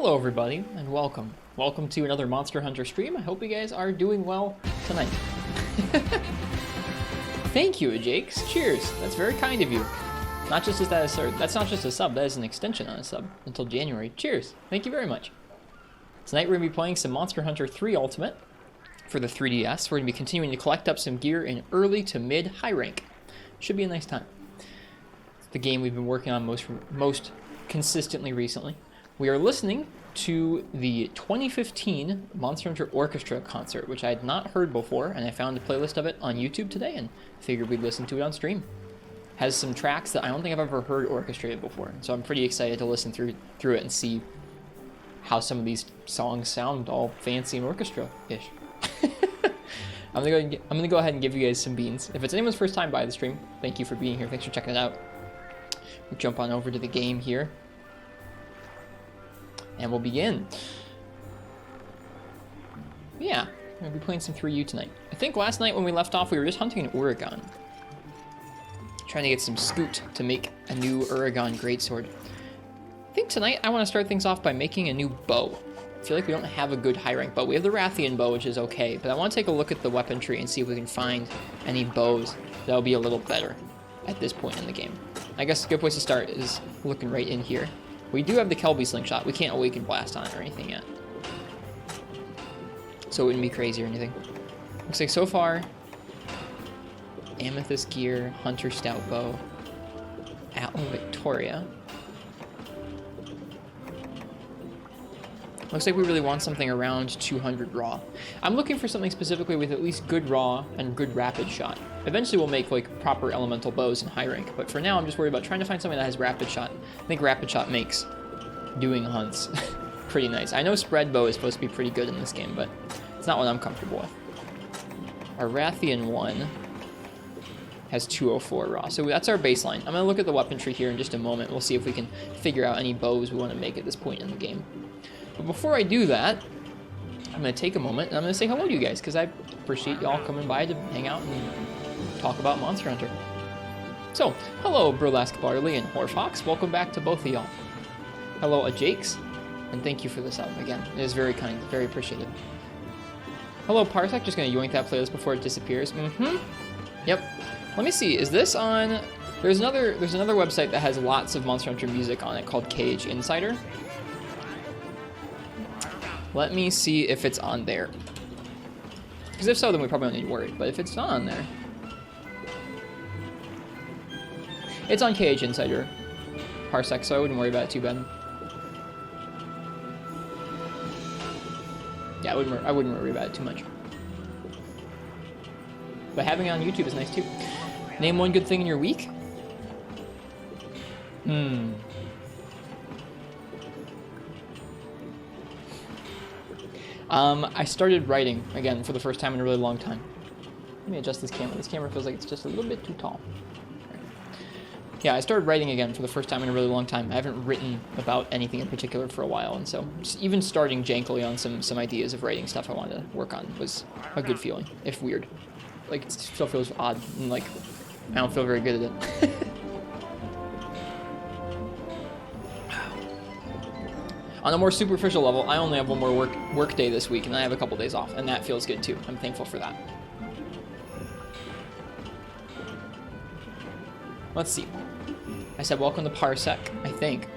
Hello everybody, and welcome. Welcome to another Monster Hunter stream. I hope you guys are doing well tonight. Thank you, Jakes. Cheers. That's very kind of you. Not just as that is, that's not just a sub, that is an extension on a sub until January. Cheers. Thank you very much. Tonight we're going to be playing some Monster Hunter 3 Ultimate for the 3DS. We're going to be continuing to collect up some gear in early to mid high rank. Should be a nice time. It's the game we've been working on most consistently recently. We are listening to the 2015 Monster Hunter Orchestra concert, which I had not heard before, and I found a playlist of it on YouTube today and figured we'd listen to it on stream. Has some tracks that I don't think I've ever heard orchestrated before, so I'm pretty excited to listen through it and see how some of these songs sound all fancy and orchestra-ish. I'm gonna go ahead and give you guys some beans. If it's anyone's first time by the stream, thank you for being here. Thanks for checking it out. We'll jump on over to the game here. And we'll begin. Yeah, we're going to be playing some 3U tonight. I think last night when we left off, we were just hunting an Oregon. Trying to get some scoot to make a new Oregon greatsword. I think tonight I want to start things off by making a new bow. I feel like we don't have a good high rank bow. We have the Rathian bow, which is okay, but I want to take a look at the weapon tree and see if we can find any bows that'll be a little better at this point in the game. I guess a good place to start is looking right in here. We do have the Kelby slingshot. We can't awaken blast on it or anything yet, so it wouldn't be crazy or anything. Looks like so far, Amethyst gear, Hunter stout bow, Atlas Victoria. Looks like we really want something around 200 raw. I'm looking for something specifically with at least good raw and good rapid shot. Eventually we'll make like proper elemental bows in high rank, but for now I'm just worried about trying to find something that has rapid shot. I think rapid shot makes doing hunts pretty nice. I know spread bow is supposed to be pretty good in this game, but it's not what I'm comfortable with. Our Rathian one has 204 raw, so that's our baseline. I'm gonna look at the weapon tree here in just a moment. We'll see if we can figure out any bows we want to make at this point in the game. But before I do that, I'm going to take a moment and I'm going to say hello to you guys, because I appreciate y'all coming by to hang out and talk about Monster Hunter. So, hello Burlesque Barley and Horfox, welcome back to both of y'all. Hello Ajakes, and thank you for the sub again. It is very kind, very appreciated. Hello Parsec, just going to yoink that playlist before it disappears. Yep. Let me see, is this on... There's another website that has lots of Monster Hunter music on it called KH Insider. Let me see if it's on there. Because if so, then we probably don't need to worry. But if it's not on there... It's on KH Insider. Parsec, so I wouldn't worry about it too bad. Yeah, I wouldn't worry about it too much. But having it on YouTube is nice too. Name one good thing in your week? I started writing again for the first time in a really long time. Let me adjust this camera. This camera feels like it's just a little bit too tall. Yeah, I started writing again for the first time in a really long time. I haven't written about anything in particular for a while, and so even starting jankily on some ideas of writing stuff I wanted to work on was a good feeling, if weird. Like, it still feels odd, and like, I don't feel very good at it. On a more superficial level, I only have one more work day this week, and I have a couple days off, and that feels good too. I'm thankful for that. Let's see. I said welcome to Parsec, I think.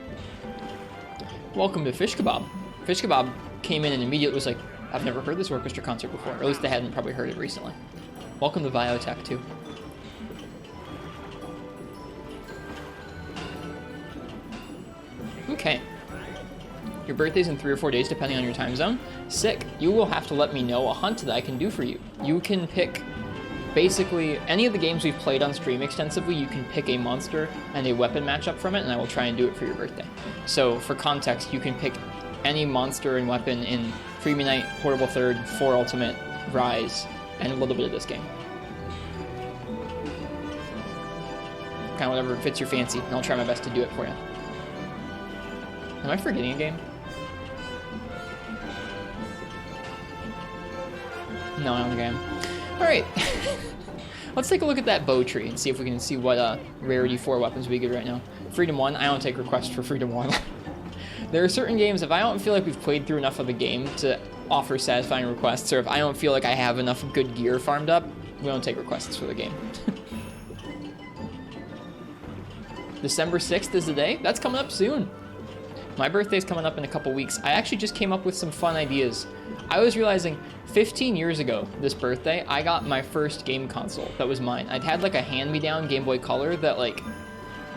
Welcome to Fish Kebab. Fish Kebab came in and immediately was like, I've never heard this orchestra concert before, or at least they hadn't probably heard it recently. Welcome to Biotech too. Okay. Your birthday's in 3 or 4 days, depending on your time zone. Sick. You will have to let me know a hunt that I can do for you. You can pick basically any of the games we've played on stream extensively. You can pick a monster and a weapon matchup from it, and I will try and do it for your birthday. So for context, you can pick any monster and weapon in Freemium Night, Portable Third, 4 Ultimate, Rise, and a little bit of this game. Kind of whatever fits your fancy, and I'll try my best to do it for you. Am I forgetting a game? No, I don't think I am. Alright. Let's take a look at that bow tree and see if we can see what rarity 4 weapons we get right now. Freedom 1. I don't take requests for Freedom 1. There are certain games, if I don't feel like we've played through enough of the game to offer satisfying requests, or if I don't feel like I have enough good gear farmed up, we don't take requests for the game. December 6th is the day? That's coming up soon. My birthday's coming up in a couple weeks. I actually just came up with some fun ideas. I was realizing 15 years ago this birthday, I got my first game console that was mine. I'd had like a hand-me-down Game Boy Color that like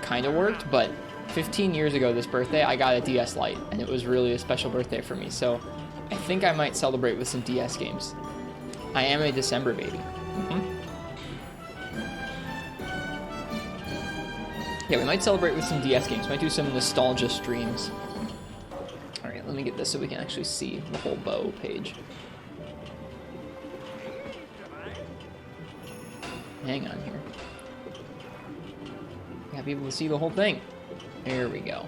kind of worked, but 15 years ago this birthday, I got a DS Lite, and it was really a special birthday for me. So I think I might celebrate with some DS games. I am a December baby. Yeah, we might celebrate with some DS games. Might do some nostalgia streams. All right, let me get this so we can actually see the whole bow page. Hang on here. Gotta be able to see the whole thing. There we go.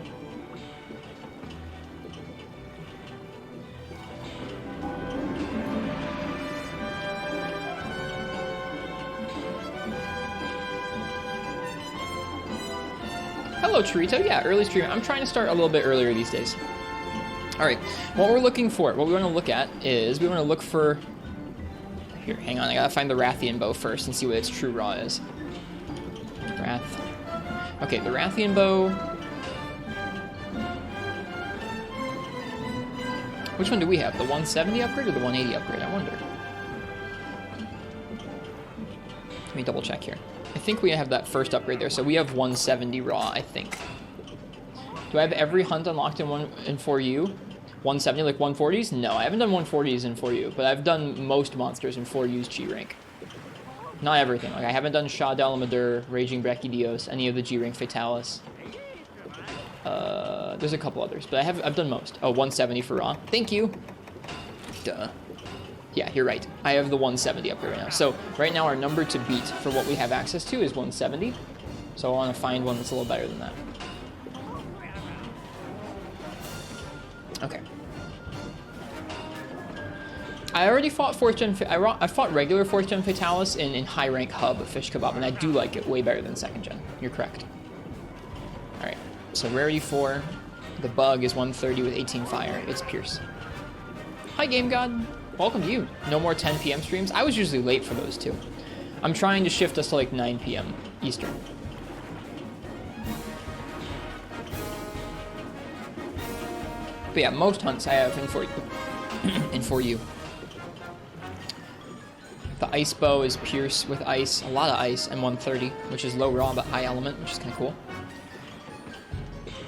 Hello, Chorito. Yeah, early stream. I'm trying to start a little bit earlier these days. All right, what we're looking for, what we want to look at is we want to look for... Here, hang on. I gotta find the Rathian bow first and see what its true raw is. Okay, the Rathian bow... Which one do we have? The 170 upgrade or the 180 upgrade? I wonder. Let me double check here. I think we have that first upgrade there, so we have 170 raw, I think. Do I have every hunt unlocked in 4U? 170, like 140s? No, I haven't done 140s in 4U, but I've done most monsters in 4U's G rank. Not everything. Like I haven't done Shah Dalamadur, Raging Brachydios, any of the G rank Fatalis. There's a couple others, but I've done most. Oh, 170 for raw. Thank you. Duh. Yeah, you're right. I have the 170 upgrade right now. So right now our number to beat for what we have access to is 170. So I want to find one that's a little better than that. Okay. I already fought 4th Gen... I fought regular 4th Gen Fatalis in high rank hub Fish Kebab, and I do like it way better than 2nd Gen. You're correct. Alright, so rarity 4. The bug is 130 with 18 fire. It's Pierce. Hi, Game God. Welcome to you. No more 10 p.m. streams. I was usually late for those too. I'm trying to shift us to like 9 p.m. Eastern. But yeah, most hunts I have in 4U. The ice bow is Pierce with ice, a lot of ice, and 130, which is low raw but high element, which is kind of cool.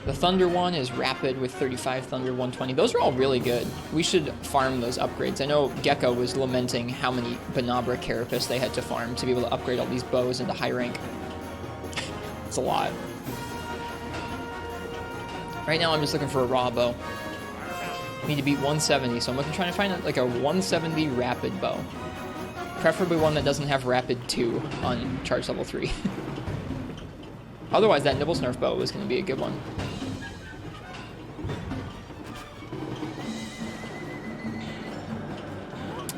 The Thunder one is Rapid with 35 Thunder, 120. Those are all really good. We should farm those upgrades. I know Gecko was lamenting how many Banabra Carapace they had to farm to be able to upgrade all these bows into high rank. It's a lot. Right now I'm just looking for a raw bow. I need to beat 170, so I'm trying to find like a 170 Rapid bow. Preferably one that doesn't have Rapid 2 on charge level 3. Otherwise, that Nibblesnarf bow was going to be a good one.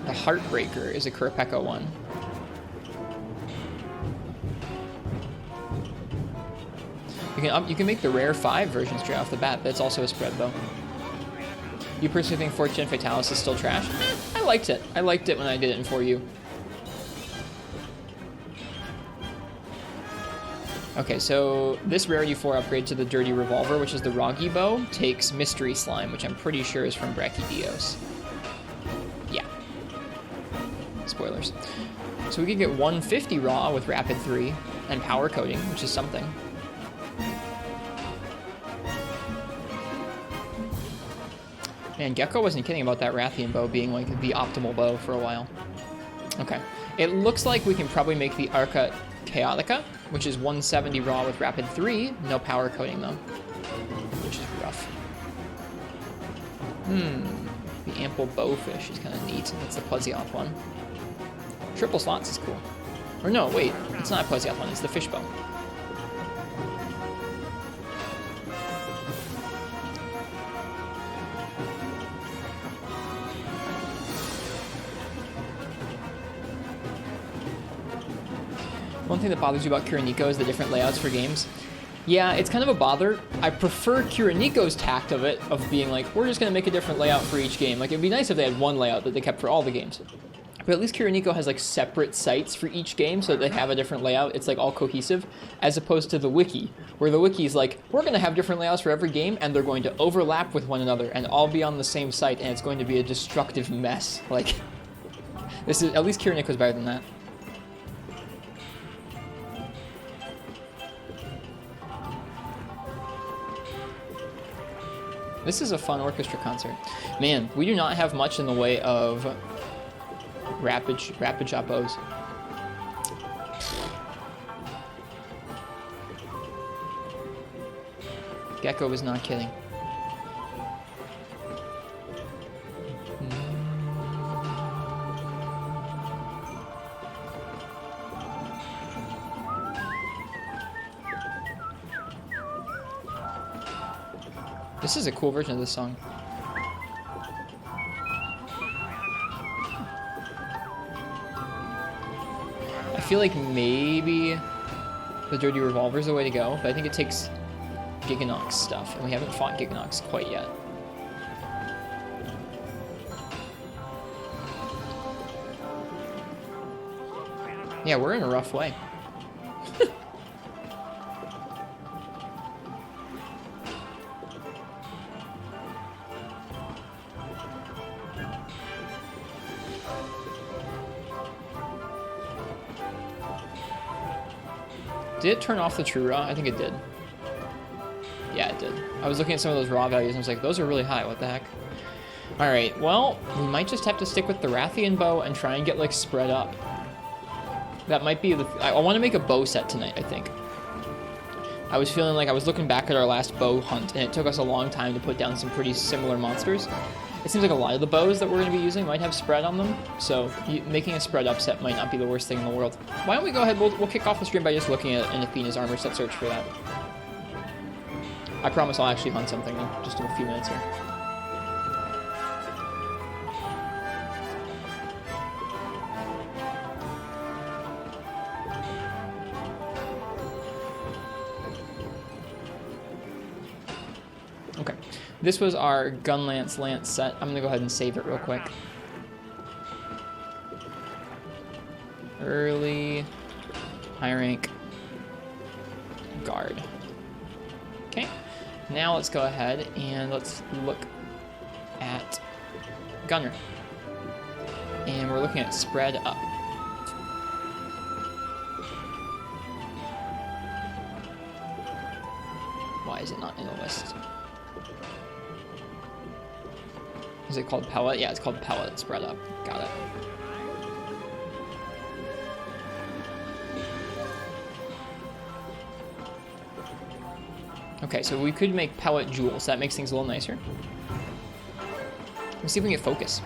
The Heartbreaker is a Qurupeco one. You can make the rare 5 version straight off the bat, but it's also a spread bow. You personally think 4th Gen Fatalis is still trash? I liked it. I liked it when I did it in 4U. Okay, so this Rarity 4 upgrade to the Dirty Revolver, which is the Roggy Bow, takes Mystery Slime, which I'm pretty sure is from Brachydios. Yeah. Spoilers. So we could get 150 raw with Rapid 3 and Power Coating, which is something. Man, Gecko wasn't kidding about that Rathian bow being like the optimal bow for a while. Okay. It looks like we can probably make the Arca Chaotica, which is 170 raw with Rapid 3, no Power Coating though, which is rough. The Ample Bowfish is kind of neat. That's the Plesioth one. Triple Slots is cool. Or no, wait, it's not a Plesioth one, it's the Fish Bow. One thing that bothers you about Qurupeco is the different layouts for games. Yeah, it's kind of a bother. I prefer Qurupeco's tact of it, of being like, we're just going to make a different layout for each game. Like, it'd be nice if they had one layout that they kept for all the games. But at least Qurupeco has, like, separate sites for each game, so they have a different layout. It's, like, all cohesive, as opposed to the wiki, where the wiki's like, we're going to have different layouts for every game, and they're going to overlap with one another, and all be on the same site, and it's going to be a destructive mess. Like, this is, at least Qurupeco's better than that. This is a fun orchestra concert. Man, we do not have much in the way of rapid shot bows. Gecko was not kidding. This is a cool version of this song. I feel like maybe the Dirty Revolver is the way to go, but I think it takes Gigginox stuff, and we haven't fought Gigginox quite yet. Yeah, we're in a rough way. Did it turn off the true raw? I think it did. Yeah, it did. I was looking at some of those raw values and I was like, those are really high, what the heck? Alright, well, we might just have to stick with the Rathian bow and try and get, like, spread up. That might be the... I want to make a bow set tonight, I think. I was feeling like I was looking back at our last bow hunt, and it took us a long time to put down some pretty similar monsters. It seems like a lot of the bows that we're going to be using might have spread on them, so making a spread up set might not be the worst thing in the world. Why don't we go ahead, we'll kick off the stream by just looking at an Athena's armor set search for that. I promise I'll actually hunt something in just in a few minutes here. Okay, this was our Gun Lance set. I'm gonna go ahead and save it real quick. Early, high rank, guard. Okay, now let's go ahead and let's look at Gunner. And we're looking at spread up. Why is it not in the list? Is it called pellet? Yeah, it's called pellet spread up. Got it. Okay, so we could make pellet jewels. That makes things a little nicer. Let's see if we can get focus.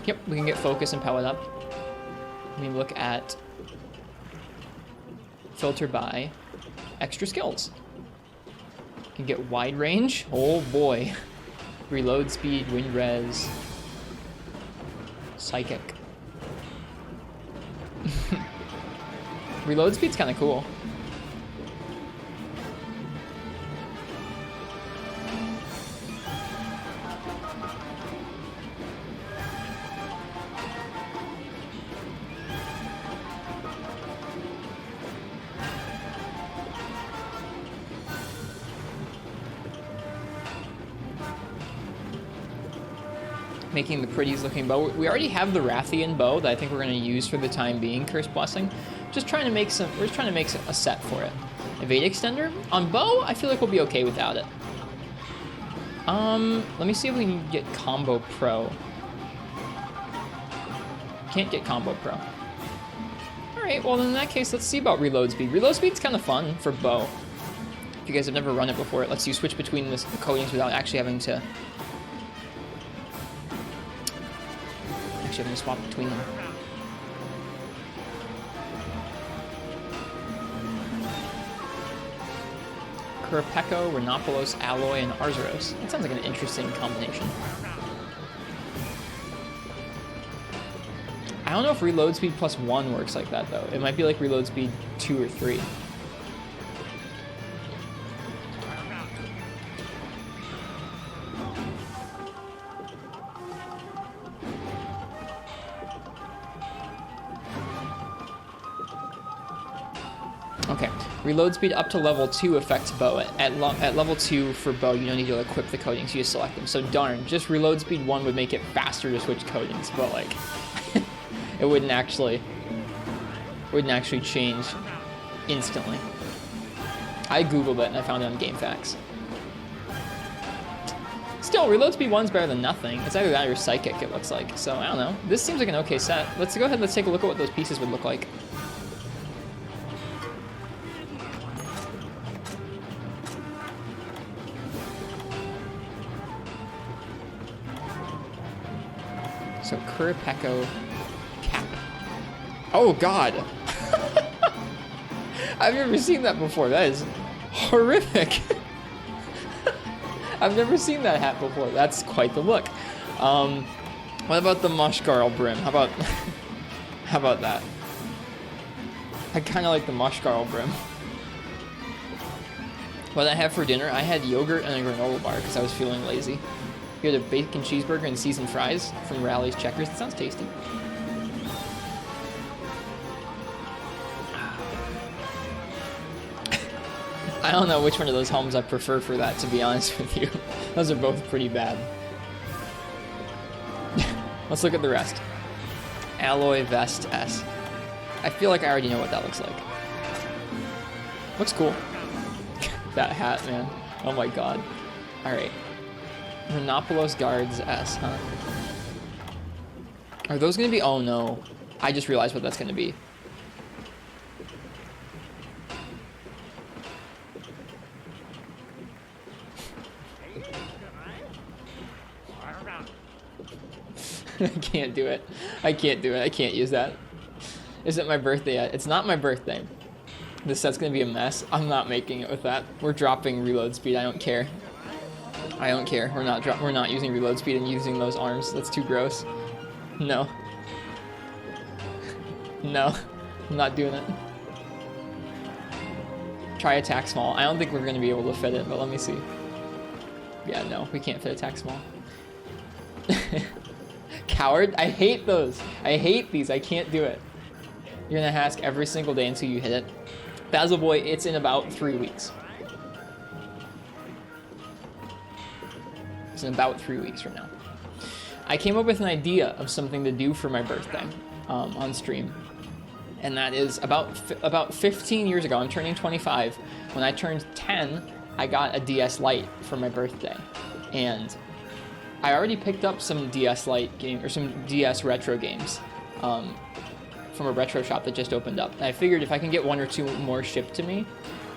Yep, we can get focus and pellet up. We can look at filter by extra skills. Can get wide range. Oh boy. Reload speed, wind res, psychic. Reload speed's kind of cool. Making the prettiest looking bow. We already have the Rathian bow that I think we're going to use for the time being, Curse Blessing. Just trying to make some, we're just trying to make a set for it. Evade Extender. On bow, I feel like we'll be okay without it. Let me see if we can get Combo Pro. Can't get Combo Pro. Alright, well in that case, let's see about Reload Speed. Reload Speed's kind of fun for bow. If you guys have never run it before, it lets you switch between the coatings without actually having to swap between them. Qurupeco, Rhinopolos, Alloy, and Arzuros. That sounds like an interesting combination. don't know if reload speed plus 1 works like that, though. It might be like reload speed 2 or 3. Okay, reload speed up to level 2 affects bow. At level 2 for bow, you don't need to equip the coatings, you just select them. So darn, just reload speed 1 would make it faster to switch coatings, but like, it wouldn't actually change instantly. I googled it and I found it on GameFAQs. Still, reload speed 1's better than nothing. It's either that or psychic, it looks like. So I don't know. This seems like an okay set. Let's go ahead and let's take a look at what those pieces would look like. So Qurupeco cap. Oh god! I've never seen that before. That is horrific. I've never seen that hat before. That's quite the look. What about the Mushgarl brim? How about that? I kind of like the Mushgarl brim. What did I have for dinner? I had yogurt and a granola bar because I was feeling lazy. You had a bacon cheeseburger and seasoned fries from Rally's Checkers. That sounds tasty. I don't know which one of those homes I prefer for that, to be honest with you. Those are both pretty bad. Let's look at the rest. Alloy Vest S. I feel like I already know what that looks like. Looks cool. That hat, man. Oh my god. Alright. Monopolos Guards S, huh? Are those gonna be... Oh no. I just realized what that's gonna be. I can't do it. I can't do it. I can't use that. Is it my birthday yet? It's not my birthday. This set's gonna be a mess. I'm not making it with that. We're dropping reload speed. I don't care. I don't care. We're not using reload speed and using those arms. That's too gross. No. No. I'm not doing it. Try attack small. I don't think we're gonna be able to fit it, but let me see. Yeah, no, we can't fit attack small. Coward? I hate those. I hate these. I can't do it. You're gonna ask every single day until you hit it. Basil Boy, it's in about 3 weeks. It's in about 3 weeks from now. I came up with an idea of something to do for my birthday on stream. And that is about 15 years ago. I'm turning 25. When I turned 10, I got a DS Lite for my birthday. And I already picked up some DS Lite game or some DS retro games from a retro shop that just opened up. And I figured if I can get 1 or 2 more shipped to me,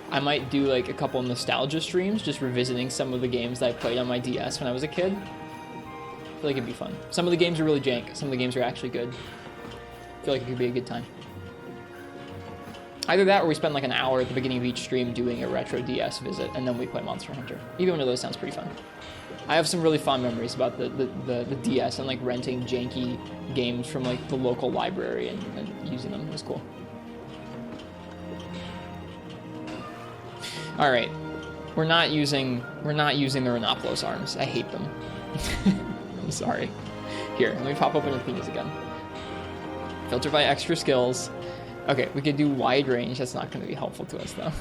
I might do like a couple nostalgia streams, just revisiting some of the games that I played on my DS when I was a kid. I feel like it'd be fun. Some of the games are really jank. Some of the games are actually good. I feel like it could be a good time. Either that or we spend like an hour at the beginning of each stream doing a retro DS visit, and then we play Monster Hunter. Either one of those sounds pretty fun. I have some really fond memories about the DS and like renting janky games from like the local library and using them. It was cool. All right, we're not using the Rhinopolos arms. I hate them. I'm sorry. Here, let me pop open Athena's again. Filter by extra skills. Okay, we could do wide range. That's not going to be helpful to us though.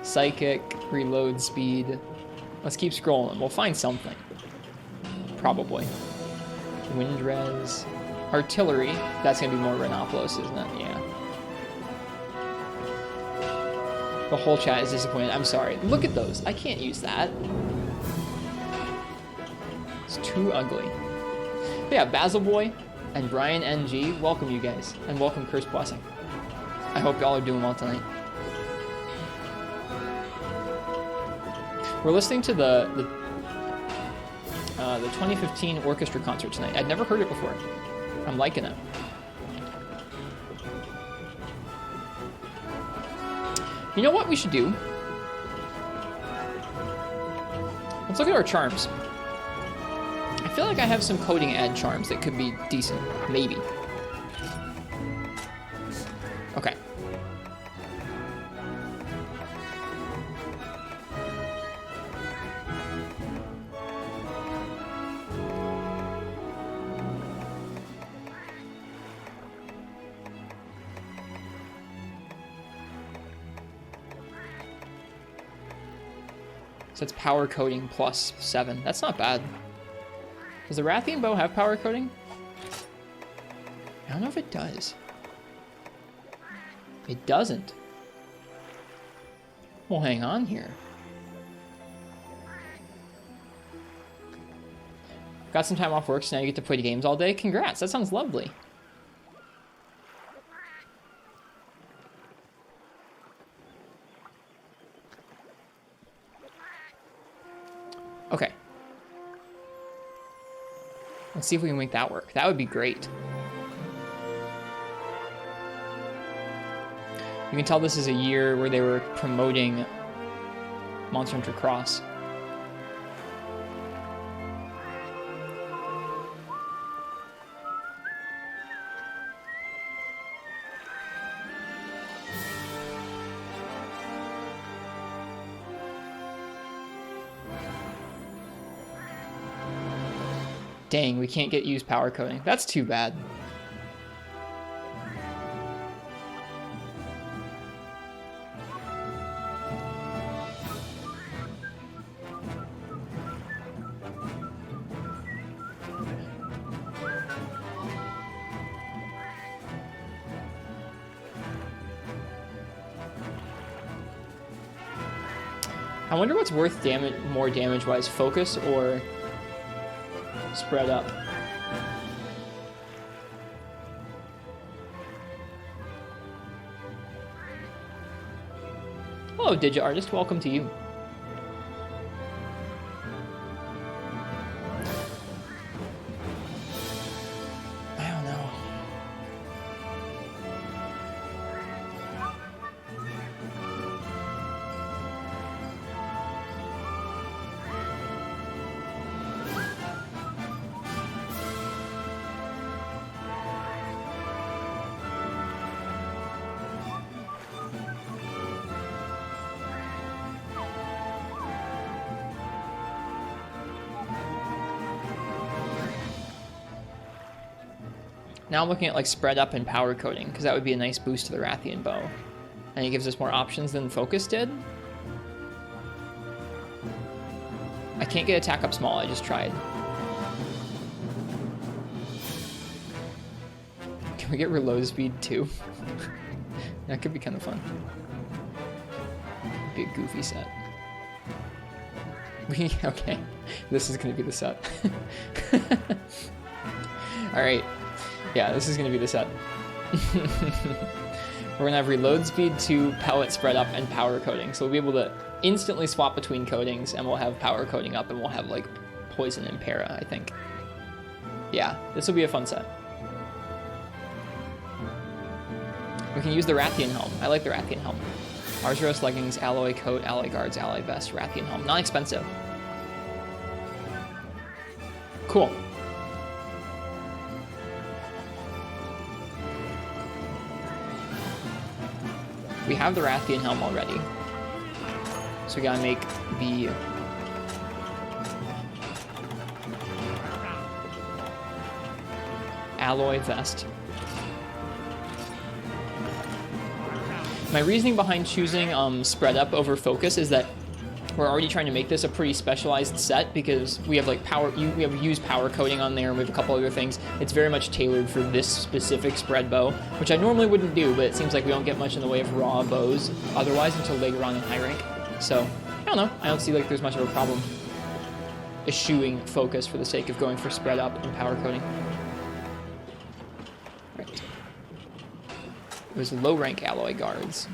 Psychic, reload speed. Let's keep scrolling. We'll find something. Probably. Wind res. Artillery. That's going to be more Rhinopolos, isn't it? Yeah. The whole chat is disappointed. I'm sorry. Look at those. I can't use that. It's too ugly. But yeah, Basil Boy and Brian NG, welcome you guys. And welcome Curse Blessing. I hope y'all are doing well tonight. We're listening to the 2015 orchestra concert tonight. I'd never heard it before. I'm liking it. You know what we should do? Let's look at our charms. I feel like I have some coding ad charms that could be decent. Maybe. So it's power coating plus 7. That's not bad. Does the Rathian bow have power coating? I don't know if it does. It doesn't. Well, hang on here. Got some time off work, so now you get to play games all day. Congrats, that sounds lovely. Okay. Let's see if we can make that work. That would be great. You can tell this is a year where they were promoting Monster Hunter Cross. Dang, we can't use power coating. That's too bad. I wonder what's worth more damage-wise, focus or spread up. Hello, Digit Artist. Welcome to you. I don't know. Now I'm looking at like spread up and power coating, because that would be a nice boost to the Rathian bow. And it gives us more options than Focus did. I can't get attack up small, I just tried. Can we get reload speed too? That could be kind of fun. Be a goofy set. Okay, this is gonna be the set. Alright. Yeah, this is going to be the set. We're going to have reload speed 2, pellet spread up, and power coating. So we'll be able to instantly swap between coatings, and we'll have power coating up, and we'll have, like, poison and para, I think. Yeah, this will be a fun set. We can use the Rathian helm. I like the Rathian helm. Arzuros leggings, alloy coat, alloy guards, alloy vest, Rathian helm. Not expensive. Cool. We have the Rathian helm already. So we gotta make the alloy vest. My reasoning behind choosing spread up over focus is that we're already trying to make this a pretty specialized set because we have like we have used power coating on there and we have a couple other things. It's very much tailored for this specific spread bow, which I normally wouldn't do, but it seems like we don't get much in the way of raw bows otherwise until later on in high rank. So, I don't know. I don't see like there's much of a problem eschewing focus for the sake of going for spread up and power coating. Right. It was low rank alloy guards.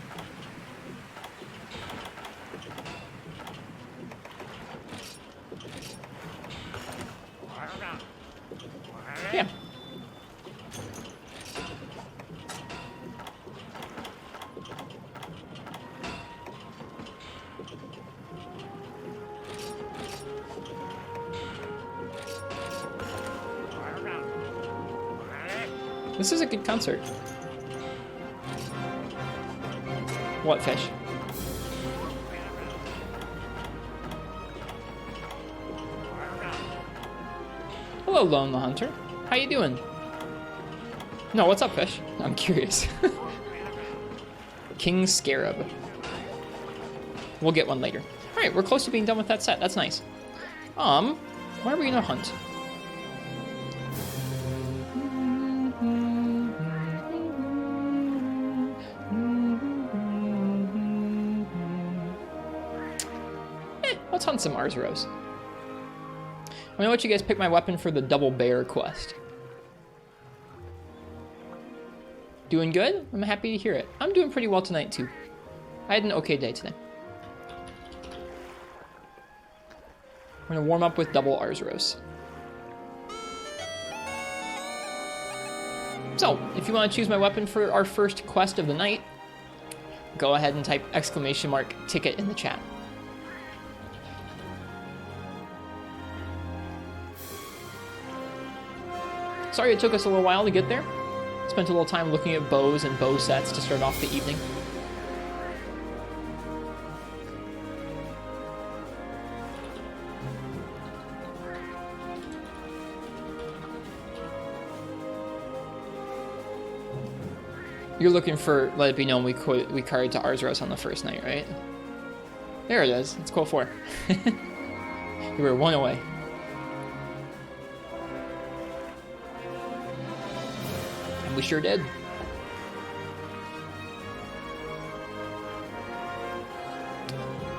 Yeah. This is a good concert. What fish? Hello, Lone the Hunter. How you doing? No, what's up, fish? I'm curious. King Scarab. We'll get one later. All Alright, we're close to being done with that set. That's nice. Where are we gonna hunt? Let's hunt some Arzuros. I'm gonna let you guys pick my weapon for the double bear quest. Doing good? I'm happy to hear it. I'm doing pretty well tonight too. I had an okay day today. We're gonna warm up with double Arzuros. So, if you want to choose my weapon for our first quest of the night, go ahead and type !ticket in the chat. Sorry it took us a little while to get there. Spent a little time looking at bows and bow sets to start off the evening. You're looking for let it be known we carried to Arzuros on the first night, right? There it is. It's Quo 4. You were one away. And we sure did.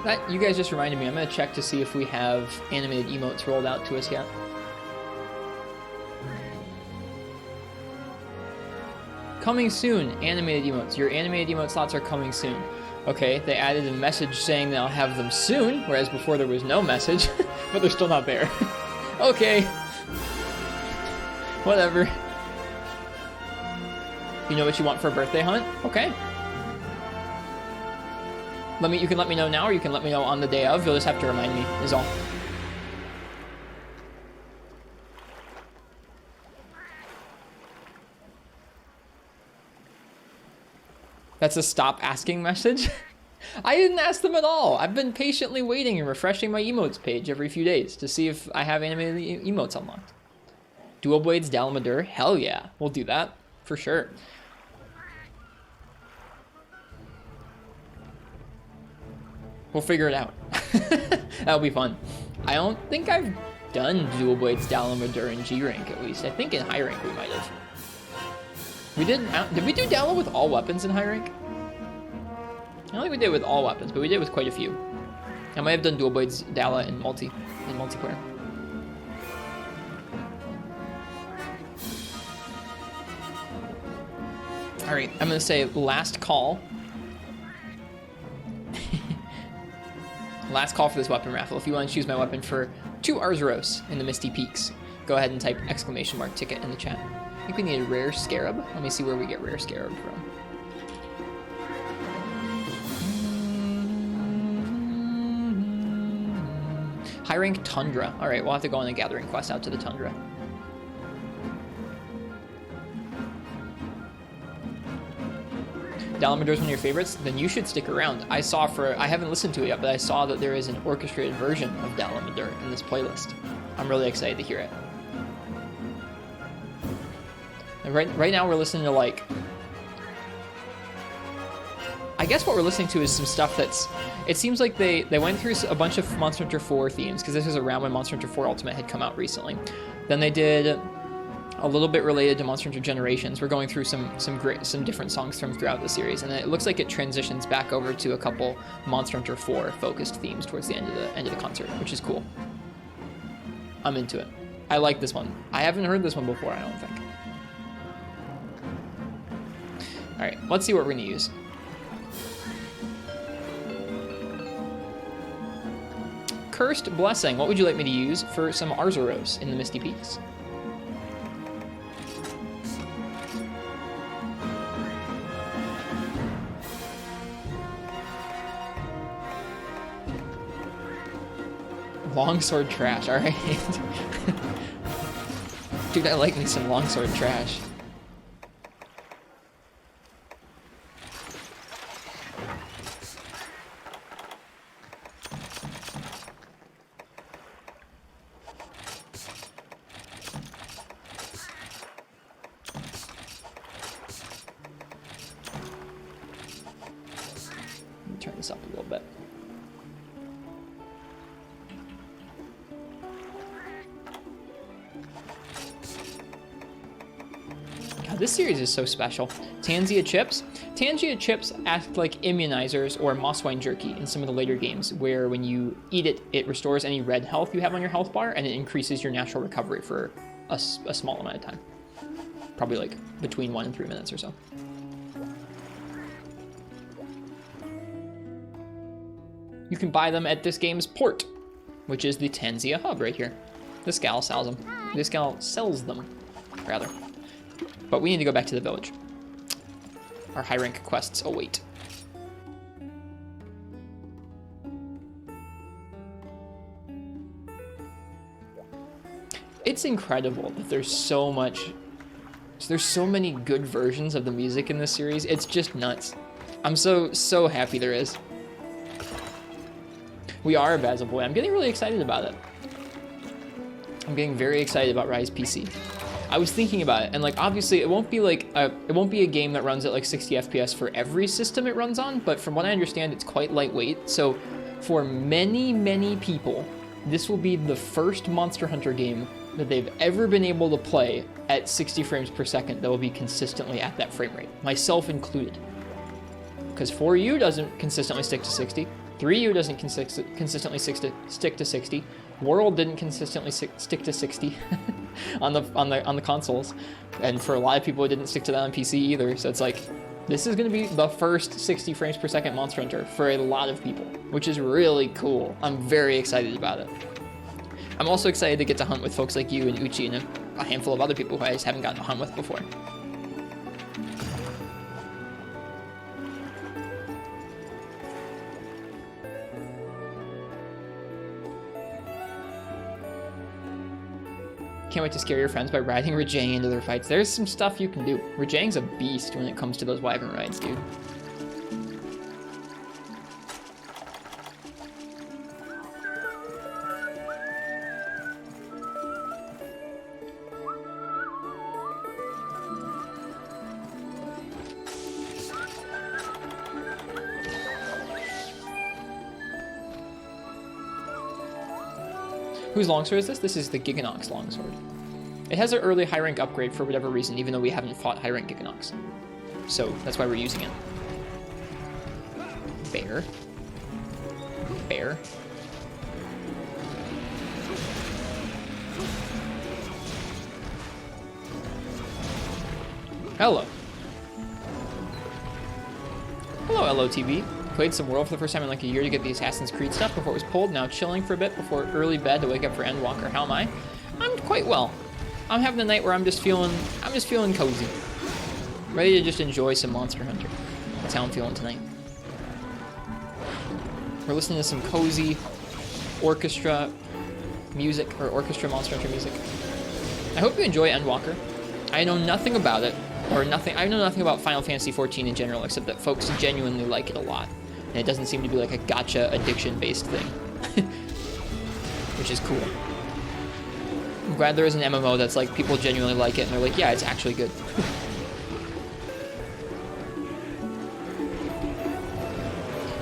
That, you guys just reminded me, I'm going to check to see if we have animated emotes rolled out to us yet. Coming soon, animated emotes. Your animated emote slots are coming soon. Okay, they added a message saying they'll have them soon, whereas before there was no message, but they're still not there. Okay. Whatever. You know what you want for a birthday hunt? Okay. You can let me know now, or you can let me know on the day of. You'll just have to remind me, is all. That's a stop asking message? I didn't ask them at all. I've been patiently waiting and refreshing my emotes page every few days to see if I have animated emotes unlocked. Dual Blades Dalamadur? Hell yeah. We'll do that. For sure. We'll figure it out. That'll be fun. I don't think I've done Dual Blades Dalamadur in G rank at least. I think in high rank we might have. We did we do Dala with all weapons in high rank? I don't think we did with all weapons, but we did with quite a few. I might have done Dual Blades Dala in multiplayer. Alright, I'm gonna say last call. Last call for this weapon raffle. If you want to choose my weapon for 2 Arzuros in the Misty Peaks, go ahead and type !ticket in the chat. I think we need a rare scarab. Let me see where we get rare scarab from. High rank Tundra. Alright, we'll have to go on a gathering quest out to the Tundra. Dalamadur's one of your favorites? Then you should stick around. I haven't listened to it yet, but I saw that there is an orchestrated version of Dalamadur in this playlist. I'm really excited to hear it. And right now we're listening to, like, I guess what we're listening to is some stuff that's, it seems like they went through a bunch of Monster Hunter 4 themes, because this was around when Monster Hunter 4 Ultimate had come out recently. Then they did a little bit related to Monster Hunter Generations. We're going through some different songs from throughout the series, and it looks like it transitions back over to a couple Monster Hunter 4 focused themes towards the end of the concert, which is cool. I'm into it. I like this one. I haven't heard this one before, I don't think. All right, let's see what we're gonna use. Cursed Blessing. What would you like me to use for some Arzuros in the Misty Peaks? Longsword trash, alright. Dude, I like me some longsword trash. Let me turn this up a little bit. This series is so special. Tanzia chips. Tanzia chips act like immunizers or mosswine jerky in some of the later games, where when you eat it, it restores any red health you have on your health bar, and it increases your natural recovery for a small amount of time. Probably like between 1 and 3 minutes or so. You can buy them at this game's port, which is the Tanzia hub right here. This gal sells them. This gal sells them, rather. But we need to go back to the village. Our high rank quests await. It's incredible that there's so many good versions of the music in this series. It's just nuts. I'm so happy there is. We are a Basil boy. I'm getting really excited about it. I'm getting very excited about Rise PC. I was thinking about it, and like obviously it won't be a game that runs at like 60 FPS for every system it runs on, but from what I understand, it's quite lightweight. So for many people, this will be the first Monster Hunter game that they've ever been able to play at 60 frames per second that will be consistently at that frame rate, myself included. Because 4U doesn't consistently stick to 60, 3U doesn't consistently stick to 60, World didn't consistently stick to 60 on the consoles, and for a lot of people it didn't stick to that on PC either. So it's like, this is going to be the first 60 frames per second Monster Hunter for a lot of people, which is really cool. I'm very excited about it. I'm also excited to get to hunt with folks like you and Uchi and a handful of other people who I just haven't gotten to hunt with before. Can't wait to scare your friends by riding Rajang into their fights. There's some stuff you can do. Rajang's a beast when it comes to those wyvern rides, dude. Whose longsword is this? This is the Gigginox longsword. It has an early high rank upgrade for whatever reason, even though we haven't fought high rank Gigginox. So that's why we're using it. Bear. Bear. Hello. Hello, LOTV. Played some World for the first time in like a year to get the Assassin's Creed stuff before it was pulled. Now chilling for a bit before early bed to wake up for Endwalker. How am I? I'm quite well. I'm having a night where I'm just feeling cozy. Ready to just enjoy some Monster Hunter. That's how I'm feeling tonight. We're listening to some cozy orchestra music, or orchestra Monster Hunter music. I hope you enjoy Endwalker. I know nothing about it, I know nothing about Final Fantasy XIV in general, except that folks genuinely like it a lot. And it doesn't seem to be like a gacha addiction-based thing. Which is cool. I'm glad there is an MMO that's like, people genuinely like it, and they're like, yeah, it's actually good.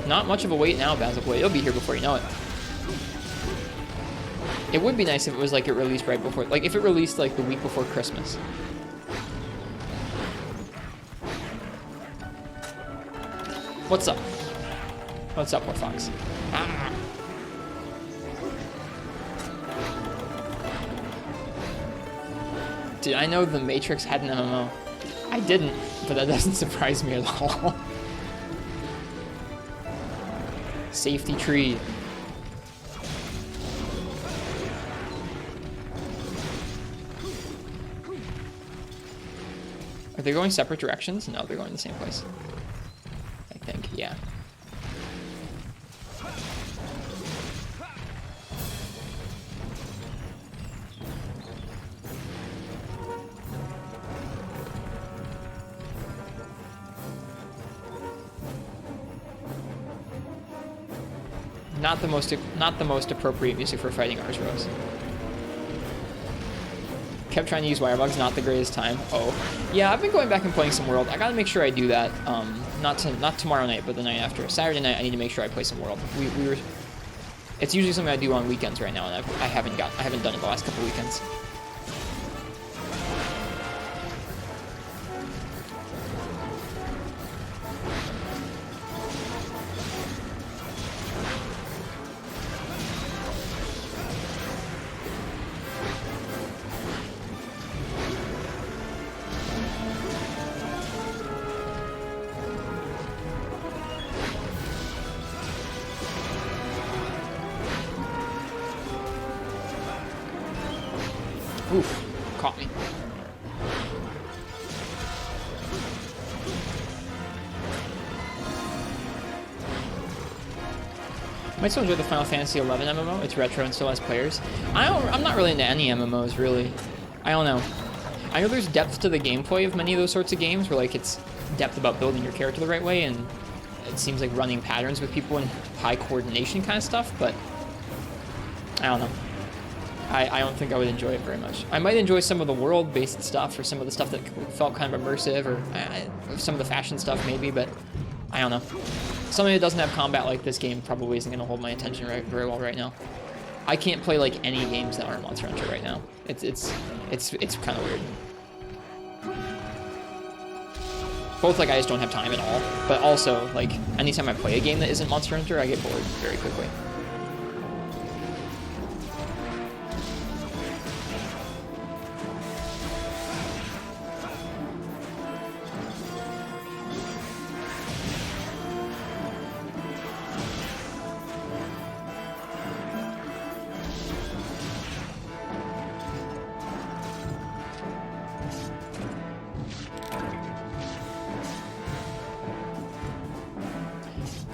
Not much of a wait now, Basil Boy. It'll be here before you know it. It would be nice if it was like it released right before, like if it released like the week before Christmas. What's up? What's up, Poor Fox? Ah. Did I know The Matrix had an MMO? I didn't, but that doesn't surprise me at all. Safety tree. Are they going separate directions? No, they're going the same place. I think, yeah. Not the most appropriate music for fighting Arzuros. Kept trying to use Wirebugs, not the greatest time. Oh, yeah, I've been going back and playing some World. I gotta make sure I do that. Not tomorrow night, but the night after. Saturday night, I need to make sure I play some World. It's usually something I do on weekends right now, and I haven't done it the last couple weekends. Oof, caught me. I might still enjoy the Final Fantasy XI MMO. It's retro and still has players. I'm not really into any MMOs, really. I don't know. I know there's depth to the gameplay of many of those sorts of games, where like it's depth about building your character the right way, and it seems like running patterns with people and high coordination kind of stuff, but I don't know. I don't think I would enjoy it very much. I might enjoy some of the world-based stuff, or some of the stuff that felt kind of immersive, or some of the fashion stuff maybe, but I don't know. Something that doesn't have combat like this game probably isn't going to hold my attention very well right now. I can't play like any games that aren't Monster Hunter right now. It's kind of weird. Both like I just don't have time at all, but also like anytime I play a game that isn't Monster Hunter, I get bored very quickly.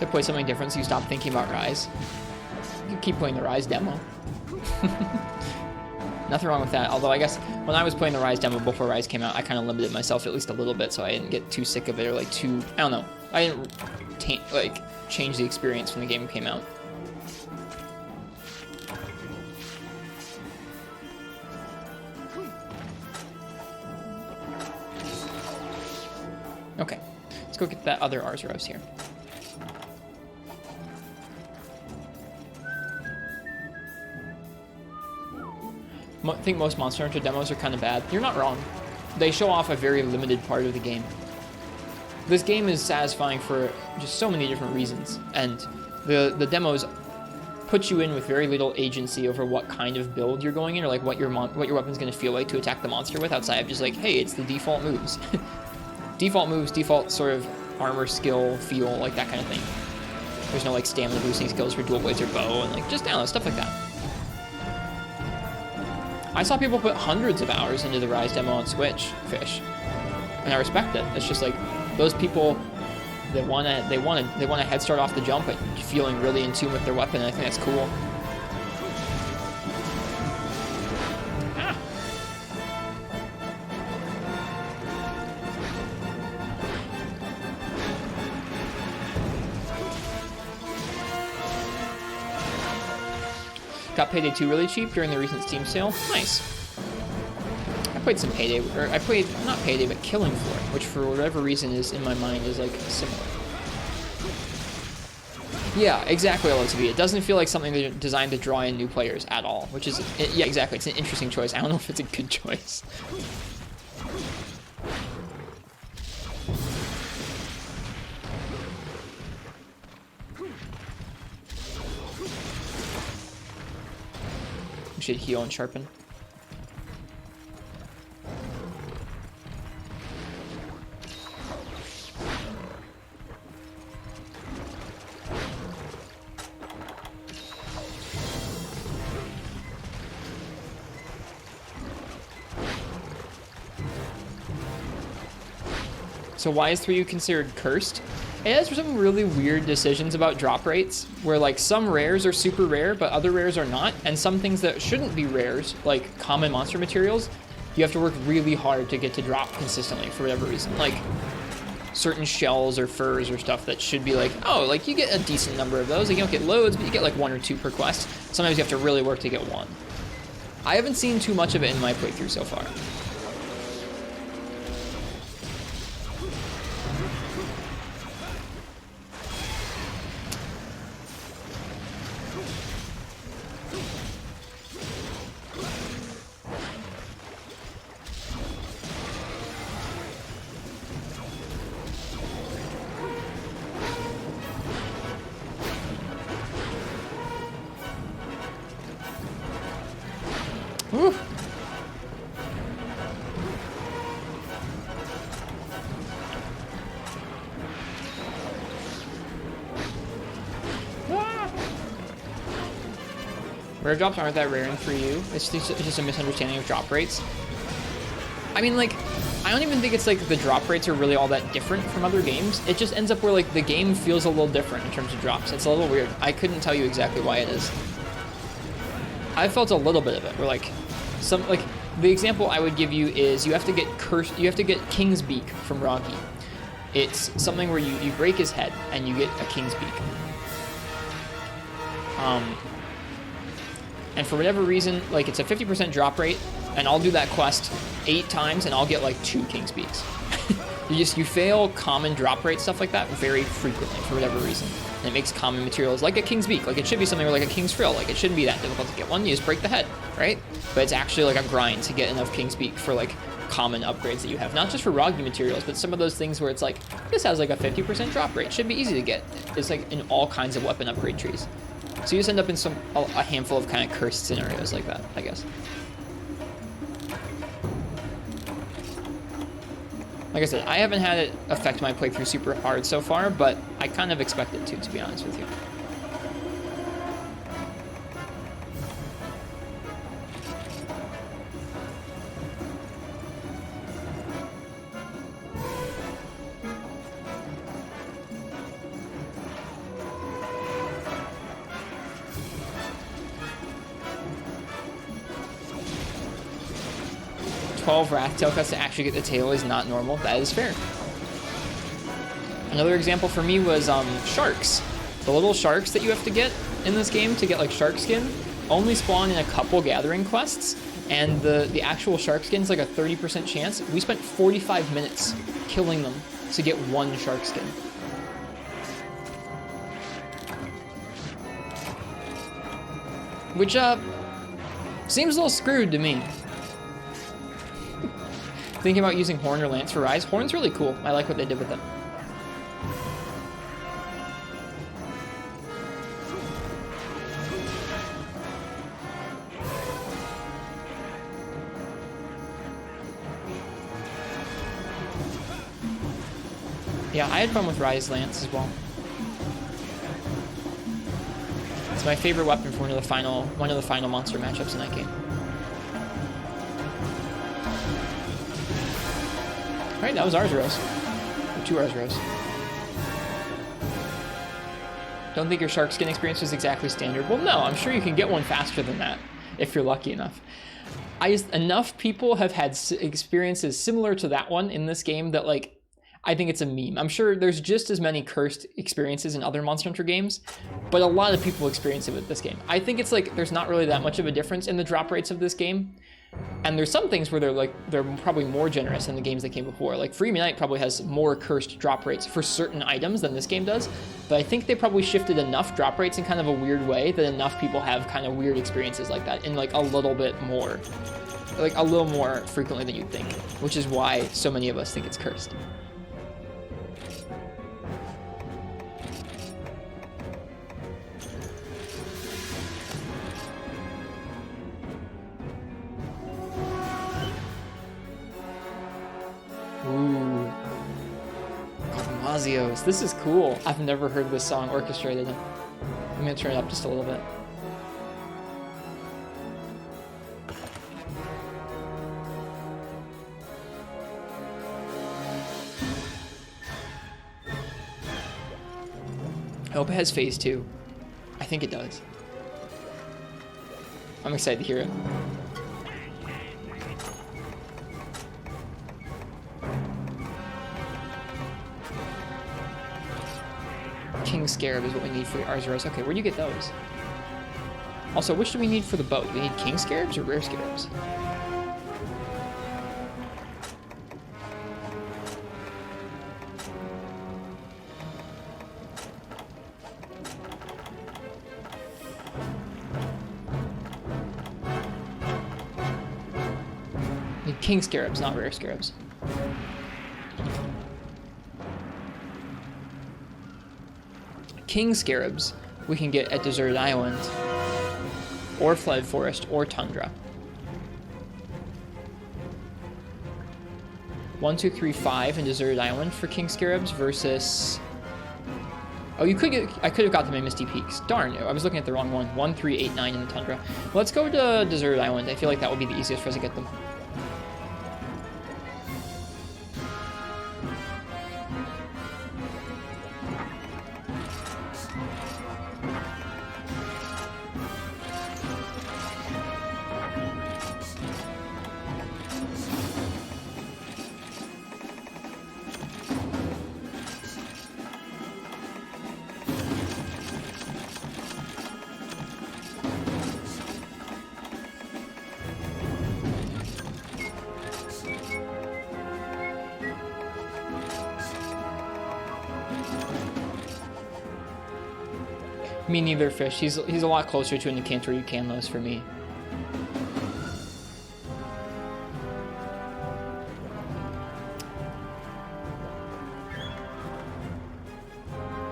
To play something different so you stop thinking about Rise. You can keep playing the Rise demo. Nothing wrong with that, although I guess when I was playing the Rise demo before Rise came out, I kind of limited myself at least a little bit so I didn't get too sick of it, or like too, I don't know, I didn't change the experience when the game came out. Okay, let's go get that other Arzuros here. I think most Monster Hunter demos are kind of bad. You're not wrong. They show off a very limited part of the game. This game is satisfying for just so many different reasons, and the demos put you in with very little agency over what kind of build you're going in, or like what your weapon's going to feel like to attack the monster with, outside of just like, hey, it's the default moves. Default moves, default sort of armor skill, feel, like that kind of thing. There's no like stamina boosting skills for dual blades or bow, and like just, I don't know, stuff like that. I saw people put hundreds of hours into the Rise demo on Switch, and I respect it. It's just like those people that want a head start off the jump, but feeling really in tune with their weapon. And I think that's cool. Ah. Got Payday 2 really cheap during the recent Steam sale. Nice. I played some Payday, or I played, not Payday, but Killing Floor, which for whatever reason is, in my mind, is like similar. Yeah, exactly, LTV. It doesn't feel like something that's designed to draw in new players at all, which is, yeah, exactly. It's an interesting choice. I don't know if it's a good choice. We should heal and sharpen. So why is 3U considered cursed? It has some really weird decisions about drop rates, where like some rares are super rare, but other rares are not, and some things that shouldn't be rares, like common monster materials, you have to work really hard to get to drop consistently for whatever reason. Like certain shells or furs or stuff that should be like, oh, like you get a decent number of those. Like you don't get loads, but you get like 1 or 2 per quest. Sometimes you have to really work to get 1. I haven't seen too much of it in my playthrough so far. Woo. Rare drops aren't that rare for you. It's just a misunderstanding of drop rates. I mean, like, I don't even think it's like the drop rates are really all that different from other games. It just ends up where like the game feels a little different in terms of drops. It's a little weird. I couldn't tell you exactly why it is. I felt a little bit of it. Where like the example I would give you is you have to get King's Beak from Rocky. It's something where you break his head and you get a King's Beak. And for whatever reason, like it's a 50% drop rate, and I'll do that quest 8 times and I'll get like 2 King's Beaks. you fail common drop rate stuff like that very frequently for whatever reason. And it makes common materials like a King's Beak, like it should be something like a King's Frill, like it shouldn't be that difficult to get one, you just break the head, right? But it's actually like a grind to get enough King's Beak for like common upgrades that you have, not just for Roggy materials, but some of those things where it's like, this has like a 50% drop rate, should be easy to get. It's like in all kinds of weapon upgrade trees. So you just end up in a handful of kind of cursed scenarios like that, I guess. Like I said, I haven't had it affect my playthrough super hard so far, but I kind of expect it to be honest with you. Rathtail cuts to actually get the tail is not normal. That is fair. Another example for me was sharks. The little sharks that you have to get in this game to get like shark skin only spawn in a couple gathering quests, and the actual shark skin is like a 30% chance. We spent 45 minutes killing them to get 1 shark skin. Which seems a little screwed to me. Thinking about using Horn or Lance for Rise. Horn's really cool. I like what they did with it. Yeah, I had fun with Rise Lance as well. It's my favorite weapon for one of the final monster matchups in that game. Right, that was Arzuros. Or 2 Arzuros. Don't think your shark skin experience was exactly standard. Well, no, I'm sure you can get one faster than that if you're lucky enough. Enough people have had experiences similar to that one in this game that, like, I think it's a meme. I'm sure there's just as many cursed experiences in other Monster Hunter games, but a lot of people experience it with this game. I think it's like there's not really that much of a difference in the drop rates of this game. And there's some things where they're probably more generous than the games that came before. Like Free Unite probably has more cursed drop rates for certain items than this game does. But I think they probably shifted enough drop rates in kind of a weird way that enough people have kind of weird experiences like that in like a little bit more, like a little more frequently than you'd think, which is why so many of us think it's cursed. Ooh. Mazios. This is cool. I've never heard this song orchestrated. I'm gonna turn it up just a little bit. I hope it has phase 2. I think it does. I'm excited to hear it. King Scarab is what we need for Arzuros. Okay, where do you get those? Also, which do we need for the bow? Do we need King Scarabs or Rare Scarabs? Need King Scarabs, not Rare Scarabs. King Scarabs we can get at Deserted Island, or Flooded Forest, or Tundra. 1, 2, 3, 5 in Deserted Island for King Scarabs versus Oh, you could get... I could have got them in Misty Peaks. Darn, I was looking at the wrong one. 1, 3, 8, 9 in the Tundra. Well, let's go to Desert Island. I feel like that will be the easiest for us to get them. Me neither, Fish. He's a lot closer to an Incantor Ucanlos for me.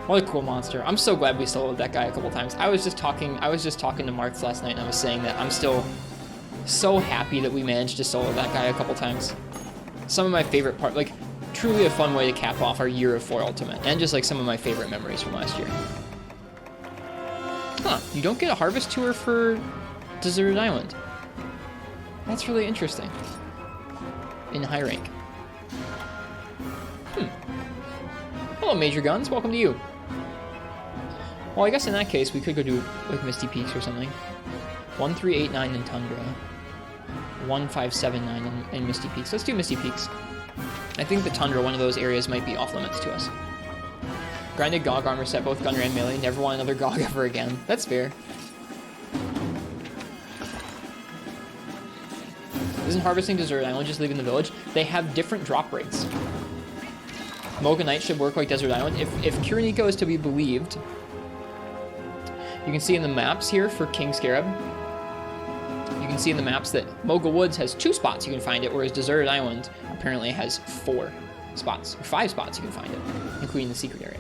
What a cool monster. I'm so glad we soloed that guy a couple times. I was just talking to Marks last night and I was saying that I'm still so happy that we managed to solo that guy a couple times. Some of my favorite part, like truly a fun way to cap off our year of 4 Ultimate and just like some of my favorite memories from last year. Huh, you don't get a harvest tour for Deserted Island. That's really interesting. In high rank. Hello, Major Guns. Welcome to you. Well, I guess in that case, we could go do like Misty Peaks or something. 1, 3, 8, 9 in Tundra. 1, 5, 7, 9 in Misty Peaks. Let's do Misty Peaks. I think the Tundra, one of those areas, might be off limits to us. Grinded Gog armor set, both gunner and melee. Never want another Gog ever again. That's fair. Isn't harvesting Desert Island just leaving the village? They have different drop rates. Mocha Knight should work like Desert Island. If Qurupeco is to be believed, you can see in the maps here for King Scarab, you can see in the maps that Mocha Woods has 2 spots you can find it, whereas Desert Island apparently has 4 spots, or 5 spots you can find it, including the secret area.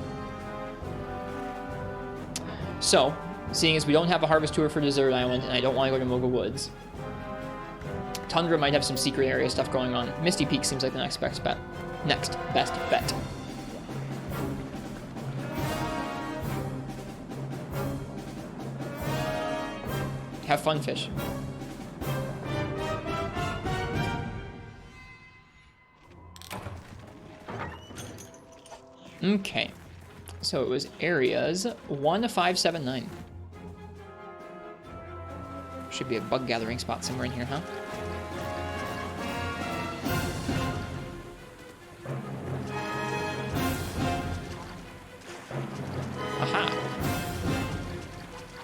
So, seeing as we don't have a harvest tour for Desert Island, and I don't want to go to Mocha Woods, Tundra might have some secret area stuff going on. Misty Peak seems like the next best bet. Next best bet. Have fun, Fish. Okay. So it was areas 1 to 5, 7, 9. Should be a bug gathering spot somewhere in here, huh? Aha.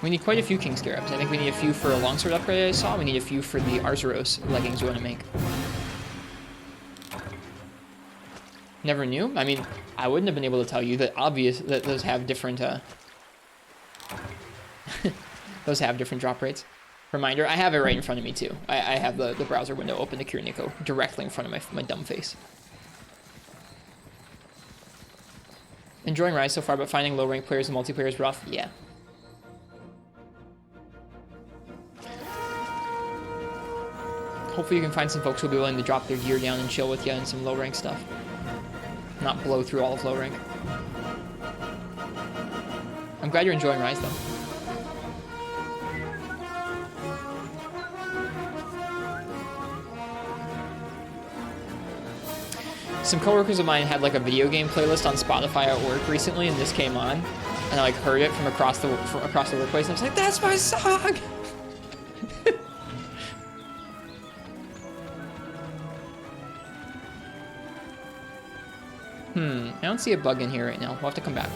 We need quite a few King Scarabs. I think we need a few for a Longsword upgrade I saw. We need a few for the Arzuros leggings we want to make. Never knew? I mean, I wouldn't have been able to tell you that those have different those have different drop rates. Reminder, I have it right in front of me too. I have the browser window open to Qurupeco directly in front of my dumb face. Enjoying Rise so far, but finding low rank players and multiplayer is rough? Yeah. Hopefully you can find some folks who'll be willing to drop their gear down and chill with you and some low rank stuff. Not blow through all of low rank. I'm glad you're enjoying Rise, though. Some coworkers of mine had like a video game playlist on Spotify at work recently, and this came on, and I like heard it from across the workplace, and I was like, "That's my song!" I don't see a bug in here right now. We'll have to come back.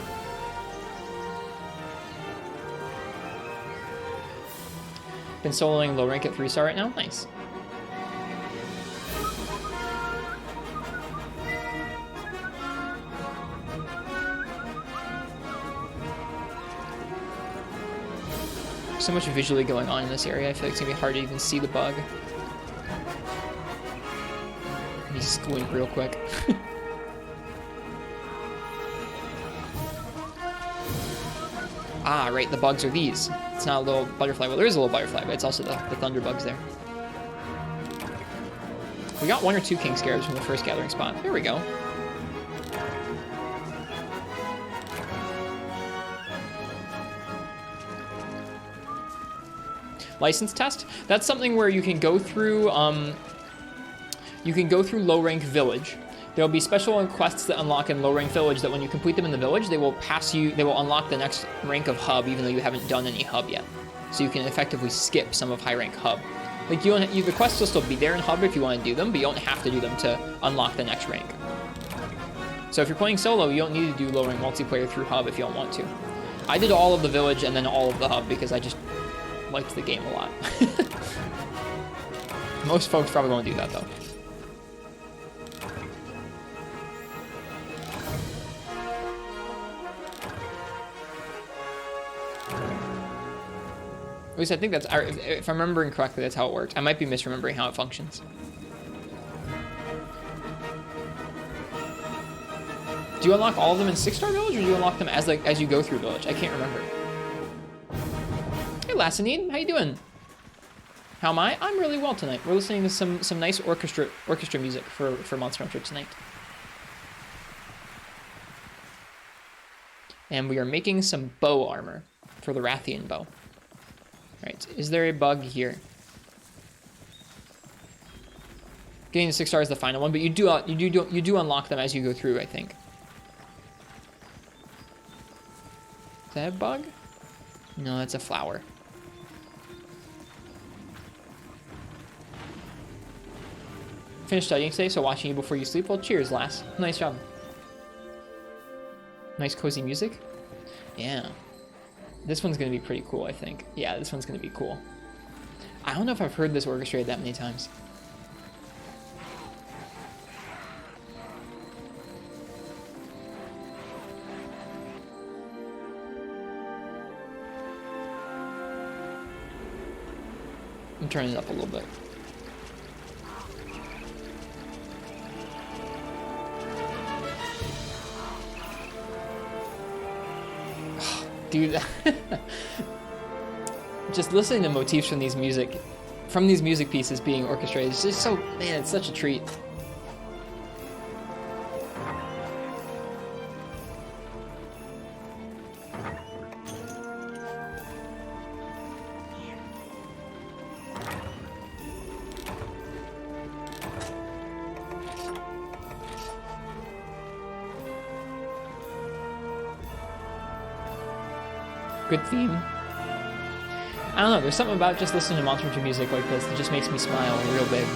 Been soloing low rank at 3-star right now? Nice. So much visually going on in this area, I feel like it's gonna be hard to even see the bug. Let me squint real quick. Ah, right, the bugs are these. It's not a little butterfly. Well, there is a little butterfly, but it's also the thunder bugs there. We got 1 or 2 King Scarabs from the first gathering spot. There we go. license test. That's something where you can go through low rank village. There'll be special quests that unlock in low rank village that when you complete them in the village, they will unlock the next rank of hub even though you haven't done any hub yet. So you can effectively skip some of high rank hub. Like the quests will still be there in hub if you want to do them, but you don't have to do them to unlock the next rank. So if you're playing solo, you don't need to do low rank multiplayer through hub if you don't want to. I did all of the village and then all of the hub because I just liked the game a lot. Most folks probably won't do that though. At least I think that's, if I'm remembering correctly, that's how it works. I might be misremembering how it functions. Do you unlock all of them in 6-star village, or do you unlock them as you go through village? I can't remember. Hey, Lassanine, how you doing? How am I? I'm really well tonight. We're listening to some nice orchestra music for Monster Hunter tonight. And we are making some bow armor for the Rathian bow. Right, is there a bug here? Getting the 6 stars is the final one, but you do unlock them as you go through, I think. Is that a bug? No, that's a flower. Finished studying today, so watching you before you sleep. Well, cheers, lass. Nice job. Nice cozy music. Yeah. This one's going to be pretty cool, I think. Yeah, this one's going to be cool. I don't know if I've heard this orchestrated that many times. I'm turning it up a little bit. Dude, just listening to motifs from these music pieces being orchestrated is just so, man, it's such a treat. Good theme. I don't know, there's something about just listening to Monster Hunter music like this that just makes me smile real big.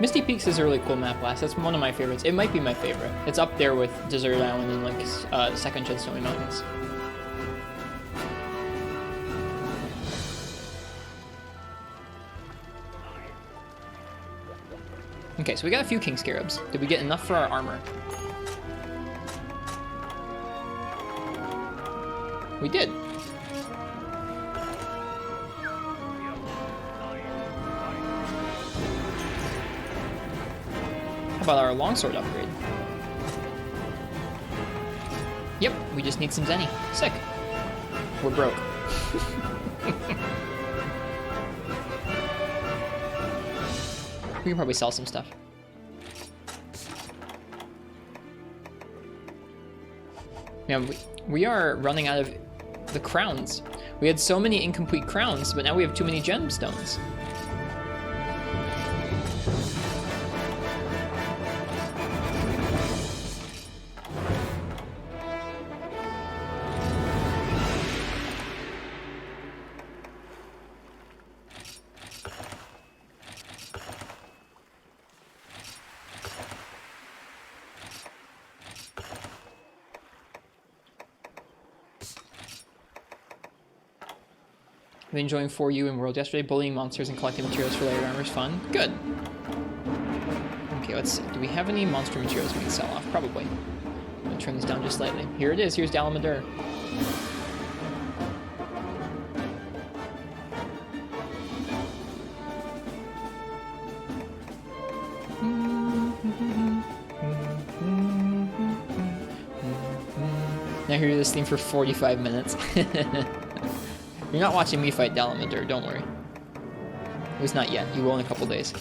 Misty Peaks is a really cool map, Last. That's one of my favorites. It might be my favorite. It's up there with Desert Island and like Second Gen Snowy Mountains. Okay, so we got a few King Scarabs. Did we get enough for our armor? We did. How about our Longsword upgrade? Yep, we just need some Zenny. Sick. We're broke. We can probably sell some stuff. Yeah, we are running out of the crowns. We had so many incomplete crowns, but now we have too many gemstones. Been enjoying 4U in World yesterday. Bullying monsters and collecting materials for layer armor is fun. Good. Okay, Okay, let's see. Do we have any monster materials we can sell off? Probably. I'm gonna turn this down just slightly. Here it is. Here's Dalamadur. Now hear this theme for 45 minutes. You're not watching me fight Dalamadur, don't worry. At least not yet. You will in a couple days.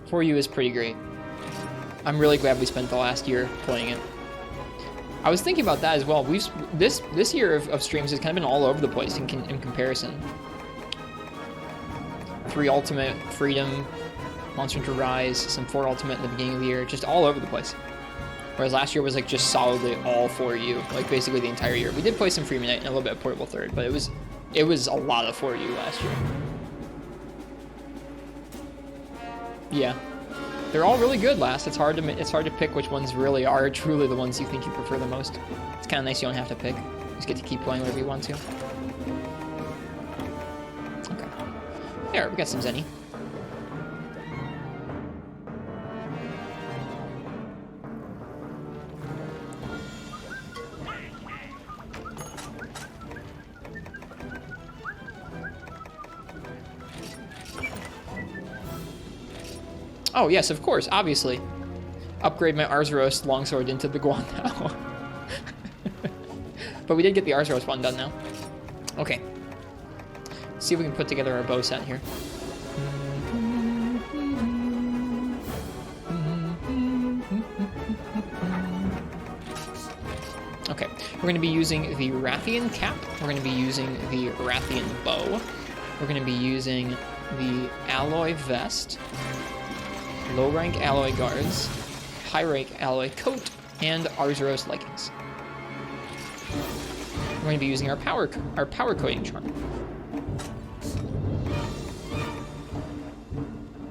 For You is pretty great. I'm really glad we spent the last year playing it. I was thinking about that as well. This year of streams has kind of been all over the place in comparison. 3 Ultimate, Freedom, Monster Hunter Rise, some 4 Ultimate in the beginning of the year, just all over the place. Whereas last year was like just solidly all For You, like basically the entire year. We did play some Freeman Knight and a little bit of Portable Third, but it was a lot of For You last year. Yeah. They're all really good last. It's hard to pick which ones really are truly the ones you think you prefer the most. It's kind of nice you don't have to pick. You just get to keep playing whatever you want to. Okay. There, we got some Zenny. Oh, yes, of course, obviously. Upgrade my Arzuros Longsword into the Guandao. But we did get the Arzuros one done now. Okay. Let's see if we can put together our bow set here. Okay, we're going to be using the Rathian cap. We're going to be using the Rathian bow. We're going to be using the alloy vest. Low rank alloy guards, high rank alloy coat, and Arzuros leggings. We're going to be using our power coating charm.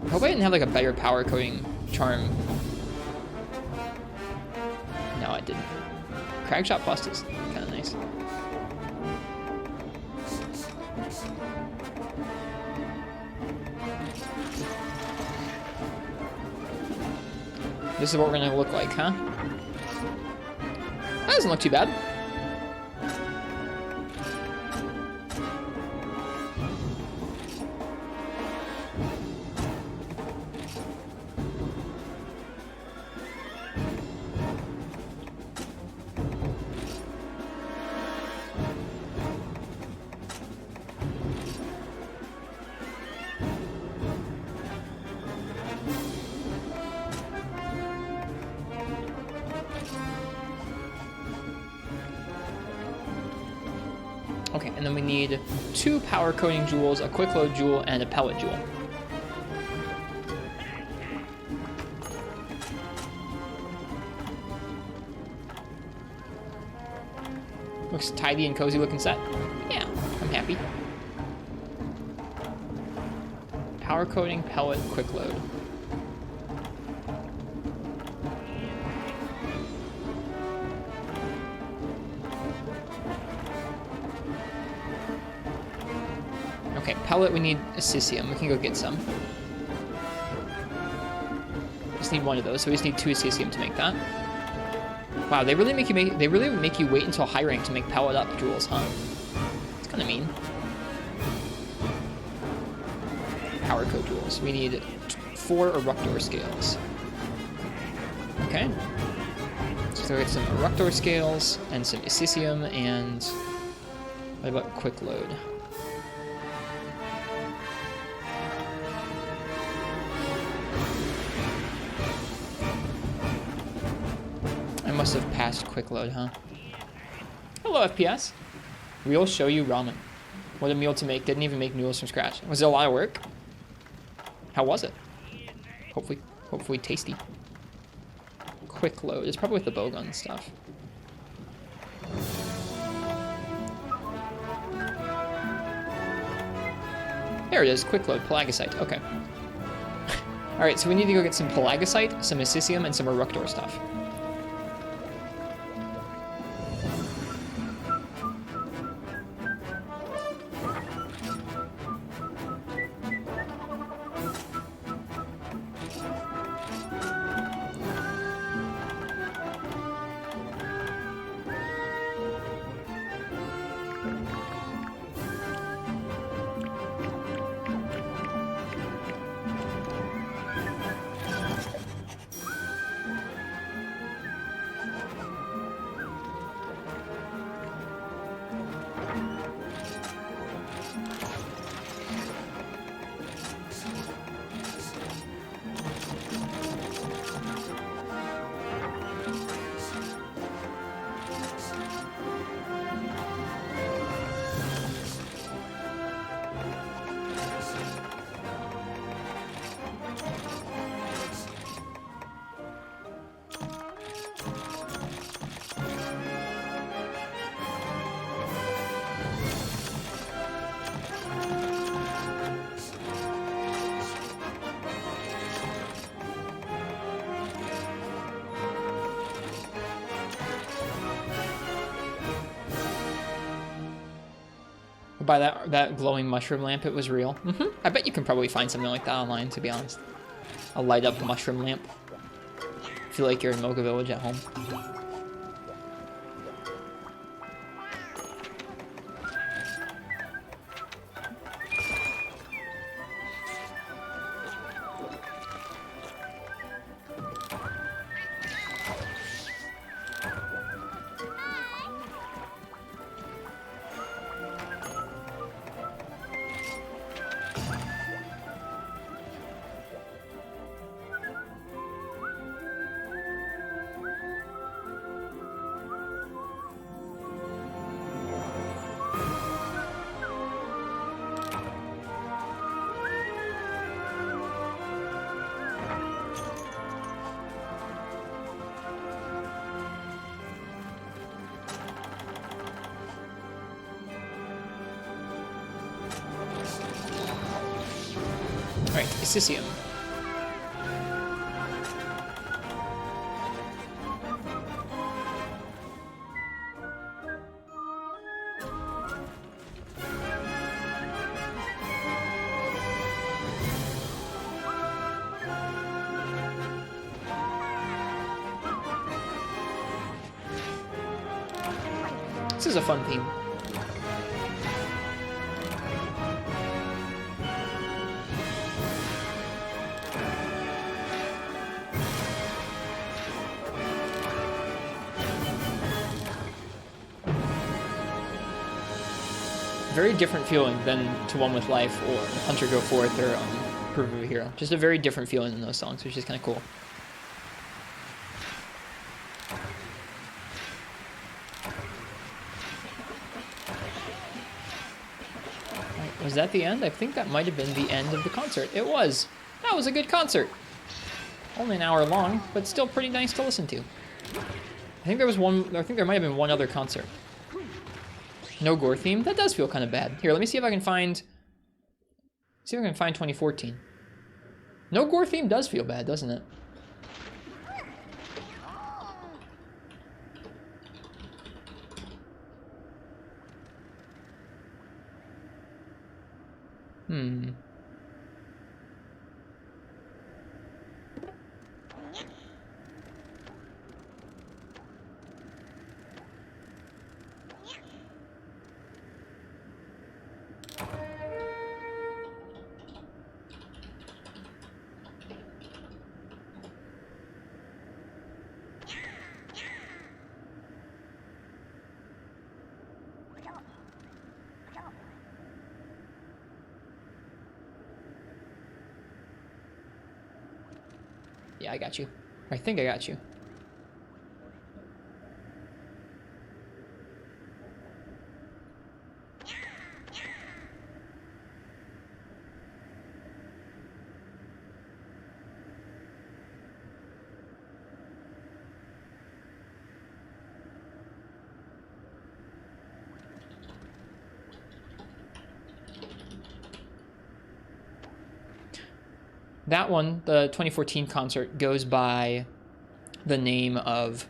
I hope I didn't have like a better power coating charm. No, I didn't. Cragshot Bust is kind of nice. This is what we're gonna look like, huh? That doesn't look too bad. Okay, and then we need 2 power coating jewels, a quick load jewel, and a pellet jewel. Looks tidy and cozy looking set. Yeah, I'm happy. Power coating, pellet, quick load. Okay, pellet, we need a Cesium. We can go get some. Just need 1 of those, so we just need 2 Cesium to make that. Wow, they really make you wait until high rank to make pellet up jewels, huh? It's kind of mean. Power code jewels. We need 4 Eructor scales. Okay. So we get some Eructor scales and some Cesium and what about quick load? Must have passed quick load, huh? Hello, FPS. We'll show you ramen. What a meal to make. Didn't even make noodles from scratch. Was it a lot of work? How was it? Hopefully tasty. Quick load. It's probably with the bowgun stuff. There it is. Quick load. Pelagicite. Okay. Alright, so we need to go get some Pelagicite, some Assisium, and some Eructor stuff. By that glowing mushroom lamp, it was real. I bet you can probably find something like that online, to be honest. A light up mushroom lamp. Feel like you're in Moga Village at home. Alright, Assisium. This is a fun theme. Very different feeling than To One With Life or Hunter Go Forth or Prove of a Hero. Just a very different feeling in those songs, which is kind of cool. Right, was that the end? I think that might have been the end of the concert. It was. That was a good concert. Only an hour long, but still pretty nice to listen to. I think there might have been one other concert. No gore theme? That does feel kind of bad. Here, let me see if I can find... 2014. No gore theme does feel bad, doesn't it? Yeah, I got you. I think I got you. That one, the 2014 concert, goes by the name of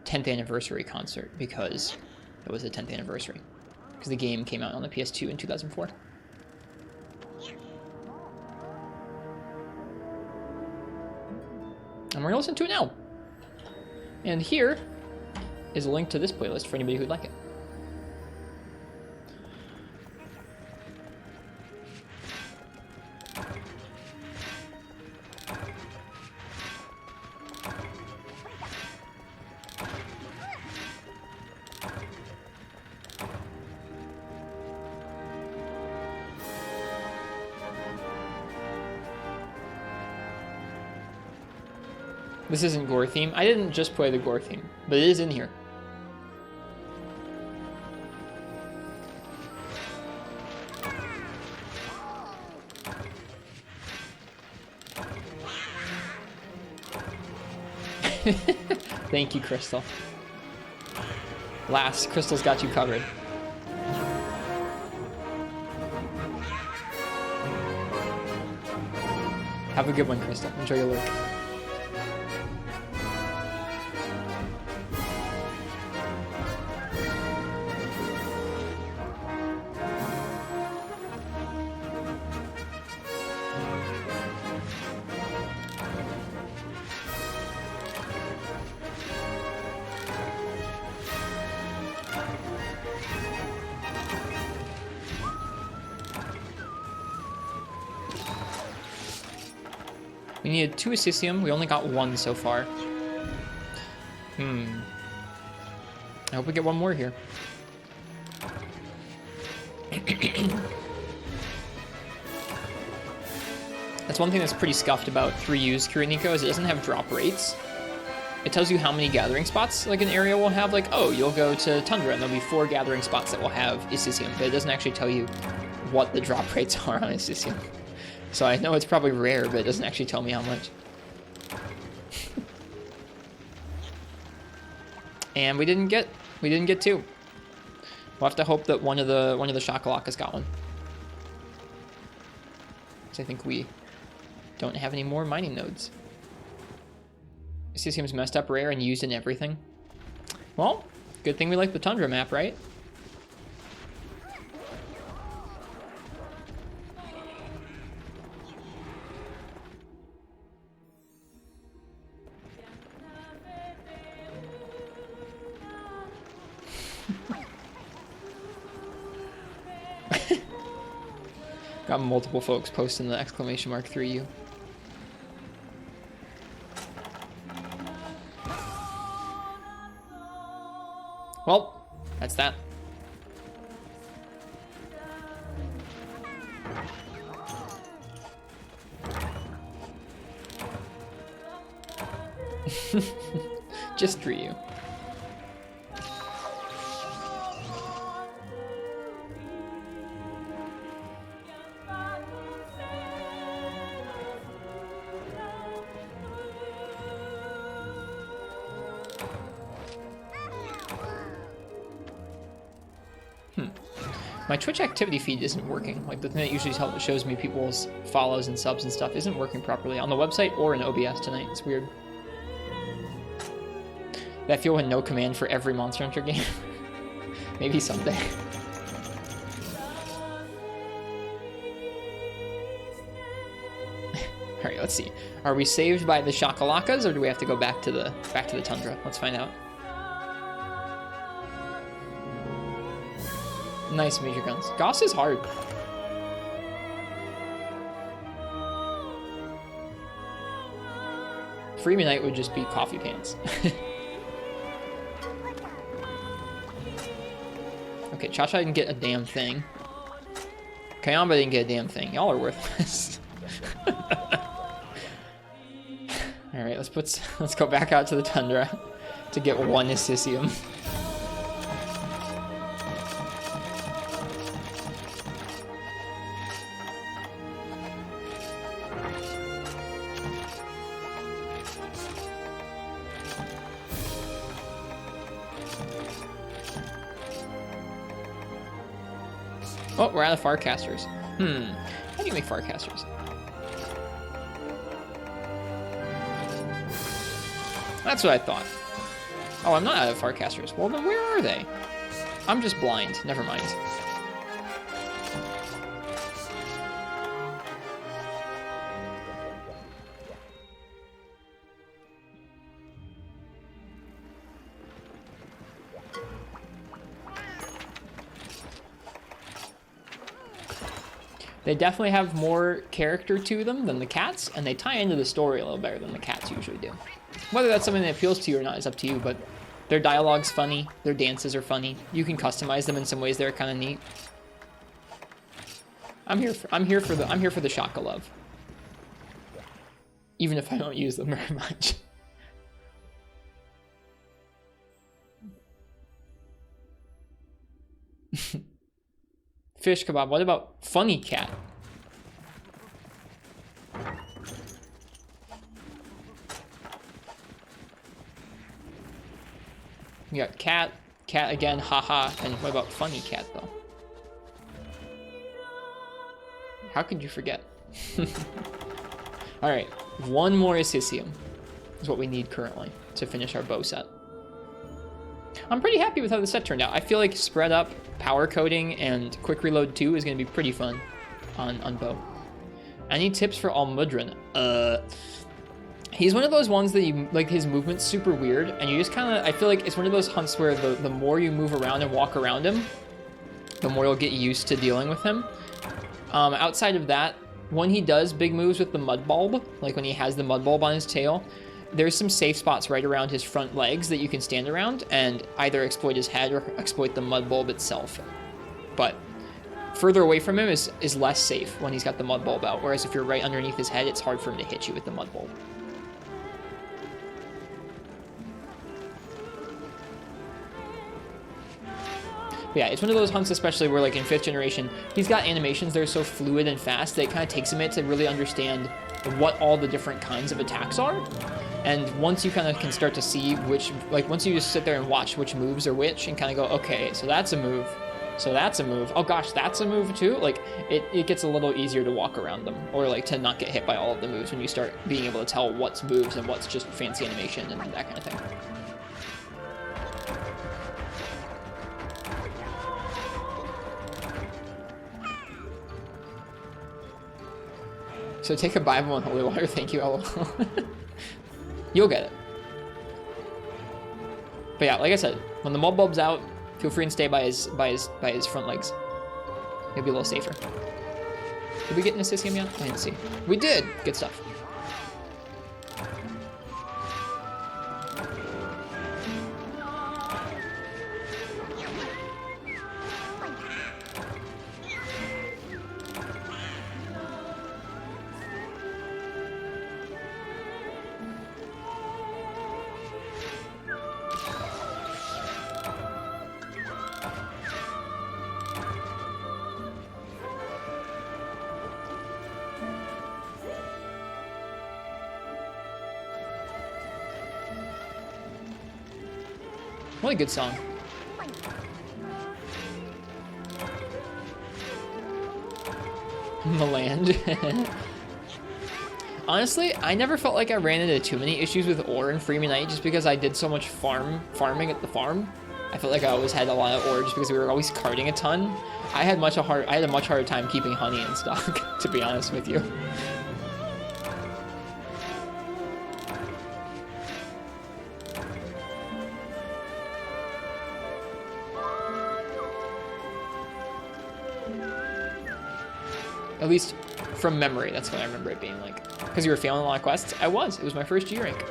10th Anniversary Concert because it was the 10th anniversary. Because the game came out on the PS2 in 2004. And we're going to listen to it now. And here is a link to this playlist for anybody who'd like it. This isn't gore theme. I didn't just play the gore theme, but it is in here. Thank you, Crystal. Last, Crystal's got you covered. Have a good one, Crystal. Enjoy your lurk. We needed 2 Assisium. We only got 1 so far. I hope we get 1 more here. That's one thing that's pretty scuffed about 3U's Qurupeco is it doesn't have drop rates. It tells you how many gathering spots like an area will have. Like, oh, you'll go to Tundra and there'll be 4 gathering spots that will have Assisium, but it doesn't actually tell you what the drop rates are on Assisium. So I know it's probably rare, but it doesn't actually tell me how much. And we didn't get 2. We'll have to hope that one of the Shakalakas got one. Because I think we don't have any more mining nodes. Assisium's messed up rare and used in everything. Well, good thing we like the Tundra map, right? Got multiple folks posting the exclamation mark 3U. Well, that's that. Just 3U. My Twitch activity feed isn't working. Like the thing that usually shows me people's follows and subs and stuff isn't working properly on the website or in OBS tonight. It's weird. That feel when no command for every Monster Hunter game. Maybe someday. All right, let's see. Are we saved by the Shakalakas, or do we have to go back to the Tundra? Let's find out. Nice major guns. Goss is hard. Freeman Knight would just be coffee pants. Okay, Cha-Cha didn't get a damn thing. Kayamba didn't get a damn thing. Y'all are worthless. Alright, let's go back out to the Tundra to get 1 Assisium. Oh, we're out of Farcasters. How do you make Farcasters? That's what I thought. Oh, I'm not out of Farcasters. Well, then where are they? I'm just blind. Never mind. They definitely have more character to them than the cats, and they tie into the story a little better than the cats usually do. Whether that's something that appeals to you or not is up to you, but their dialogue's funny, their dances are funny. You can customize them in some ways that are kind of neat. I'm here for the Shaka love. Even if I don't use them very much. Fish kebab. What about funny cat? We got cat again, haha, and what about funny cat though? How could you forget? All right, one more Assisium is what we need currently to finish our bow set. I'm pretty happy with how the set turned out. I feel like spread up, power coding, and quick reload 2 is going to be pretty fun on bow. Any tips for Almudron? He's one of those ones that you, like, his movement's super weird, and you just kind of, I feel like it's one of those hunts where the more you move around and walk around him, the more you'll get used to dealing with him. Outside of that, when he does big moves with the mud bulb, like when he has the mud bulb on his tail, there's some safe spots right around his front legs that you can stand around and either exploit his head or exploit the mud bulb itself. But further away from him is less safe when he's got the mud bulb out, whereas if you're right underneath his head, it's hard for him to hit you with the mud bulb. But yeah, it's one of those hunts, especially where, like, in 5th generation, he's got animations that are so fluid and fast that it kind of takes a minute to really understand what all the different kinds of attacks are. And once you kind of can start to see which, like, once you just sit there and watch which moves are which and kind of go, okay, so that's a move, so that's a move, oh gosh, that's a move too, like, it gets a little easier to walk around them, or, like, to not get hit by all of the moves when you start being able to tell what's moves and what's just fancy animation and that kind of thing. So take a Bible and holy water, thank you, LOL. You'll get it. But yeah, like I said, when the mud bulb's out, feel free and stay by his front legs. He'll be a little safer. Did we get an Assisium yet? I didn't see. We did! Good stuff. What a good song. Meland. Honestly, I never felt like I ran into too many issues with ore in Freeman Knight just because I did so much farming at the farm. I felt like I always had a lot of ore just because we were always carting a ton. I had a much harder time keeping honey in stock, to be honest with you. At least from memory, that's what I remember it being like. Because you were failing a lot of quests? I was. It was my first G rank.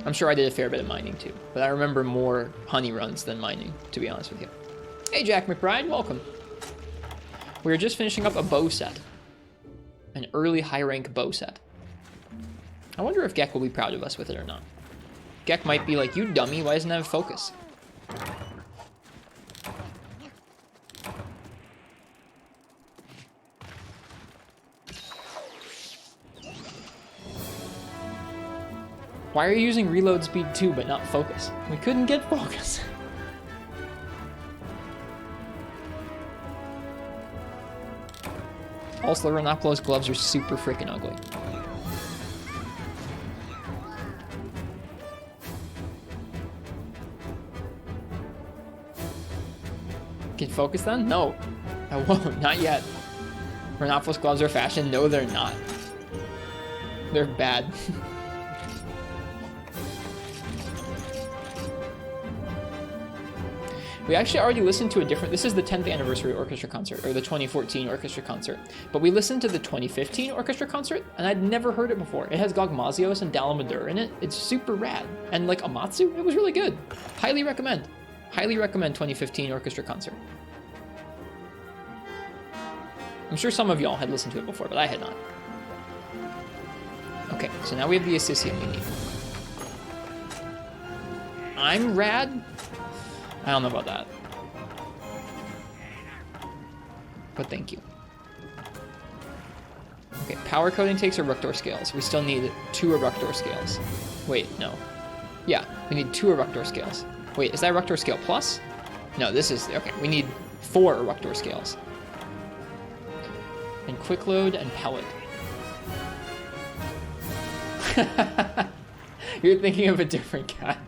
I'm sure I did a fair bit of mining too, but I remember more honey runs than mining, to be honest with you. Hey, Jack McBride, welcome. We were just finishing up a bow set. An early high rank bow set. I wonder if Gek will be proud of us with it or not. Gek might be like, you dummy, why doesn't it have focus? Why are you using reload speed 2 but not focus? We couldn't get focus. Also, Renopolo's gloves are super freaking ugly. Can focus then? No. I won't. Not yet. Renopolo's gloves are fashion? No, they're not. They're bad. We actually already listened to a different... This is the 10th anniversary orchestra concert, or the 2014 orchestra concert. But we listened to the 2015 orchestra concert, and I'd never heard it before. It has Gogmazios and Dalamadur in it. It's super rad. And like Amatsu, it was really good. Highly recommend. Highly recommend 2015 orchestra concert. I'm sure some of y'all had listened to it before, but I had not. Okay, so now we have the Assisium we need. I'm rad? I don't know about that. But thank you. Okay, power coding takes Eructor scales. We still need 2 Eructor scales. Wait, no. Yeah, we need 2 Eructor scales. Wait, is that Eructor scale plus? No, this is... Okay, we need 4 Eructor scales. And quick load and pellet. You're thinking of a different cat.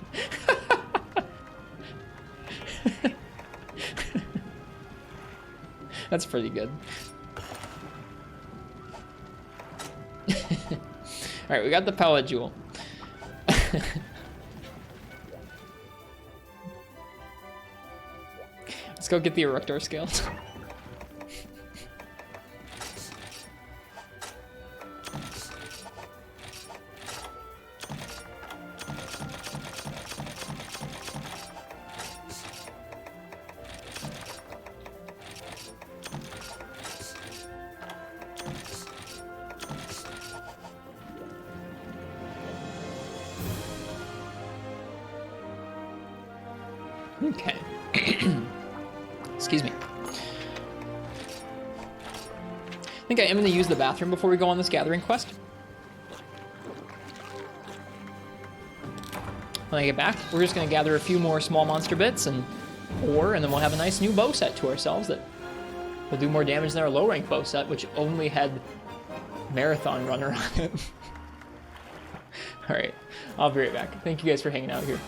That's pretty good. Alright, we got the pellet jewel. Let's go get the Eructor scales. Okay. Excuse me. I think I am going to use the bathroom before we go on this gathering quest. When I get back, we're just going to gather a few more small monster bits and ore, and then we'll have a nice new bow set to ourselves that will do more damage than our low rank bow set, which only had Marathon Runner on it. Alright, I'll be right back. Thank you guys for hanging out here.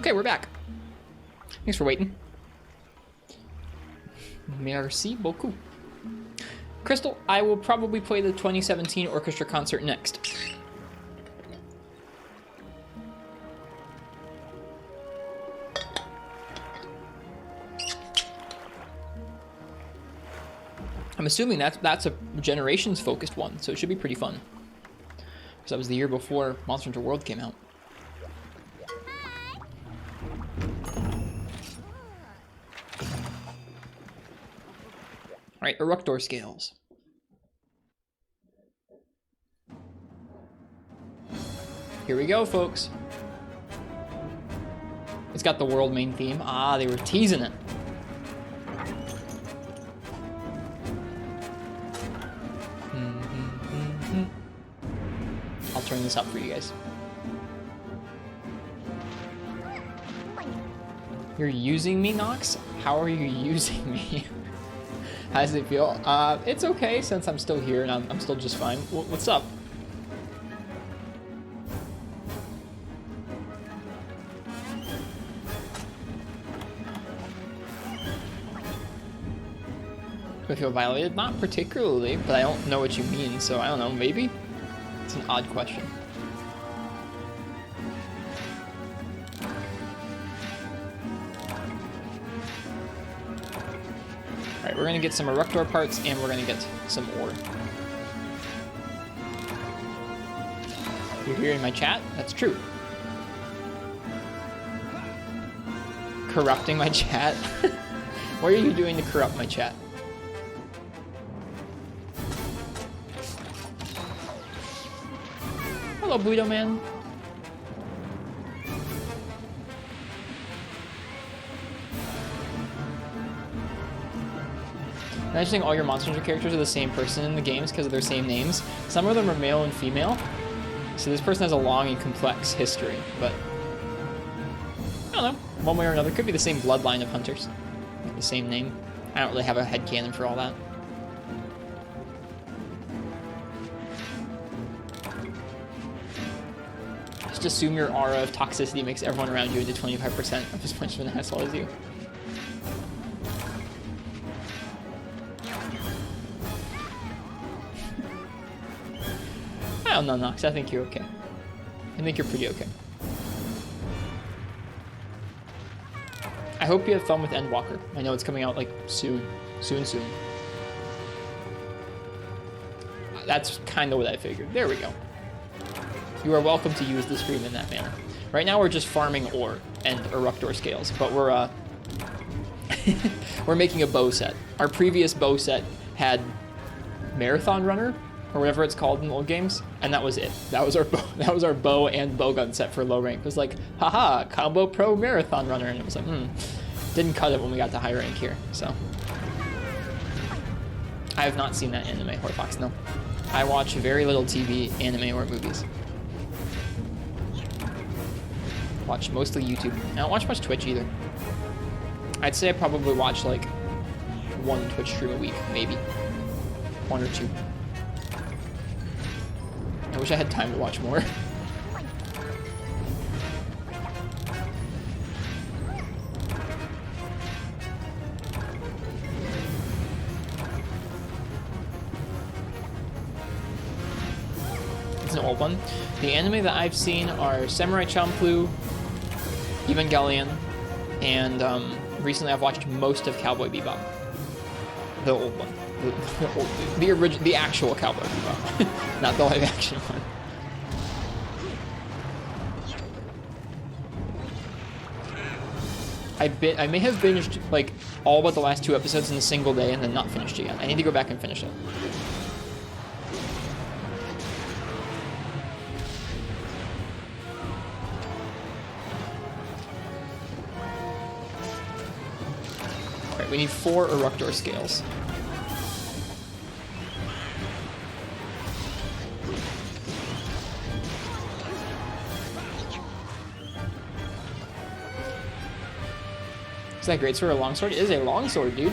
Okay, we're back. Thanks for waiting. Merci beaucoup. Crystal, I will probably play the 2017 orchestra concert next. I'm assuming that's a generations-focused one, so it should be pretty fun. Because that was the year before Monster Hunter World came out. Alright, Eructor scales. Here we go, folks. It's got the world main theme. Ah, they were teasing it. I'll turn this up for you guys. You're using me, Nox? How are you using me? How does it feel? It's okay since I'm still here and I'm still just fine. What's up? Do I feel violated? Not particularly, but I don't know what you mean, so I don't know, maybe? It's an odd question. Alright, we're gonna get some Eructor parts and we're gonna get some ore. You're hearing my chat? That's true. Corrupting my chat? What are you doing to corrupt my chat? Hello, Buido Man. Imagining all your Monster Hunter characters are the same person in the games because of their same names. Some of them are male and female, so this person has a long and complex history, but I don't know, one way or another. Could be the same bloodline of hunters, the same name. I don't really have a headcanon for all that. Just assume your aura of toxicity makes everyone around you into 25% of as much of an asshole as you. I don't know, Nox. I think you're okay. I think you're pretty okay. I hope you have fun with Endwalker. I know it's coming out like soon. Soon. That's kind of what I figured. There we go. You are welcome to use the stream in that manner. Right now we're just farming ore and Eructor scales, but we're we're making a bow set. Our previous bow set had Marathon Runner, or whatever it's called in old games, and that was it. That was our bow. That was our bow and bowgun set for low rank. It was like, haha, combo pro Marathon Runner, and it was like, didn't cut it when we got to high rank here. So I have not seen that anime, Horfox. No, I watch very little TV, anime, or movies. Watch mostly YouTube. I don't watch much Twitch either. I'd say I probably watch like one Twitch stream a week, maybe 1 or 2. I wish I had time to watch more. It's an old one. The anime that I've seen are Samurai Champloo, Evangelion, and recently I've watched most of Cowboy Bebop. The old one. The original, the actual Cowboy Bebop, not the live action one. I may have binged like all but the last 2 episodes in a single day and then not finished it yet. I need to go back and finish it. Alright, we need 4 Eructor scales. Is that greatsword a longsword? It is a longsword, dude.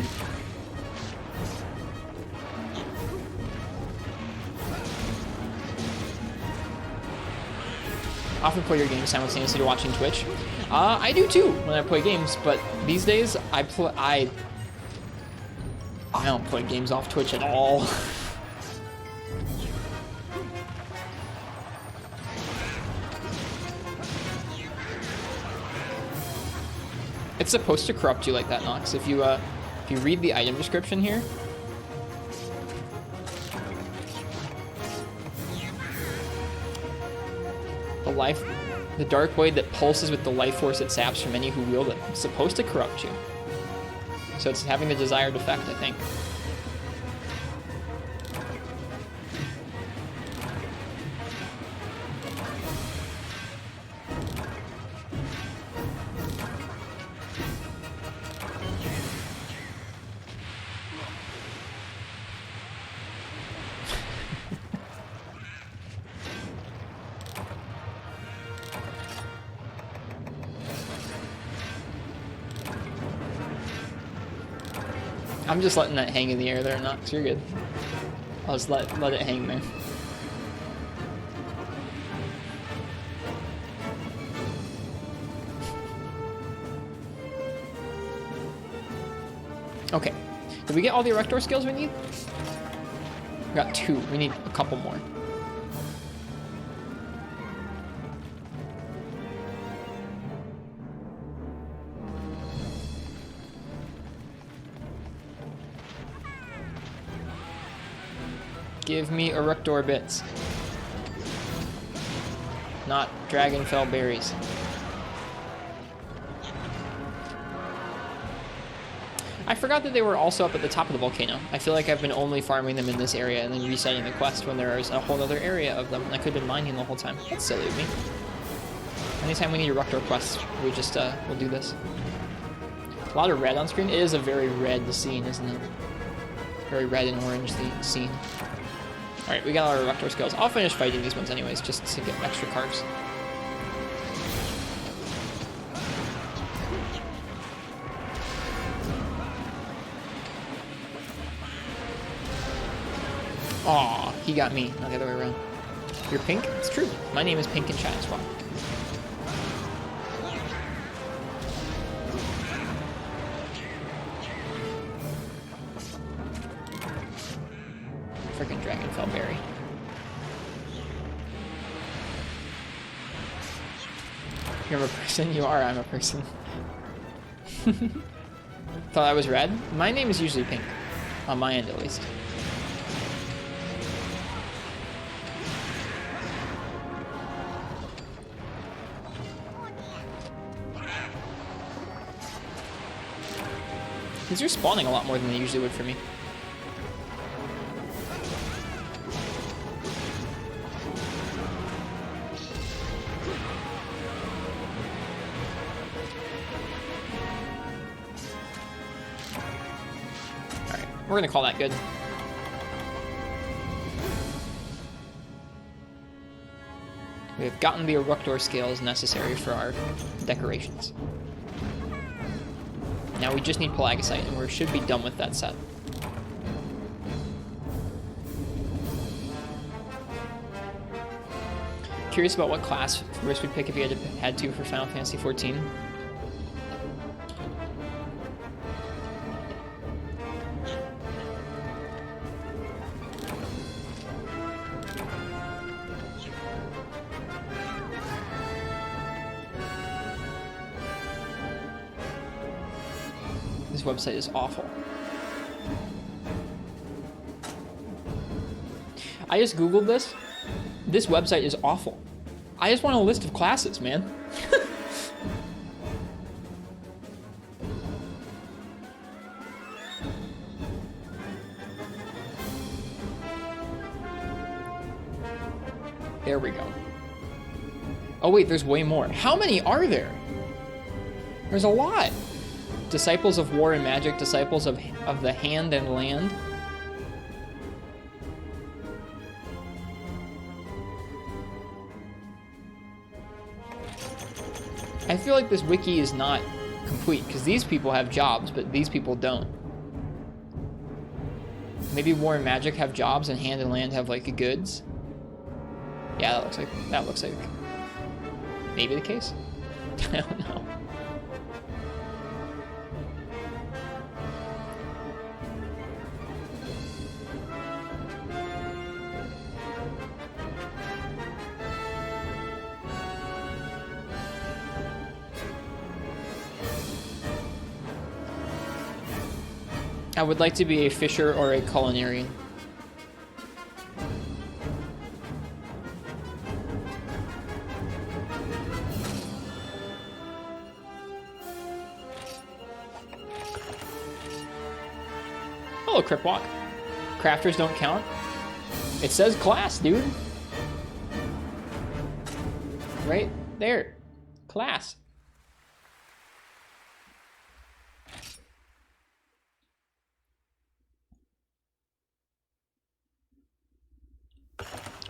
often play your games simultaneously to watching Twitch. I do too when I play games, but these days I don't play games off Twitch at all. It's supposed to corrupt you like that, Nox. If you read the item description here, the dark blade that pulses with the life force it saps from any who wield it. It's supposed to corrupt you. So it's having the desired effect, I think. I'm just letting that hang in the air there, Nox. You're good. I'll just let it hang there. Okay. Did we get all the Erector skills we need? We got 2. We need a couple more. Give me Erector bits. Not Dragonfell berries. I forgot that they were also up at the top of the volcano. I feel like I've been only farming them in this area and then resetting the quest when there is a whole other area of them, and I could have been mining the whole time. That's silly of me. Anytime we need Erector quests, we just, we'll do this. A lot of red on screen. It is a very red scene, isn't it? Very red and orange scene. Alright, we got our Erector skills. I'll finish fighting these ones anyways, just to get extra carbs. Aw, he got me, not the other way around. You're pink? It's true. My name is Pink in chat as well. Freaking Dragonfell berry. You're a person? You are, I'm a person. Thought I was red? My name is usually pink. On my end, at least. These are spawning a lot more than they usually would for me. Alright, we're gonna call that good. We have gotten the Erector scales necessary for our decorations. Now we just need Pelagisite, and we should be done with that set. Curious about what class Risk would pick if you had to for Final Fantasy XIV. This website is awful. I just googled this. This website is awful. I just want a list of classes, man. There we go. Oh wait, there's way more. How many are there? There's a lot. Disciples of War and Magic, Disciples of the Hand and Land. I feel like this wiki is not complete, because these people have jobs, but these people don't. Maybe War and Magic have jobs and Hand and Land have, like, goods? Yeah, that looks like maybe the case? I don't know. I would like to be a fisher or a culinarian. Hello, Cripwalk. Crafters don't count. It says class, dude. Right there. Class.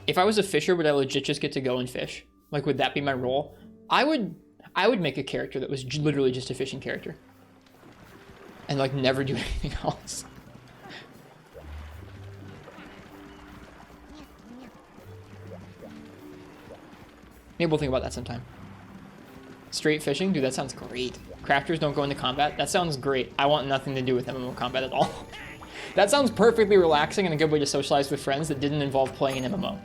If I was a fisher, would I legit just get to go and fish? Like, would that be my role? I would make a character that was literally just a fishing character. And, like, never do anything else. Maybe we'll think about that sometime. Straight fishing? Dude, that sounds great. Crafters don't go into combat? That sounds great. I want nothing to do with MMO combat at all. That sounds perfectly relaxing and a good way to socialize with friends that didn't involve playing an MMO.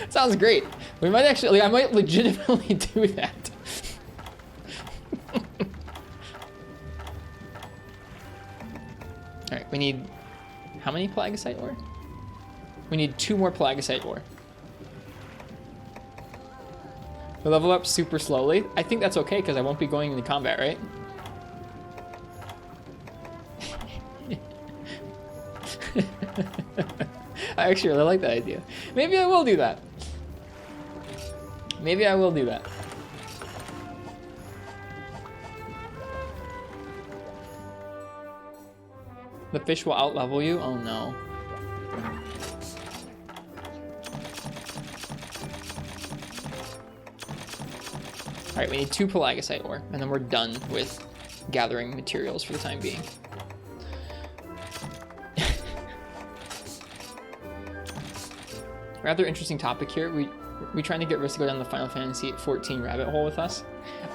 Sounds great. We might actually, like, I might legitimately do that. Alright, we need, how many Plaguicite ore? We need 2 more Plaguicite ore. We level up super slowly. I think that's okay because I won't be going into combat, right? I actually really like that idea. Maybe I will do that. Maybe I will do that. The fish will out-level you? Oh no. Alright, we need 2 Pelagisite ore, and then we're done with gathering materials for the time being. Rather interesting topic here. We trying to get Riz to go down the Final Fantasy 14 rabbit hole with us.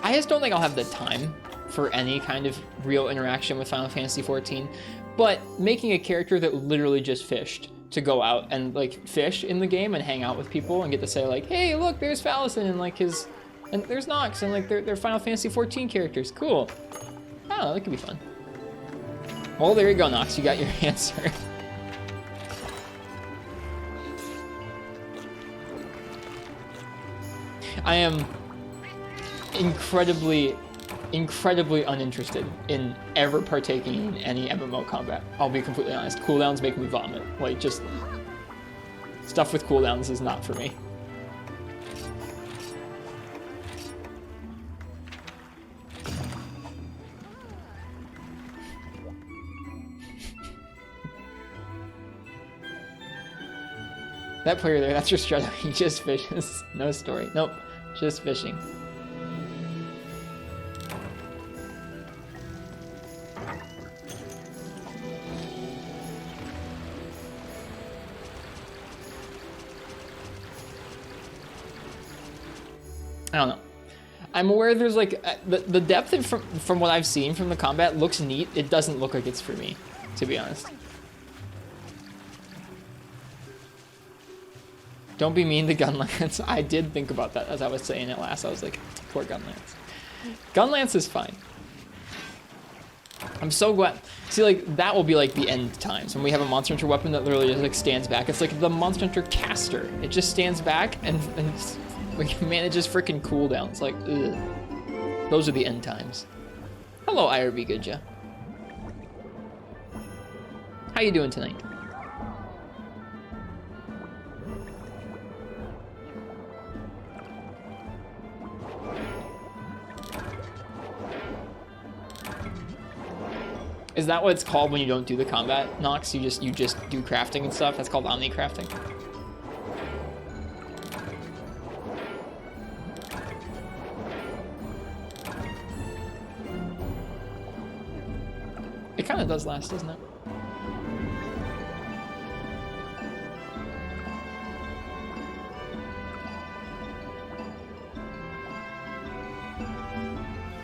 I just don't think I'll have the time for any kind of real interaction with Final Fantasy 14, but making a character that literally just fished to go out and like fish in the game and hang out with people and get to say like, hey, look, there's Falison and like his, and there's Nox and like they're Final Fantasy 14 characters. Cool. I don't know, that could be fun. Well, there you go, Nox. You got your answer. I am incredibly uninterested in ever partaking in any MMO combat. I'll be completely honest. Cooldowns make me vomit. Like, just stuff with cooldowns is not for me. That player there, that's Ristretto. He just fishes. No story. Nope. Just fishing. I don't know. I'm aware there's like the depth from what I've seen from the combat looks neat. It doesn't look like it's for me, to be honest. Don't be mean to Gunlance. I did think about that as I was saying it last. I was like, poor Gunlance. Gunlance is fine. I'm so glad. See, like, that will be like the end times when we have a Monster Hunter weapon that literally just like stands back. It's like the Monster Hunter caster. It just stands back and like manages freaking cooldowns. Like, ugh. Those are the end times. Hello, IRB Goodja. How you doing tonight? Is that what it's called when you don't do the combat, Nox? You just do crafting and stuff? That's called omni crafting. It kind of does last, doesn't it?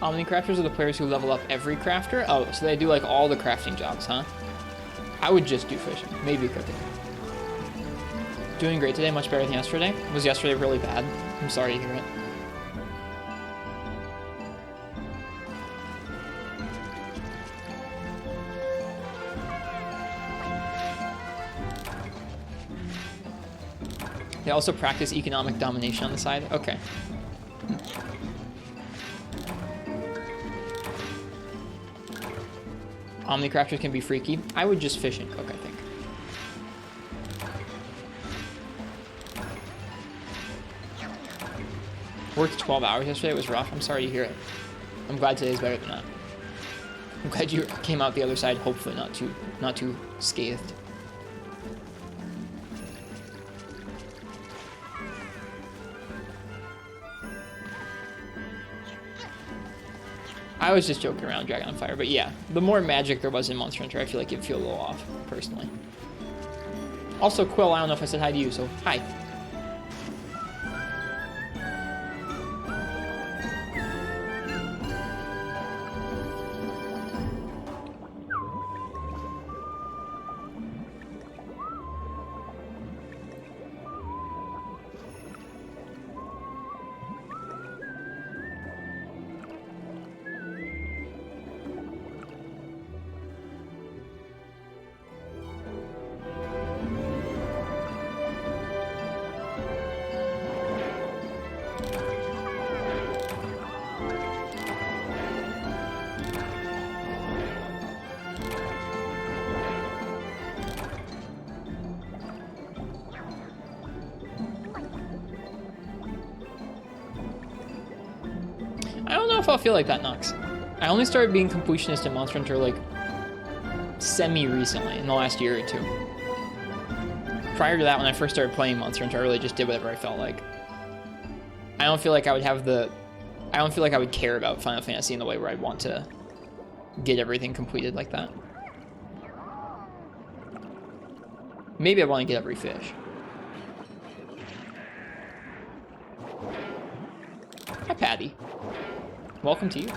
Omnicrafters are the players who level up every crafter? Oh, so they do like all the crafting jobs, huh? I would just do fishing. Maybe cooking. Doing great today, much better than yesterday. Was yesterday really bad? I'm sorry to hear it. They also practice economic domination on the side? Okay. Omnicrafters can be freaky. I would just fish and cook, I think. Worked 12 hours yesterday. It was rough. I'm sorry to hear it. I'm glad today's better than that. I'm glad you came out the other side, hopefully not too scathed. I was just joking around, Dragon on Fire, but yeah, the more magic there was in Monster Hunter, I feel like it'd feel a little off, personally. Also, Quill, I don't know if I said hi to you, so hi. I don't know if I'll feel like that, Nox. I only started being completionist in Monster Hunter, like, semi-recently, in the last year or two. Prior to that, when I first started playing Monster Hunter, I really just did whatever I felt like. I don't feel like I would have the... I don't feel like I would care about Final Fantasy in the way where I'd want to get everything completed like that. Maybe I want to get every fish. Hi, Patty. Welcome to you.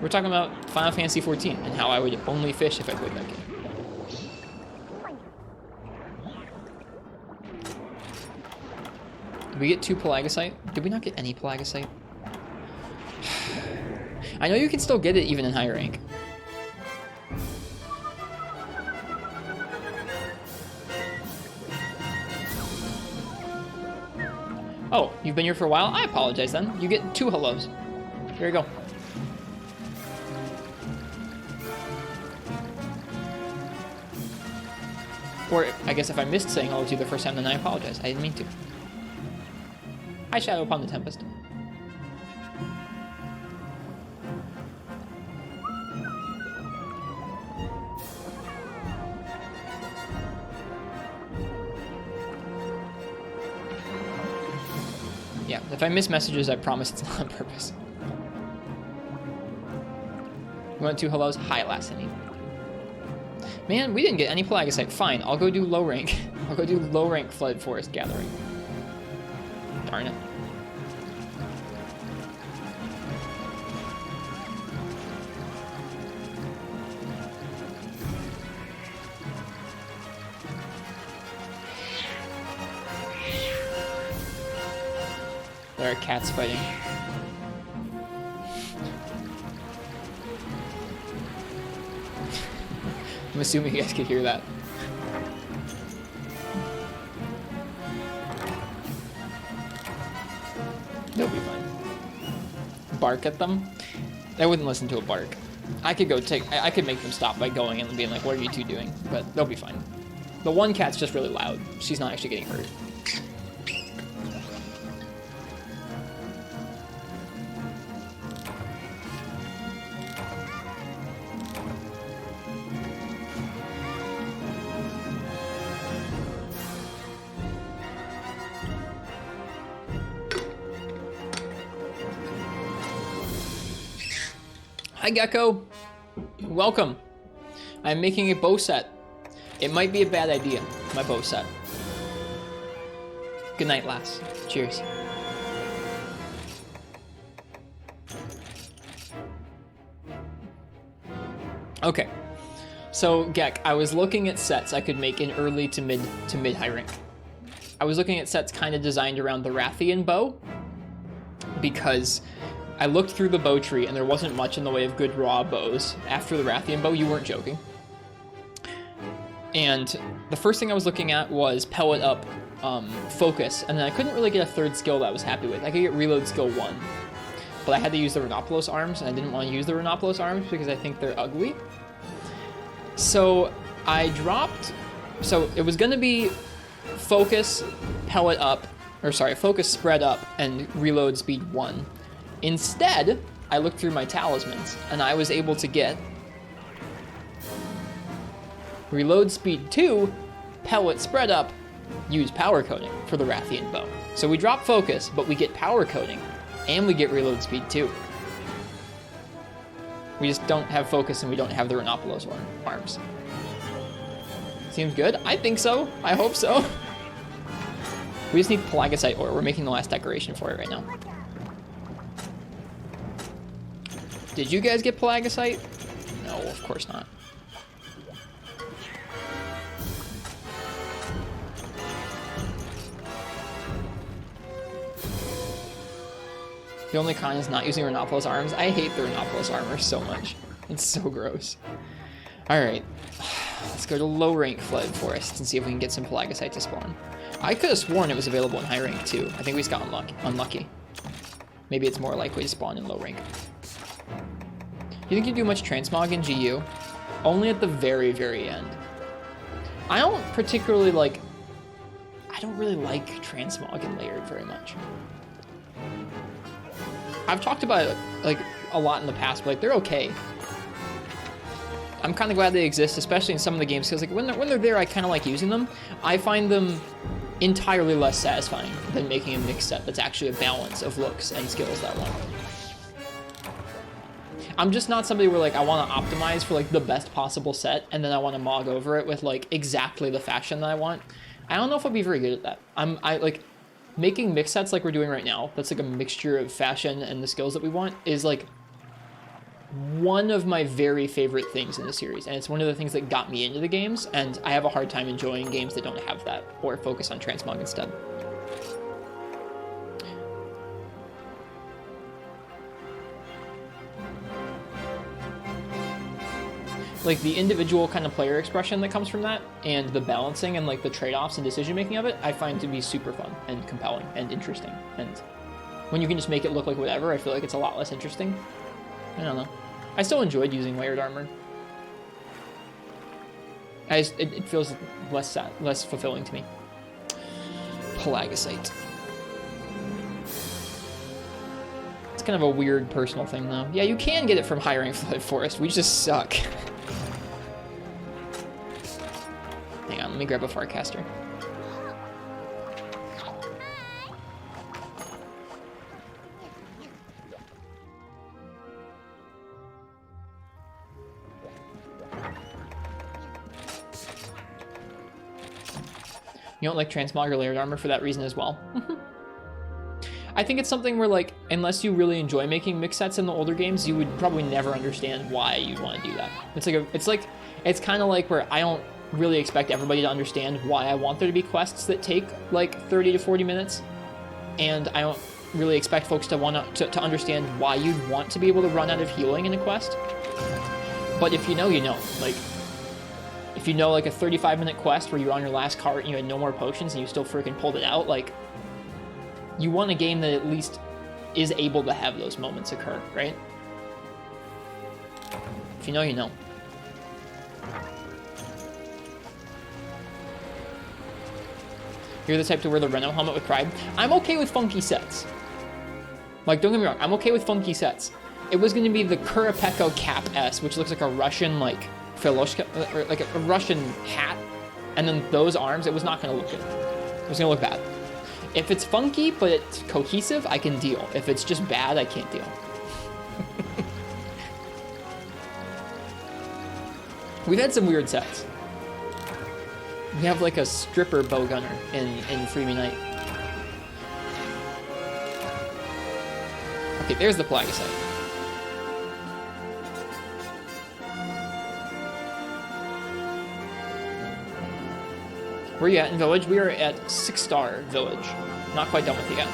We're talking about Final Fantasy XIV and how I would only fish if I played that game. Did we get 2 Pelagisite? Did we not get any Pelagisite? I know you can still get it even in high rank. Oh, you've been here for a while? I apologize then. You get 2 hellos. Here you go. Or, I guess if I missed saying hello to you the first time, then I apologize. I didn't mean to. Hi, Shadow upon the Tempest. Yeah, if I miss messages, I promise it's not on purpose. You want 2 hellos? Hi, Lassini. Man, we didn't get any Pelagisite. Fine, I'll go do low rank. I'll go do low rank Flood Forest Gathering. Darn it. There are cats fighting. I'm assuming you guys could hear that. They'll be fine. Bark at them? They wouldn't listen to a bark. I could make them stop by going and being like, what are you 2 doing? But they'll be fine. The one cat's just really loud. She's not actually getting hurt. Hi, Gecko. Welcome. I'm making a bow set. It might be a bad idea, my bow set. Good night, lass. Cheers. Okay. So, Gek, I was looking at sets I could make in early to mid high rank. I was looking at sets kind of designed around the Rathian bow, because I looked through the bow tree and there wasn't much in the way of good raw bows after the Rathian bow. You weren't joking. And the first thing I was looking at was pellet up focus, and then I couldn't really get a third skill that I was happy with. I could get reload skill 1, but I had to use the Rhinopolos arms, and I didn't want to use the Rhinopolos arms because I think they're ugly. So I dropped, so it was going to be focus, pellet up, or sorry, focus spread up, and reload speed 1. Instead, I looked through my talismans, and I was able to get reload speed 2, pellet spread up, use power coating for the Rathian bow. So we drop focus, but we get power coating, and we get reload speed 2. We just don't have focus, and we don't have the Rhinopolos arms. Seems good? I think so. I hope so. We just need Pelagicite ore. We're making the last decoration for it right now. Did you guys get Pelagicite? No, of course not. The only con is not using Rhinopolos arms. I hate the Rhinopolos armor so much. It's so gross. Alright. Let's go to low rank Flood Forest and see if we can get some Pelagicite to spawn. I could have sworn it was available in high rank too. I think we just got unlucky. Maybe it's more likely to spawn in low rank. You think you do much transmog in GU? Only at the very, very end. I don't particularly like... I don't really like transmog and layered very much. I've talked about it like a lot in the past, but like they're okay. I'm kind of glad they exist, especially in some of the games, because like when they're there, I kind of like using them. I find them entirely less satisfying than making a mixed set that's actually a balance of looks and skills that I want. I'm just not somebody where like I want to optimize for like the best possible set, and then I want to mog over it with like exactly the fashion that I want. I don't know if I'll be very good at that. I like making mix sets like we're doing right now. That's like a mixture of fashion and the skills that we want is like one of my very favorite things in the series, and it's one of the things that got me into the games, and I have a hard time enjoying games that don't have that or focus on transmog instead. Like the individual kind of player expression that comes from that, and the balancing and like the trade-offs and decision making of it, I find to be super fun and compelling and interesting. And when you can just make it look like whatever, I feel like it's a lot less interesting. I don't know. I still enjoyed using layered armor. It feels less fulfilling to me. Pelagicite. It's kind of a weird personal thing though. Yeah, you can get it from high rank Flood Forest. We just suck. Hang on, let me grab a Farcaster. You don't like transmog or layered armor for that reason as well. I think it's something where, like, unless you really enjoy making mix sets in the older games, you would probably never understand why you'd want to do that. It's kind of like where I don't really expect everybody to understand why I want there to be quests that take like 30 to 40 minutes, and I don't really expect folks to want to understand why you'd want to be able to run out of healing in a quest. But if you know, you know. Like, if you know like a 35-minute quest where you're on your last cart and you had no more potions and you still freaking pulled it out, like, you want a game that at least is able to have those moments occur, right? If you know, you know. You're the type to wear the Reno helmet with pride. I'm okay with funky sets. Like, don't get me wrong, I'm okay with funky sets. It was going to be the Qurupeco Cap S, which looks like a Russian, like, Filoshka, or like a Russian hat, and then those arms, it was not going to look good. It was going to look bad. If it's funky, but it's cohesive, I can deal. If it's just bad, I can't deal. We've had some weird sets. We have like a stripper bow gunner in Freemy Knight. Okay, there's the Pelagicite. Where are you at in Village? We are at 6-star Village. Not quite done with it yet.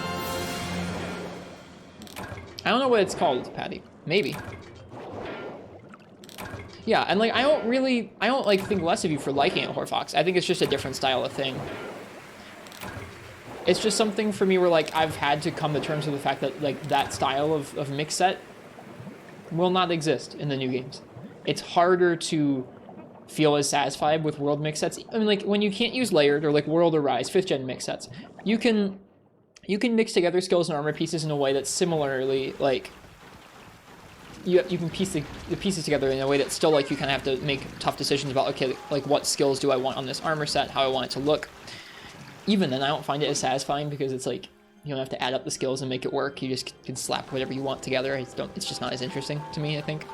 I don't know what it's called, Patty. Maybe. Yeah, and like I don't like think less of you for liking it, Horfox. I think it's just a different style of thing. It's just something for me where like I've had to come to terms with the fact that like that style of mix set will not exist in the new games. It's harder to feel as satisfied with world mix sets. I mean, like when you can't use layered or like World or Rise 5th gen mix sets, you can mix together skills and armor pieces in a way that's similarly like you can piece the pieces together in a way that still like you kind of have to make tough decisions about, okay, like what skills do I want on this armor set, how I want it to look. Even then, I don't find it as satisfying because it's like you don't have to add up the skills and make it work. You just can slap whatever you want together. It's just not as interesting to me, I think.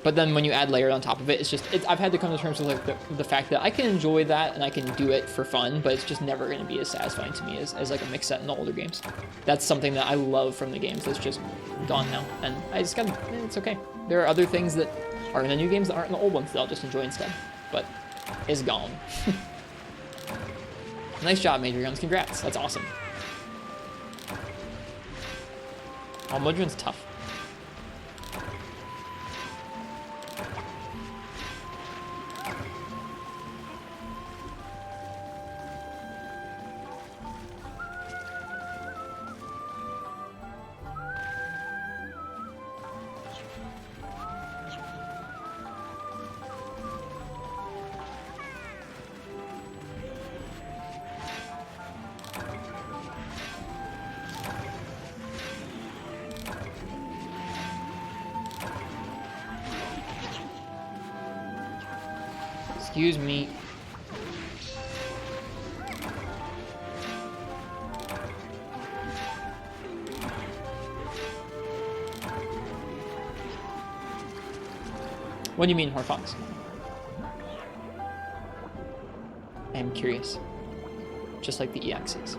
But then when you add layered on top of it, I've had to come to terms with like the fact that I can enjoy that and I can do it for fun, but it's just never going to be as satisfying to me as like a mix set in the older games. That's something that I love from the games that's just gone now, and I just gotta, it's okay. There are other things that are in the new games that aren't in the old ones that I'll just enjoy instead, but it's gone. Nice job, Major Guns. Congrats. That's awesome. Oh, Mudron's tough. Excuse me. What do you mean, Horfox? I am curious. Just like the EXs.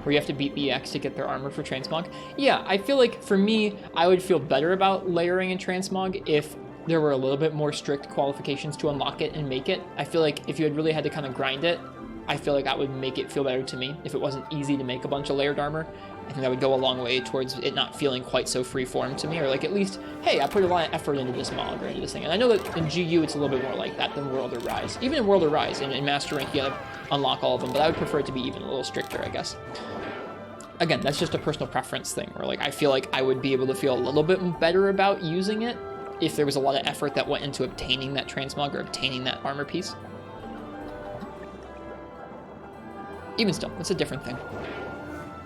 Where you have to beat EX to get their armor for Transmog. Yeah, I feel like for me, I would feel better about layering in Transmog if there were a little bit more strict qualifications to unlock it and make it. I feel like if you had really had to kind of grind it, I feel like that would make it feel better to me. If it wasn't easy to make a bunch of layered armor, I think that would go a long way towards it not feeling quite so free-form to me, or like at least, hey, I put a lot of effort into this mod or into this thing. And I know that in GU it's a little bit more like that than World or Rise. Even in World or Rise, in Master Rank, you gotta unlock all of them, but I would prefer it to be even a little stricter, I guess. Again, that's just a personal preference thing, where like I feel like I would be able to feel a little bit better about using it if there was a lot of effort that went into obtaining that transmog or obtaining that armor piece. Even still, it's a different thing.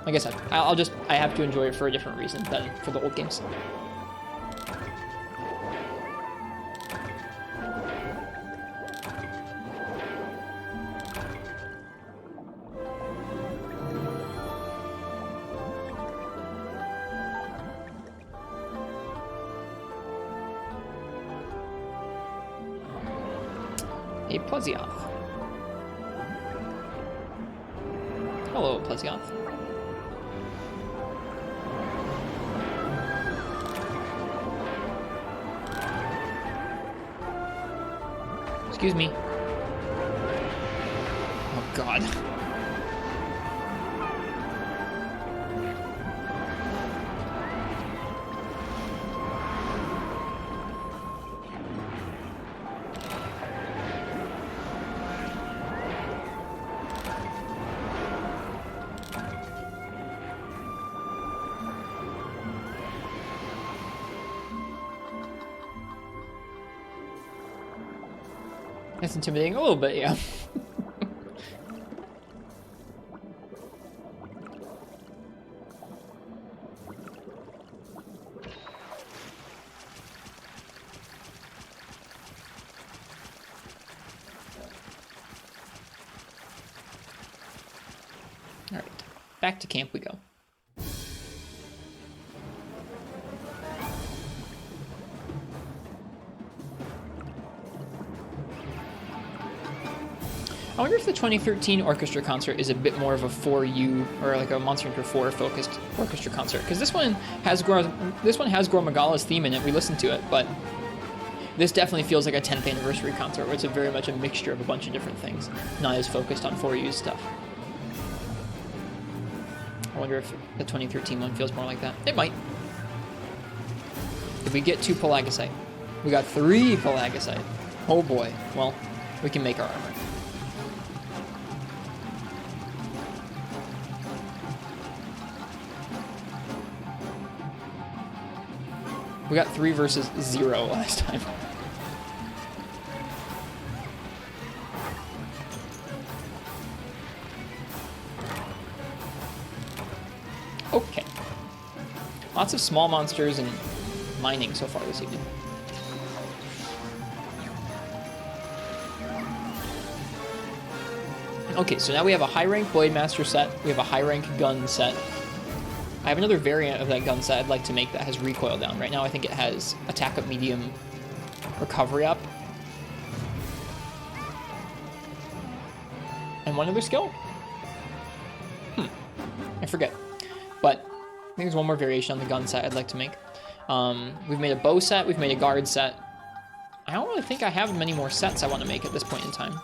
Like I said, I have to enjoy it for a different reason than for the old games. A Plesioth. Hello, Plesioth. Excuse me. Oh, God. That's intimidating a little bit, yeah. All right, back to camp we go. I wonder if the 2013 orchestra concert is a bit more of a 4U or like a Monster Hunter 4 focused orchestra concert, because this one has Gor Magala's theme in it. We listened to it, but This definitely feels like a 10th anniversary concert where it's very much a mixture of a bunch of different things, not as focused on 4U's stuff. I wonder if the 2013 one feels more like that. It might. Did we get 2 Pelagisite? We got 3 Pelagisite. Oh boy. Well, we can make our armor. We got 3 versus 0 last time. Okay. Lots of small monsters and mining so far this evening. Okay, so now we have a high-rank Blade Master set. We have a high-rank gun set. I have another variant of that gun set I'd like to make that has recoil down. Right now I think it has attack up medium, recovery up. And one other skill? I forget. But I think there's one more variation on the gun set I'd like to make. We've made a bow set, we've made a guard set. I don't really think I have many more sets I want to make at this point in time.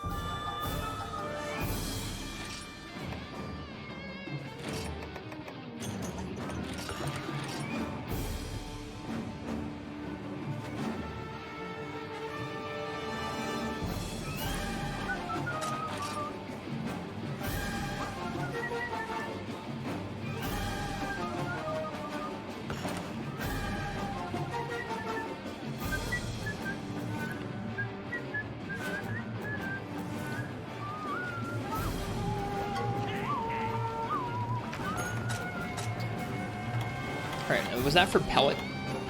Alright, was that for pellet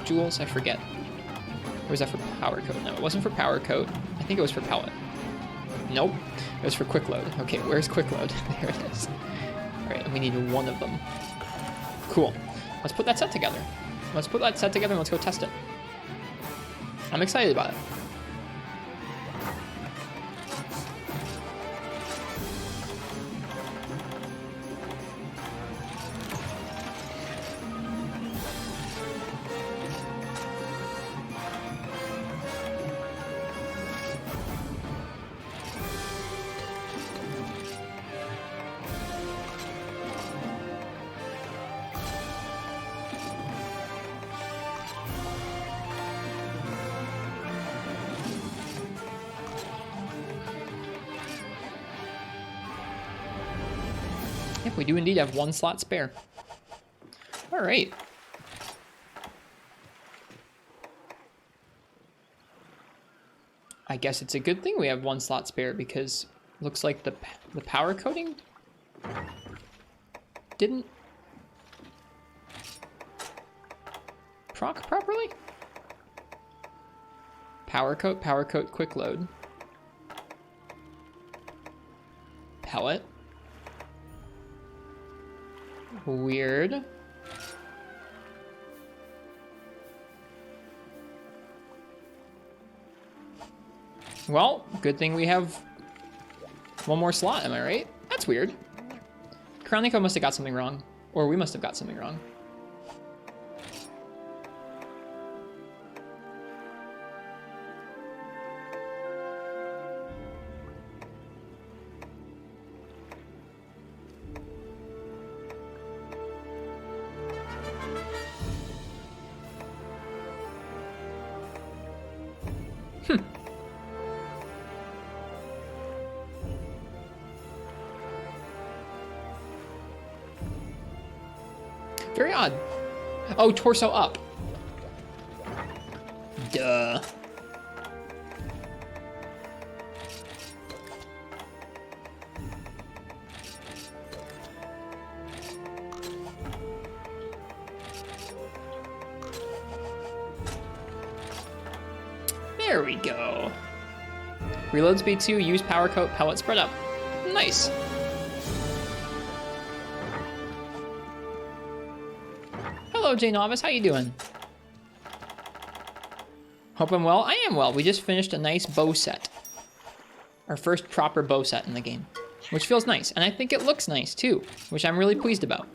jewels? I forget. Or was that for power coat? No, it wasn't for power coat. I think it was for pellet. Nope. It was for quick load. Okay, where's quick load? There it is. Alright, we need 1 of them. Cool. Let's put that set together. Let's put that set together and let's go test it. I'm excited about it. Yep, we do indeed have 1 slot spare. All right. I guess it's a good thing we have 1 slot spare because it looks like the power coating didn't proc properly. Power coat, quick load. Pellet. Weird. Well, good thing we have 1 more slot, am I right? That's weird. Chronico must have got something wrong. Or we must have got something wrong. Very odd. Oh, torso up. Duh. There we go. Reload speed 2, use power coat, pellet spread up. Nice. Hello, J Novice. How you doing? Hope I'm well. I am well. We just finished a nice bow set. Our first proper bow set in the game, which feels nice. And I think it looks nice, too, which I'm really pleased about.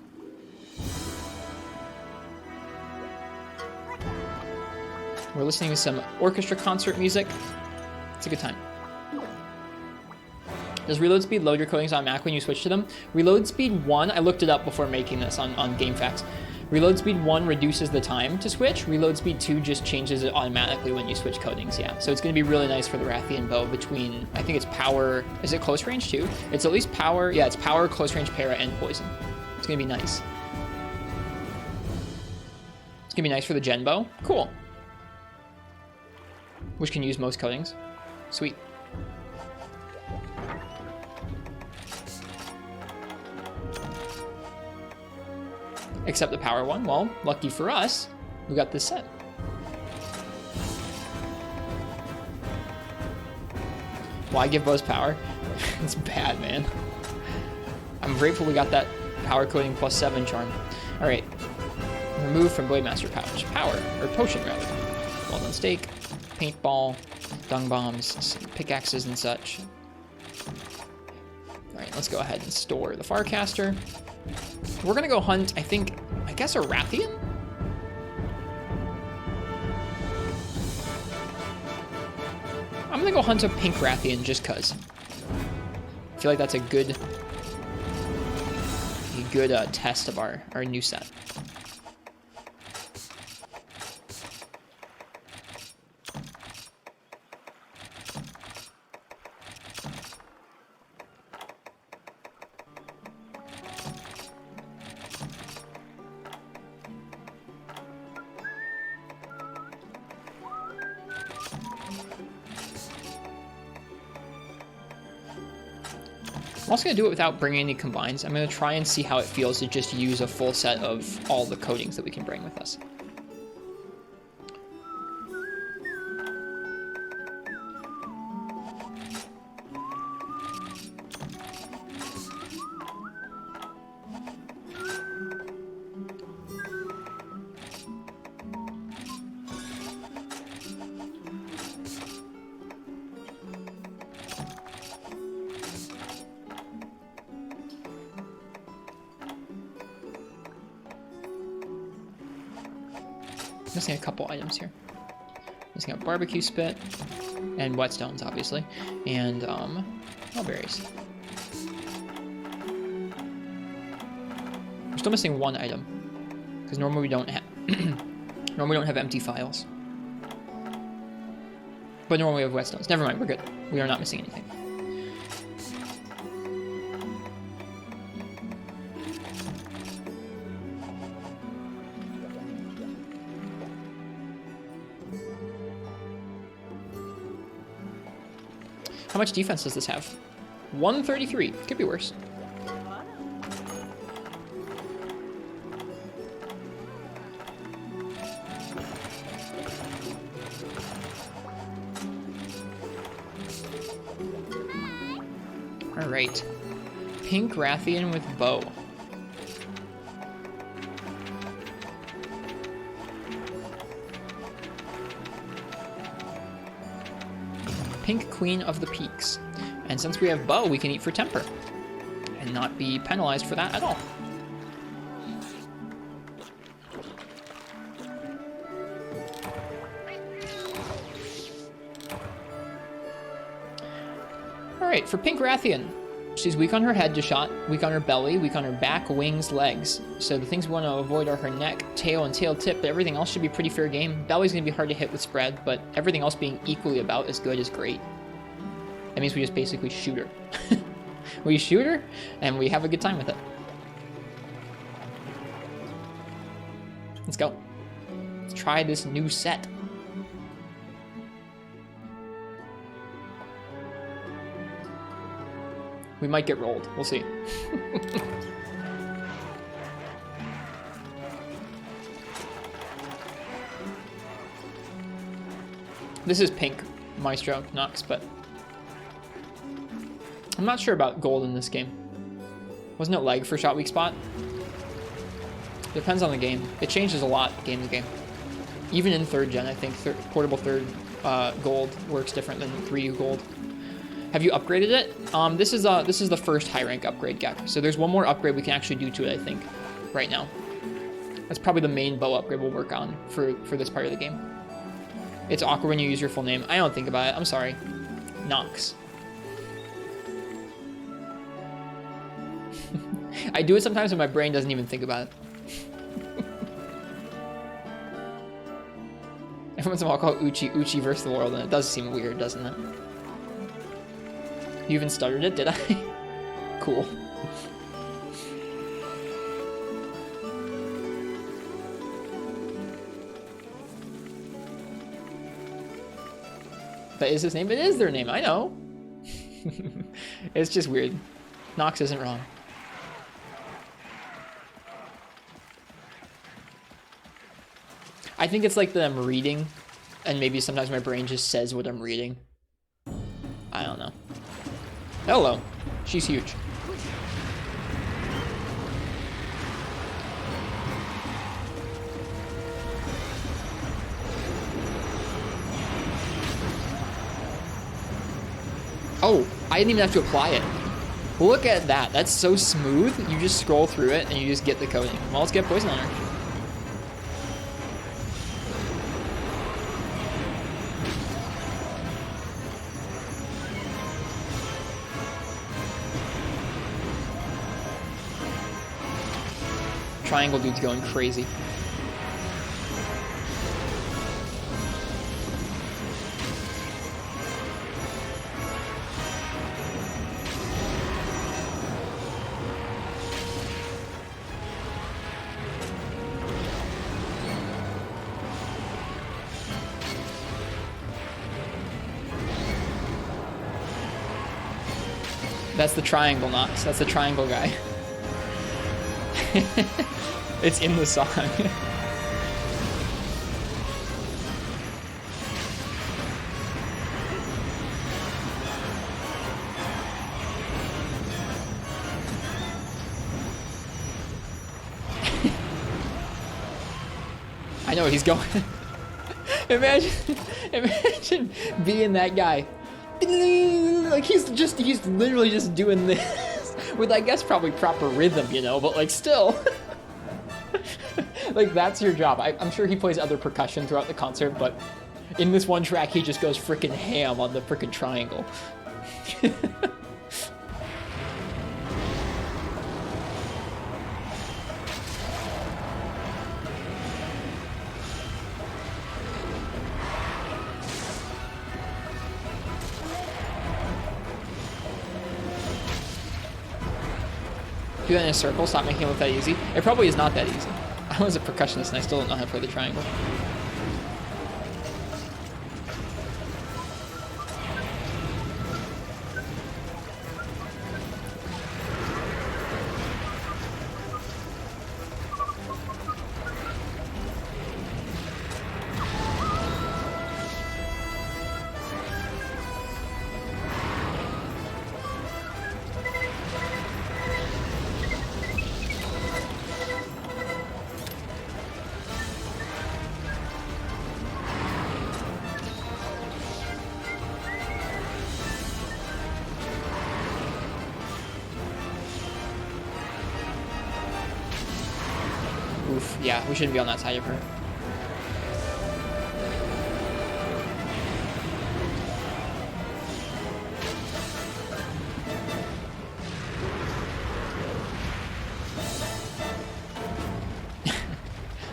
We're listening to some orchestra concert music. It's a good time. Does reload speed load your coatings automatically when you switch to them? Reload speed 1, I looked it up before making this on GameFAQs. Reload speed 1 reduces the time to switch. Reload speed 2 just changes it automatically when you switch coatings, yeah. So it's going to be really nice for the Rathian bow between, I think it's power, is it close range too? It's at least power, yeah, it's power, close range, para, and poison. It's going to be nice. It's going to be nice for the gen bow. Cool. Which can use most coatings. Sweet. Except the power one. Well, lucky for us, we got this set. Why give bows power? It's bad, man. I'm grateful we got that power coating plus 7 charm. All right. Remove from Blademaster pouch. Power, or potion rather. Well done steak, paintball, dung bombs, pickaxes and such. All right, let's go ahead and store the Farcaster. We're gonna go hunt, I guess a Rathian? I'm gonna go hunt a pink Rathian just cause. I feel like that's a good test of our new set. I'm also going to do it without bringing any combines. I'm going to try and see how it feels to just use a full set of all the coatings that we can bring with us. Missing a couple items here. Missing a barbecue spit and whetstones, obviously, and mulberries. We're still missing one item because normally we don't have empty files, but normally we have whetstones. Never mind, we're good. We are not missing anything. How much defense does this have? 133. Could be worse. All right. Pink Rathian with bow. Pink Queen of the Peaks. And since we have bow, we can eat for temper and not be penalized for that at all. All right, for Pink Rathian, she's weak on her head to shot, weak on her belly, weak on her back, wings, legs. So the things we want to avoid are her neck, tail, and tail tip, but everything else should be pretty fair game. Belly's going to be hard to hit with spread, but everything else being equally about as good is great. That means we just basically shoot her. We shoot her, and we have a good time with it. Let's go. Let's try this new set. We might get rolled. We'll see. This is pink Maestro Nox, but I'm not sure about gold in this game. Wasn't it leg for shot weak spot? Depends on the game. It changes a lot game to game. Even in 3rd gen, I think portable 3rd gold works different than 3 gold. Have you upgraded it? This is the first high rank upgrade, Gek. So there's one more upgrade we can actually do to it, I think, right now. That's probably the main bow upgrade we'll work on for this part of the game. It's awkward when you use your full name. I don't think about it. I'm sorry. Nox. I do it sometimes when my brain doesn't even think about it. Every once in a while I'll call Uchi versus the world, and it does seem weird, doesn't it? You even stuttered it, did I? Cool. That is his name? It is their name, I know. It's just weird. Nox isn't wrong. I think it's like that I'm reading, and maybe sometimes my brain just says what I'm reading. I don't know. Hello. She's huge. Oh, I didn't even have to apply it. Look at that. That's so smooth. You just scroll through it and you just get the coding. Well, let's get poison on her. Triangle dude's going crazy. That's the triangle, Nox. That's the triangle guy. It's in the song. I know what he's going. Imagine being that guy. Like he's literally just doing this with, I guess, probably proper rhythm, you know, but like still. Like that's your job. I'm sure he plays other percussion throughout the concert, but in this one track he just goes freaking ham on the freaking triangle. Do that in a circle, stop making it look that easy. It probably is not that easy. I was a percussionist and I still don't know how to play the triangle. Oof, yeah, we shouldn't be on that side of her.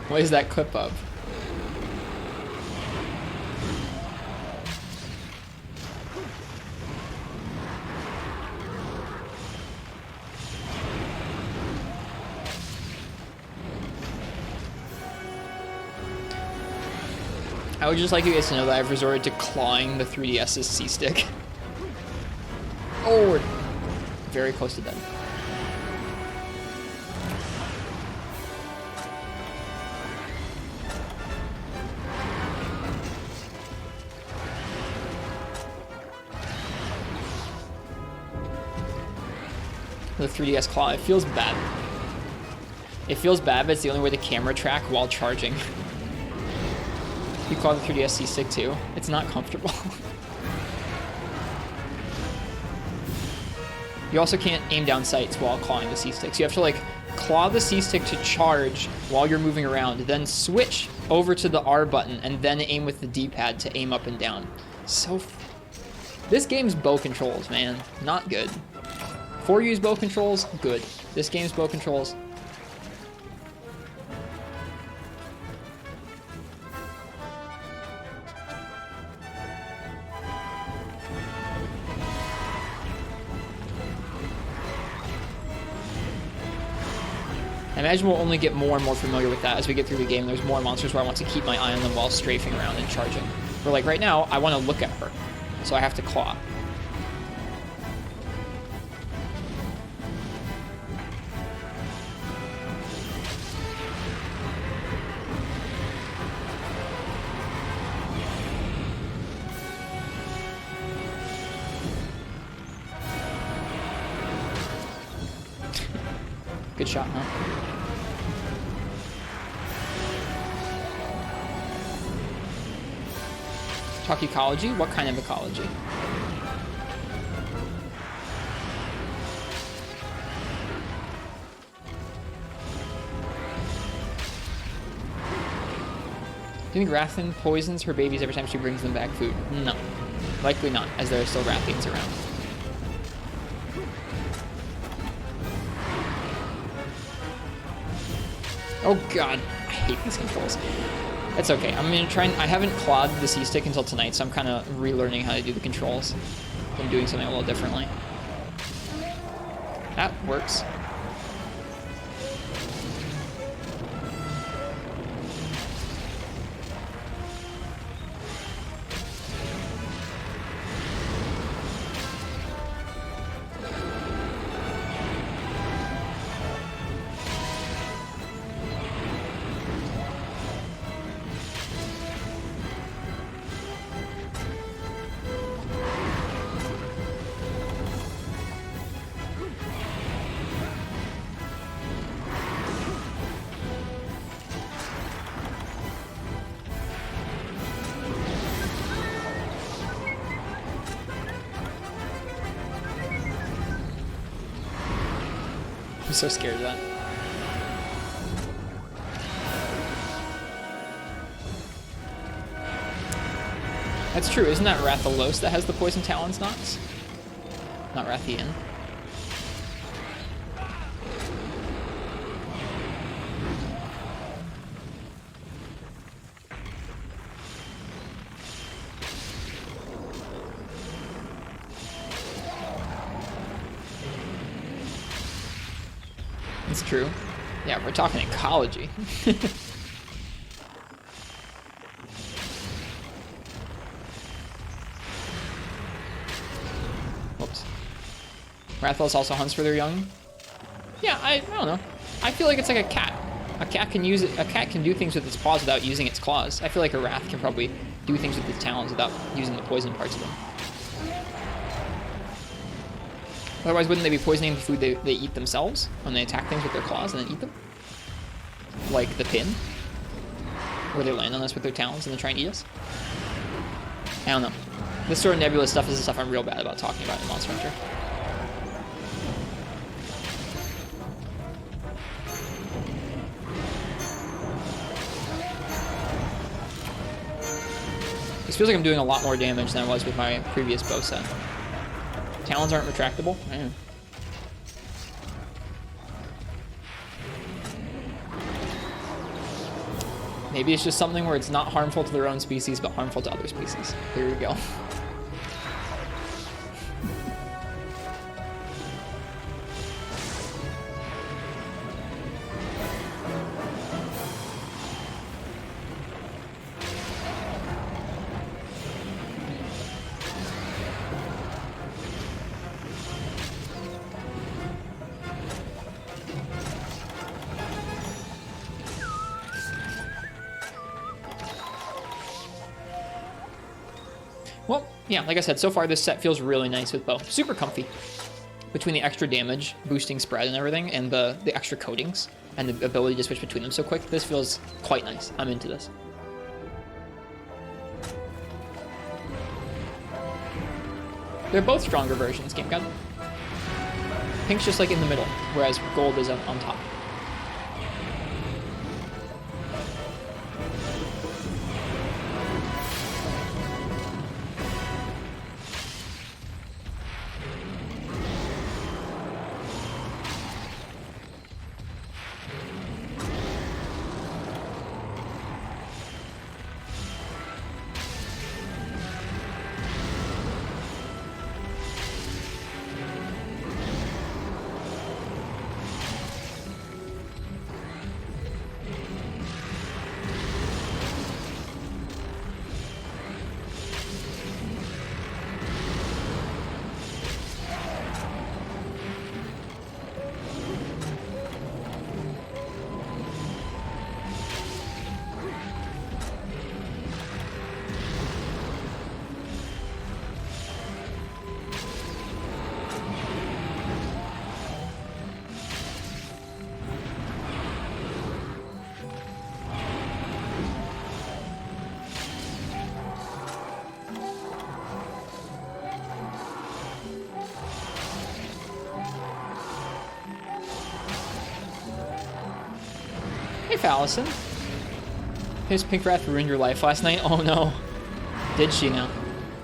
What is that clip of? I would just like you guys to know that I've resorted to clawing the 3DS's C-stick. Oh, we're very close to dead. The 3DS claw, it feels bad. It feels bad, but it's the only way to camera track while charging. You claw the 3DS C-stick too. It's not comfortable. You also can't aim down sights while clawing the C-sticks. You have to like claw the C-stick to charge while you're moving around, then switch over to the R button, and then aim with the D-pad to aim up and down. This game's bow controls, man, not good. 4U's bow controls, good. This game's bow controls. I imagine we'll only get more and more familiar with that as we get through the game. There's more monsters where I want to keep my eye on them while strafing around and charging. But like right now, I want to look at her, so I have to claw. Good shot, huh? Talk ecology? What kind of ecology? Do you think Rathian poisons her babies every time she brings them back food? No. Likely not, as there are still Rathians around. Oh god, I hate these controls. It's okay. I'm gonna try and I haven't clawed the C-stick until tonight, so I'm kind of relearning how to do the controls. I'm doing something a little differently. That works. I'm so scared of that. That's true. Isn't that Rathian that has the poison talons knots? Not Rathian. It's true. Yeah, we're talking ecology. Whoops. Rathian also hunts for their young. Yeah, I don't know. I feel like it's like a cat. A cat can use it. A cat can do things with its paws without using its claws. I feel like a Wrath can probably do things with its talons without using the poison parts of them. Otherwise, wouldn't they be poisoning the food they eat themselves when they attack things with their claws and then eat them? Like the pin, where they land on us with their talons and then try and eat us? I don't know. This sort of nebulous stuff is the stuff I'm real bad about talking about in Monster Hunter. This feels like I'm doing a lot more damage than I was with my previous bow set. Talons aren't retractable? Man. Maybe it's just something where it's not harmful to their own species, but harmful to other species. Here we go. Well, yeah, like I said, so far this set feels really nice with bow. Super comfy. Between the extra damage, boosting spread and everything, and the extra coatings, and the ability to switch between them so quick, this feels quite nice. I'm into this. They're both stronger versions, Game God. Pink's just like in the middle, whereas gold is on top. safe, Allison. His pink wrath ruined your life last night? Oh no. Did she now?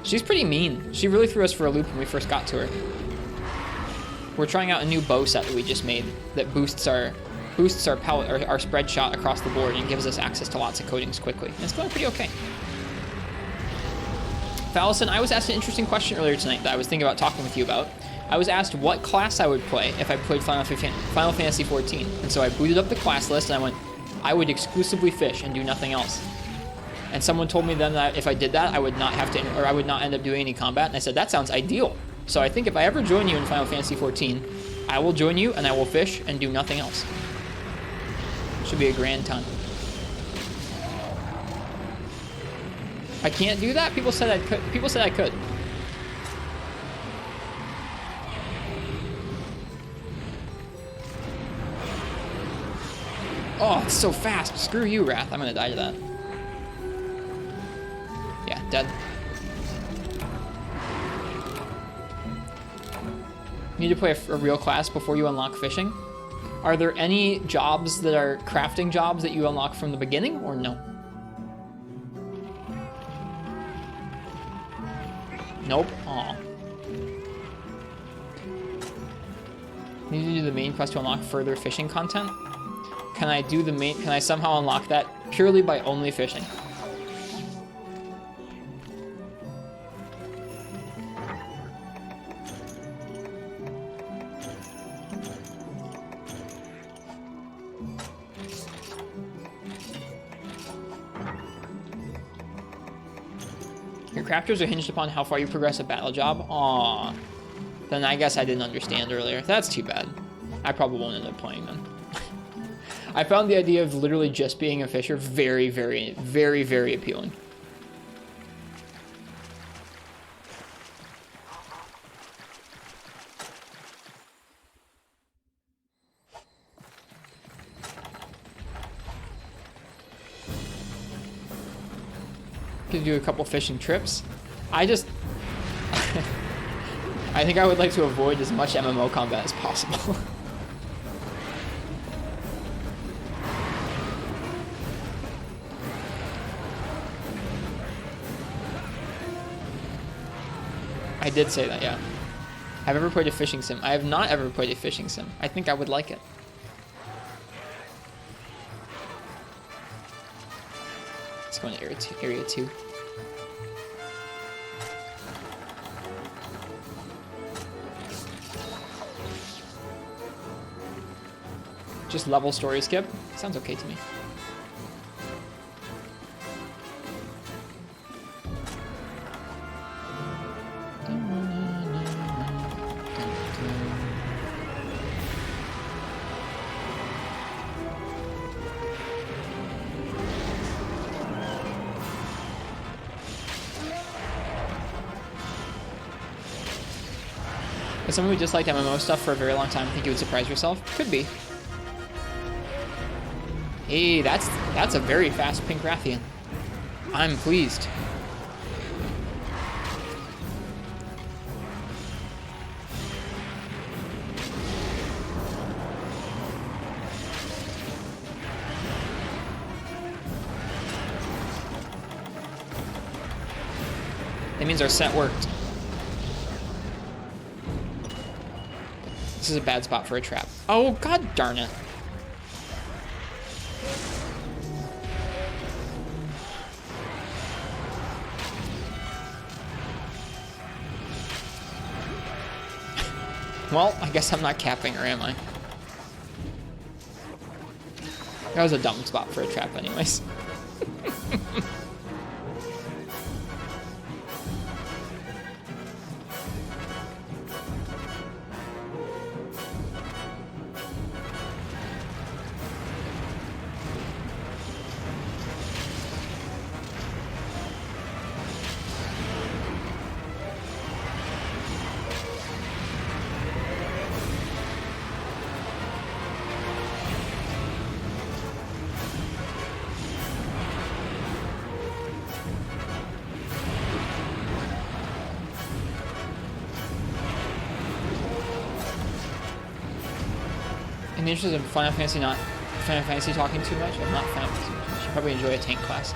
She's pretty mean. She really threw us for a loop when we first got to her. We're trying out a new bow set that we just made that boosts our palette, or our spread shot across the board and gives us access to lots of coatings quickly. And it's going pretty okay. Allison, I was asked an interesting question earlier tonight that I was thinking about talking with you about. I was asked what class I would play if I played Final Fantasy XIV. And so I booted up the class list and I went, I would exclusively fish and do nothing else. And someone told me then that if I did that, I would not have to, or I would not end up doing any combat. And I said, that sounds ideal. So I think if I ever join you in Final Fantasy XIV, I will join you and I will fish and do nothing else. Should be a grand time. I can't do that? People said I could. People said I could. Oh, it's so fast. Screw you, Wrath. I'm gonna die to that. Yeah, dead. You need to play a real class before you unlock fishing. Are there any jobs that are crafting jobs that you unlock from the beginning, or no? Nope. Aw. Need to do the main quest to unlock further fishing content? Can I do the main? Can I somehow unlock that purely by only fishing? Your crafters are hinged upon how far you progress a battle job? Aww. Then I guess I didn't understand earlier. That's too bad. I probably won't end up playing them. I found the idea of literally just being a fisher very, very, very, very appealing. Could do a couple fishing trips. I think I would like to avoid as much MMO combat as possible. I did say that, yeah. Have ever played a fishing sim? I have not ever played a fishing sim. I think I would like it. Let's go into area 2. Just level story skip? Sounds okay to me. As someone who disliked MMO stuff for a very long time, think you would surprise yourself? Could be. Hey, that's a very fast pink Rathian. I'm pleased. That means our set worked. This is a bad spot for a trap. Oh, god darn it. Well, I guess I'm not capping, or am I? That was a dumb spot for a trap anyways. In the interest of Final Fantasy not Final Fantasy talking too much? I'm not Final Fantasy. I should probably enjoy a tank class.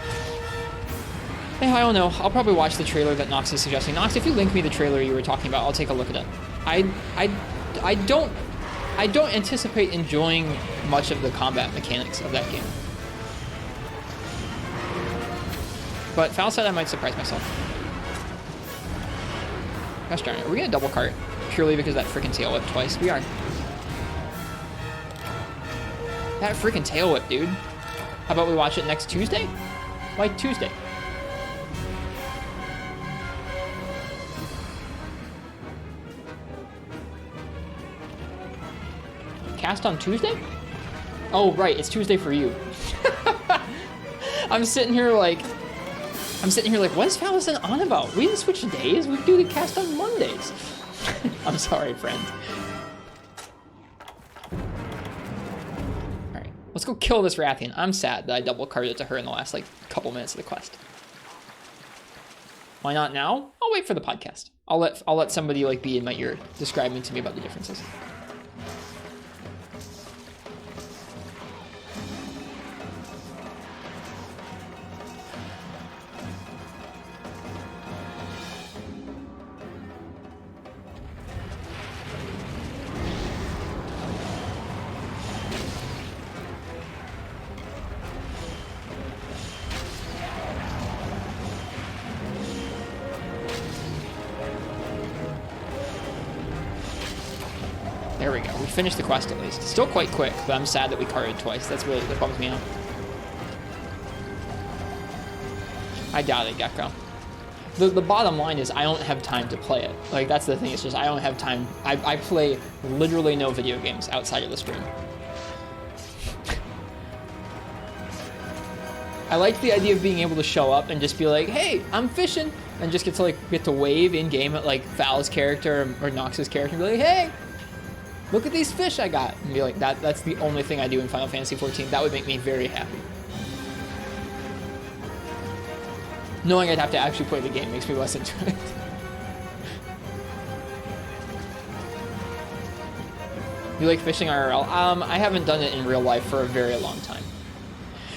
Hey, I don't know. I'll probably watch the trailer that Nox is suggesting. Nox, if you link me the trailer you were talking about, I'll take a look at it. I don't anticipate enjoying much of the combat mechanics of that game. But Foul said I might surprise myself. Gosh darn it. Are we gonna double cart? Purely because that freaking tail whip twice? We are. That freaking tail whip, dude. How about we watch it next Tuesday? Why Tuesday? Cast on Tuesday? Oh, right. It's Tuesday for you. I'm sitting here like, what is Fallison on about? We didn't switch days. We do the cast on Mondays. I'm sorry, friend. All right, let's go kill this Rathian. I'm sad that I double carded it to her in the last like couple minutes of the quest. Why not now? I'll wait for the podcast. I'll let somebody like be in my ear describing to me about the differences. There we go. We finished the quest at least. Still quite quick, but I'm sad that we carted twice. That bums me out. I doubt it, Gecko. The bottom line is I don't have time to play it. Like, that's the thing. It's just I don't have time. I play literally no video games outside of the stream. I like the idea of being able to show up and just be like, hey, I'm fishing, and just get to wave in game at like Val's character or Nox's character and be like, hey, look at these fish I got, and be like, that's the only thing I do in Final Fantasy XIV. That would make me very happy. Knowing I'd have to actually play the game makes me less into it. You like fishing IRL? I haven't done it in real life for a very long time.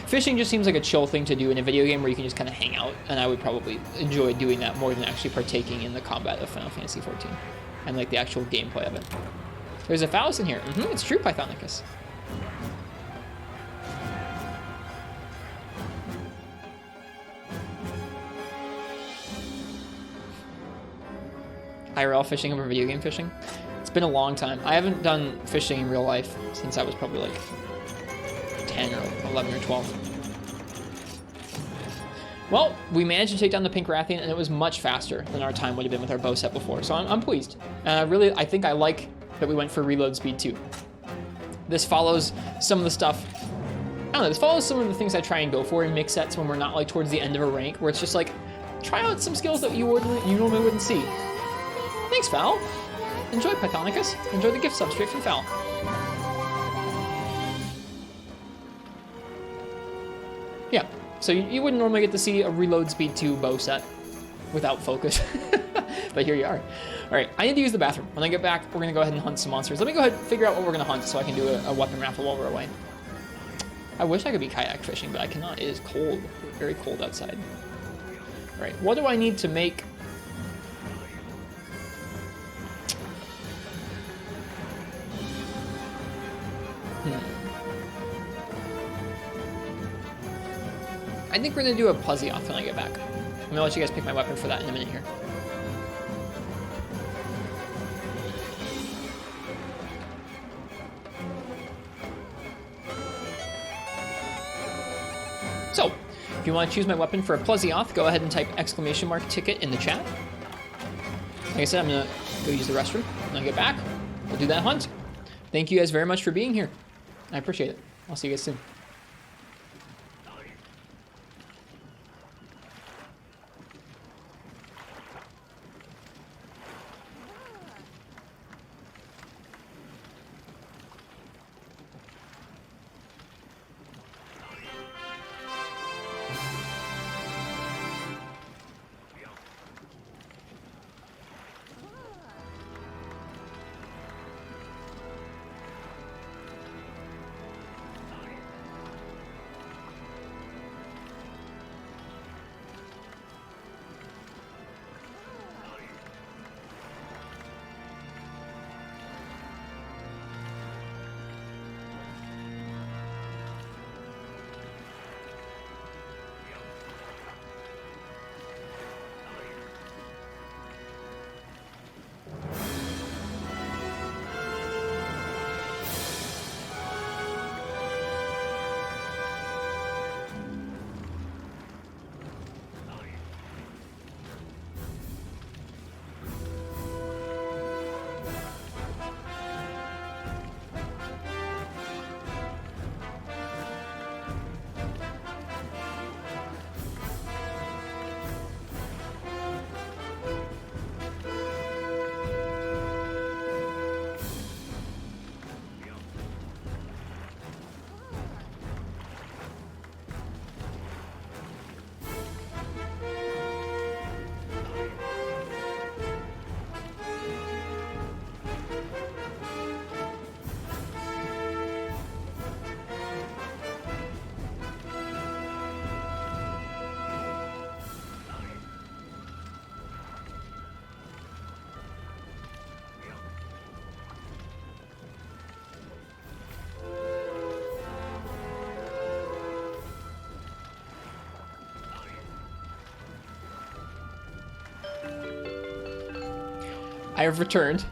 Fishing just seems like a chill thing to do in a video game where you can just kind of hang out, and I would probably enjoy doing that more than actually partaking in the combat of Final Fantasy XIV and like the actual gameplay of it. There's a phallus in here. It's true, Pythonicus. IRL fishing over video game fishing? It's been a long time. I haven't done fishing in real life since I was probably like 10 or 11 or 12. Well, we managed to take down the pink Rathian, and it was much faster than our time would have been with our bow set before, so I'm pleased. And I think I like that we went for reload speed too. This follows some of the stuff, I don't know, this follows some of the things I try and go for in mix sets when we're not like towards the end of a rank, where it's just like, try out some skills that you normally wouldn't see. Thanks, Val. Enjoy, Pythonicus. Enjoy the gift substrate from Val. Yeah, so you wouldn't normally get to see a reload speed 2 bow set without focus, but here you are. All right, I need to use the bathroom. When I get back, we're gonna go ahead and hunt some monsters. Let me go ahead and figure out what we're gonna hunt so I can do a weapon raffle while we're away. I wish I could be kayak fishing, but I cannot. It is cold, very cold outside. All right, what do I need to make? I think we're gonna do a Plesioth when I get back. I'm gonna let you guys pick my weapon for that in a minute here. So, if you want to choose my weapon for a Plesioth, go ahead and type !ticket in the chat. Like I said, I'm gonna go use the restroom. When I get back, we'll do that hunt. Thank you guys very much for being here. I appreciate it. I'll see you guys soon. I have returned.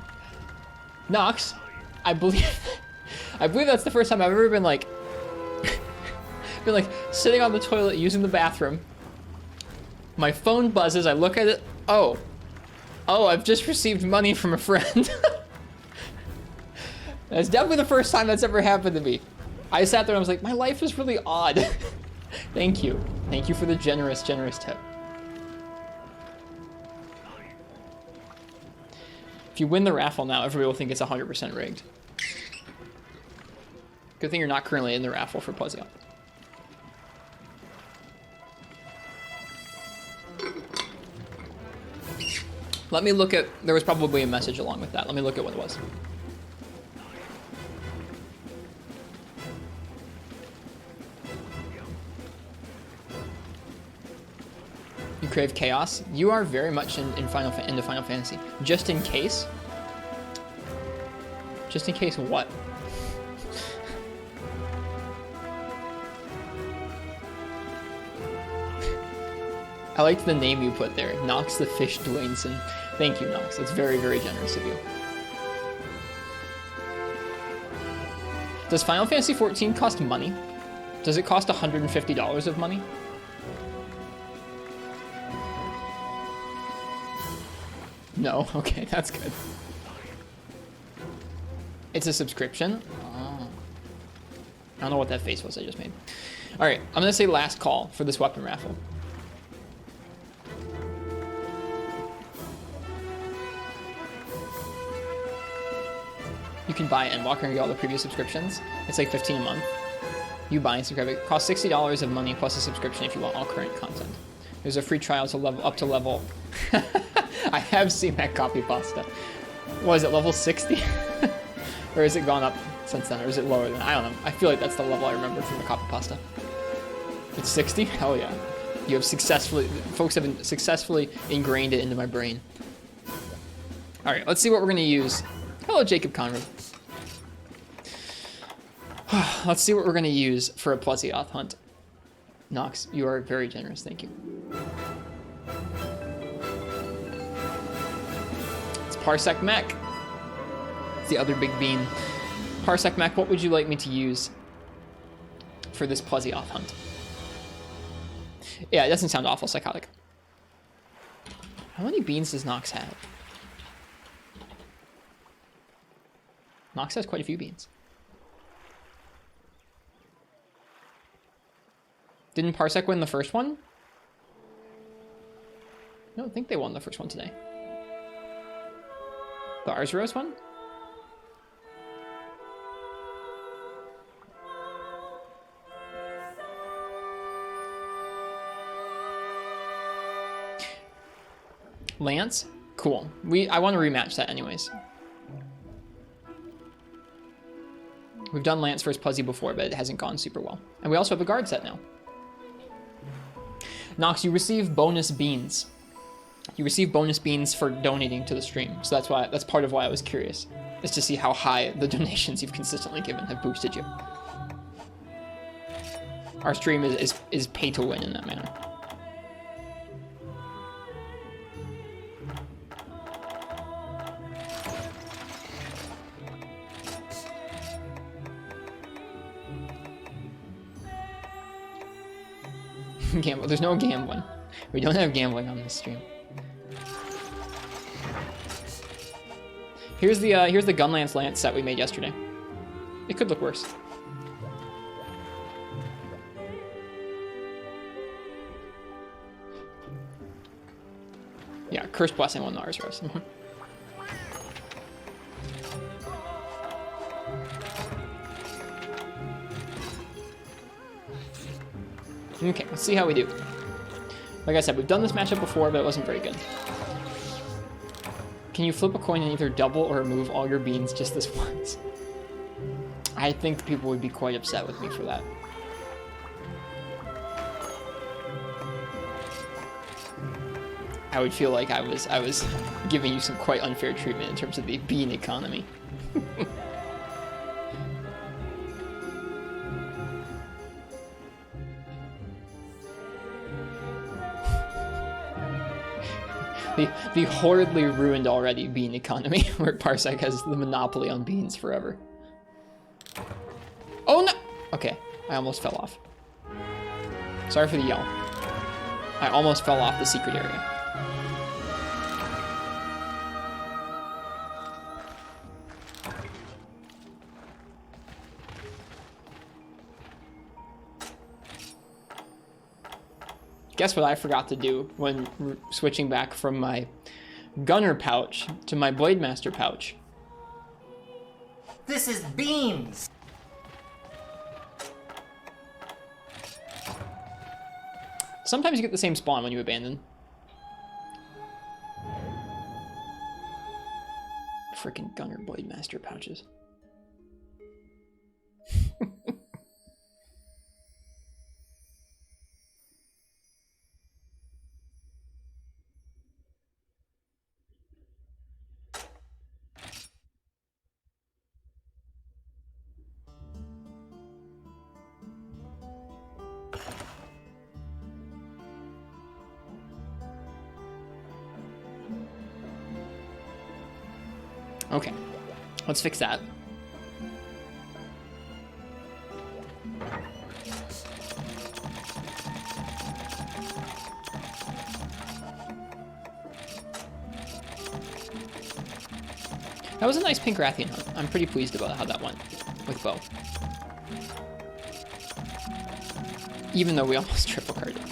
Nox, I believe that's the first time I've ever been like sitting on the toilet using the bathroom. My phone buzzes, I look at it, oh, I've just received money from a friend. That's definitely the first time that's ever happened to me. I sat there and I was like, my life is really odd. Thank you. Thank you for the generous tip. If you win the raffle now, everybody will think it's 100% rigged. Good thing you're not currently in the raffle for Plesioth. Let me look at, there was probably a message along with that. Let me look at what it was. You crave chaos? You are very much into Final Fantasy. Just in case? Just in case what? I liked the name you put there. Nox the Fish Dwayneson. Thank you, Nox. That's very, very generous of you. Does Final Fantasy XIV cost money? Does it cost $150 of money? No? Okay, that's good. It's a subscription? Oh. I don't know what that face was I just made. Alright, I'm gonna say last call for this weapon raffle. You can buy Endwalker and get all the previous subscriptions. It's like $15 a month. You buy and subscribe. It costs $60 of money plus a subscription if you want all current content. There's a free trial to level up to level. I have seen that copy pasta. What is it, level 60? Or has it gone up since then? Or is it lower than? I don't know. I feel like that's the level I remember from the copy pasta. It's 60? Hell yeah. You have successfully, folks have successfully ingrained it into my brain. All right, let's see what we're gonna use. Hello, Jacob Conrad. Let's see what we're gonna use for a Plesioth hunt. Nox, you are very generous, thank you. It's Parsec Mech. It's the other big bean. Parsec Mech, what would you like me to use for this Plesioth hunt? Yeah, it doesn't sound awful psychotic. How many beans does Nox have? Nox has quite a few beans. Didn't Parsec win the first one? I don't think they won the first one today. The Arzuros one? Lance? Cool. I want to rematch that anyways. We've done Lance versus Puzzy before, but it hasn't gone super well. And we also have a guard set now. Nox, you receive bonus beans. You receive bonus beans for donating to the stream. So that's part of why I was curious, is to see how high the donations you've consistently given have boosted you. Our stream is pay to win in that manner. Gamble. There's no gambling. We don't have gambling on this stream. Here's the Gunlance Lance set we made yesterday. It could look worse. Yeah, Cursed Blessing on the Arzuros. Okay, let's see how we do. Like I said, we've done this matchup before, but it wasn't very good. Can you flip a coin and either double or remove all your beans just this once? I think people would be quite upset with me for that. I would feel like I was giving you some quite unfair treatment in terms of the bean economy. The horridly ruined already bean economy, where Parsec has the monopoly on beans forever. Oh no! Okay, I almost fell off. Sorry for the yell. I almost fell off the secret area. Guess what I forgot to do when switching back from my gunner pouch to my blade master pouch? This is beans! Sometimes you get the same spawn when you abandon. Freaking gunner blade master pouches. Okay, let's fix that. That was a nice pink Rathian hunt. I'm pretty pleased about how that went with bow. Even though we almost triple carded it.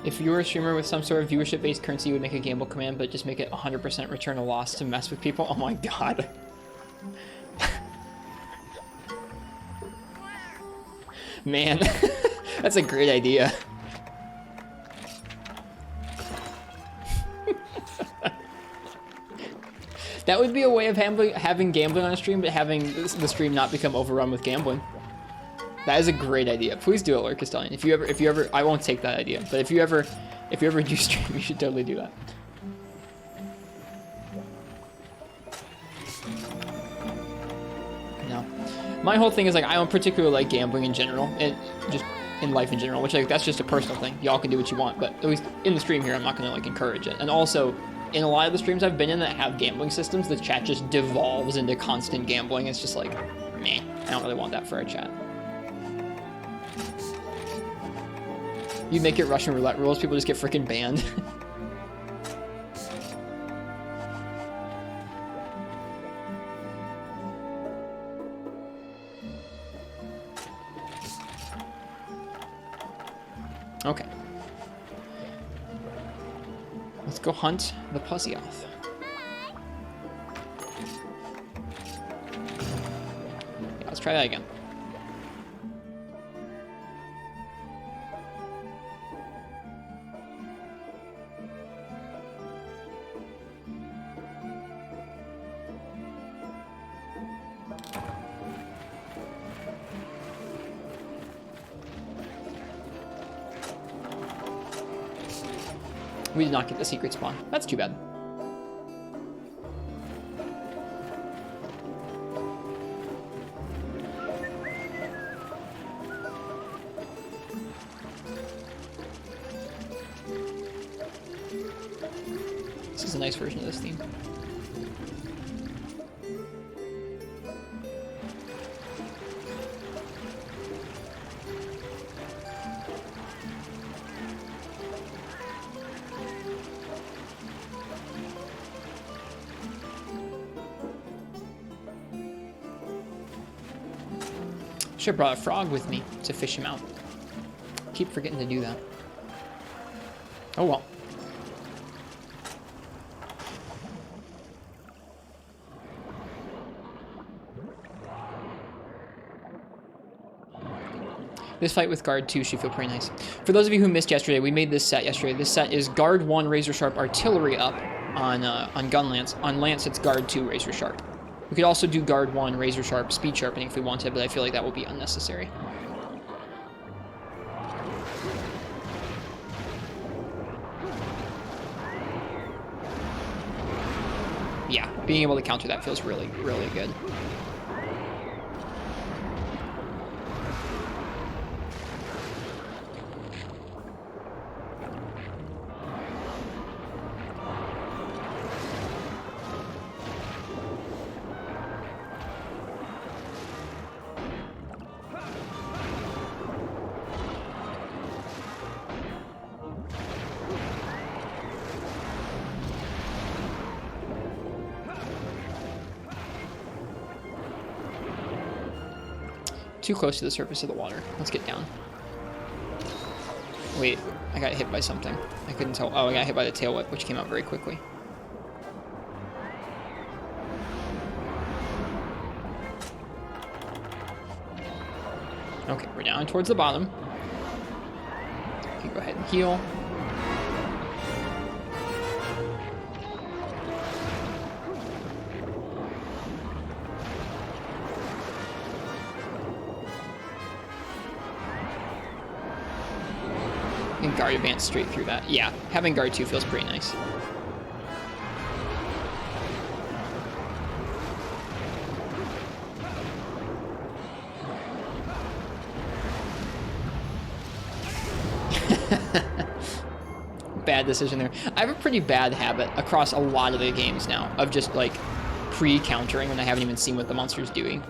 If you were a streamer with some sort of viewership-based currency, you would make a gamble command, but just make it 100% return a loss to mess with people. Oh my god. Man, that's a great idea. That would be a way of having gambling on a stream, but having the stream not become overrun with gambling. That is a great idea. Please do it, Lord Castellan. If you ever, I won't take that idea, but if you ever do stream, you should totally do that. No, my whole thing is like I don't particularly like gambling in general, and just in life in general, which like that's just a personal thing. Y'all can do what you want, but at least in the stream here, I'm not gonna like encourage it. And also, in a lot of the streams I've been in that have gambling systems, the chat just devolves into constant gambling. It's just like, meh, I don't really want that for our chat. You make it Russian roulette rules, people just get freaking banned. Okay. Let's go hunt the Plesioth. Yeah, let's try that again. We did not get the secret spawn. That's too bad. This is a nice version of this theme. Should have brought a frog with me to fish him out. Keep forgetting to do that. Oh well. This fight with guard 2 should feel pretty nice. For those of you who missed yesterday, we made this set yesterday. This set is guard 1 razor sharp artillery up on gun lance. On lance, it's guard 2 razor sharp. We could also do guard 1 razor sharp speed sharpening if we wanted, but I feel like that will be unnecessary. Yeah, being able to counter that feels really, really good. Too close to the surface of the water. Let's get down. Wait, I got hit by something. I couldn't tell. Oh, I got hit by the tail whip, which came out very quickly. Okay, we're down towards the bottom. You can go ahead and heal. And guard advance straight through that. Yeah, having guard 2 feels pretty nice. Bad decision there. I have a pretty bad habit across a lot of the games now of just like pre-countering when I haven't even seen what the monster's doing.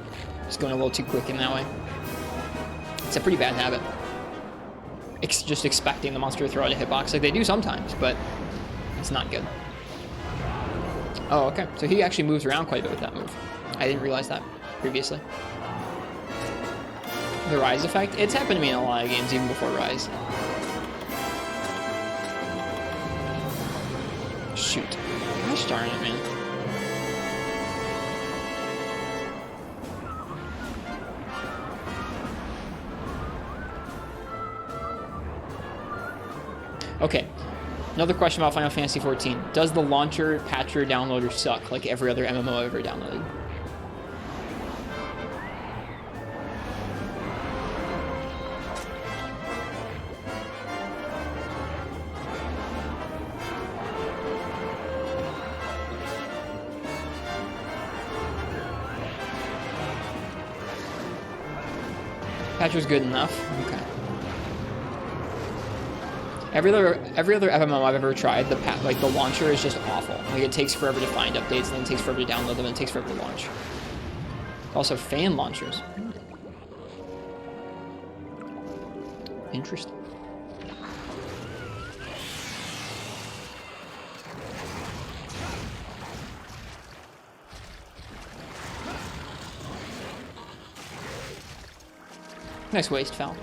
Just going a little too quick in that way. It's a pretty bad habit. Just expecting the monster to throw out a hitbox like they do sometimes, but it's not good. Oh, okay. So he actually moves around quite a bit with that move. I didn't realize that previously. The Rise effect? It's happened to me in a lot of games, even before Rise. Shoot. Gosh darn it, man. Okay, another question about Final Fantasy XIV. Does the launcher, patcher, downloader suck like every other MMO I've ever downloaded? Patcher's good enough. Okay. Every other MMO I've ever tried, the launcher is just awful. Like it takes forever to find updates, and then it takes forever to download them, and it takes forever to launch. Also, fan launchers. Interesting. Nice waste, Foul.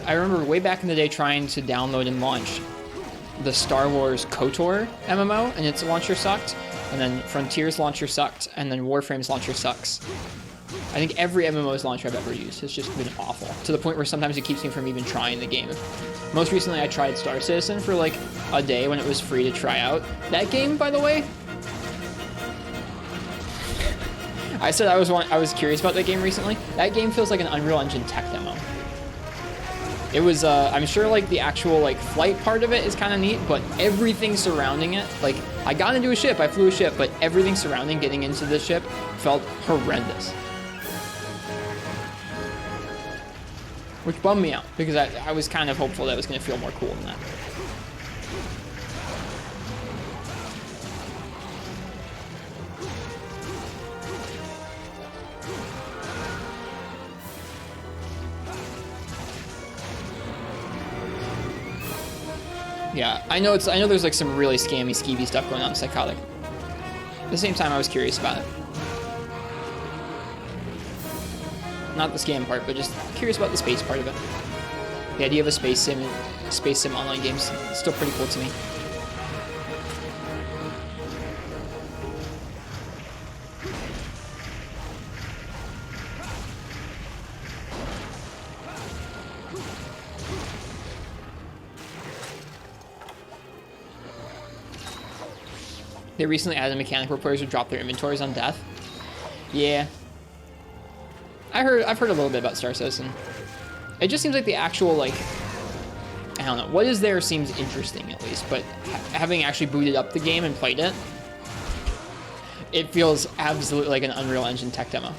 I remember way back in the day trying to download and launch the Star Wars KOTOR MMO, and its launcher sucked, and then Frontier's launcher sucked, and then Warframe's launcher sucks. I think every MMO's launcher I've ever used has just been awful, to the point where sometimes it keeps me from even trying the game. Most recently I tried Star Citizen for like a day when it was free to try out. That game, by the way, I said I was curious about that game recently. That game feels like an Unreal Engine tech demo. It was, I'm sure like the actual like flight part of it is kind of neat, but everything surrounding it, like I got into a ship, I flew a ship, but everything surrounding getting into the ship felt horrendous. Which bummed me out, because I was kind of hopeful that it was going to feel more cool than that. Yeah, I know there's like some really scammy, skeevy stuff going on in Psychotic. At the same time, I was curious about it. Not the scam part, but just curious about the space part of it. The idea of a space sim online games is still pretty cool to me. They recently added a mechanic where players would drop their inventories on death. Yeah. I've heard a little bit about Star Citizen. It just seems like the actual, like, I don't know, what is there seems interesting at least, but having actually booted up the game and played it, it feels absolutely like an Unreal Engine tech demo.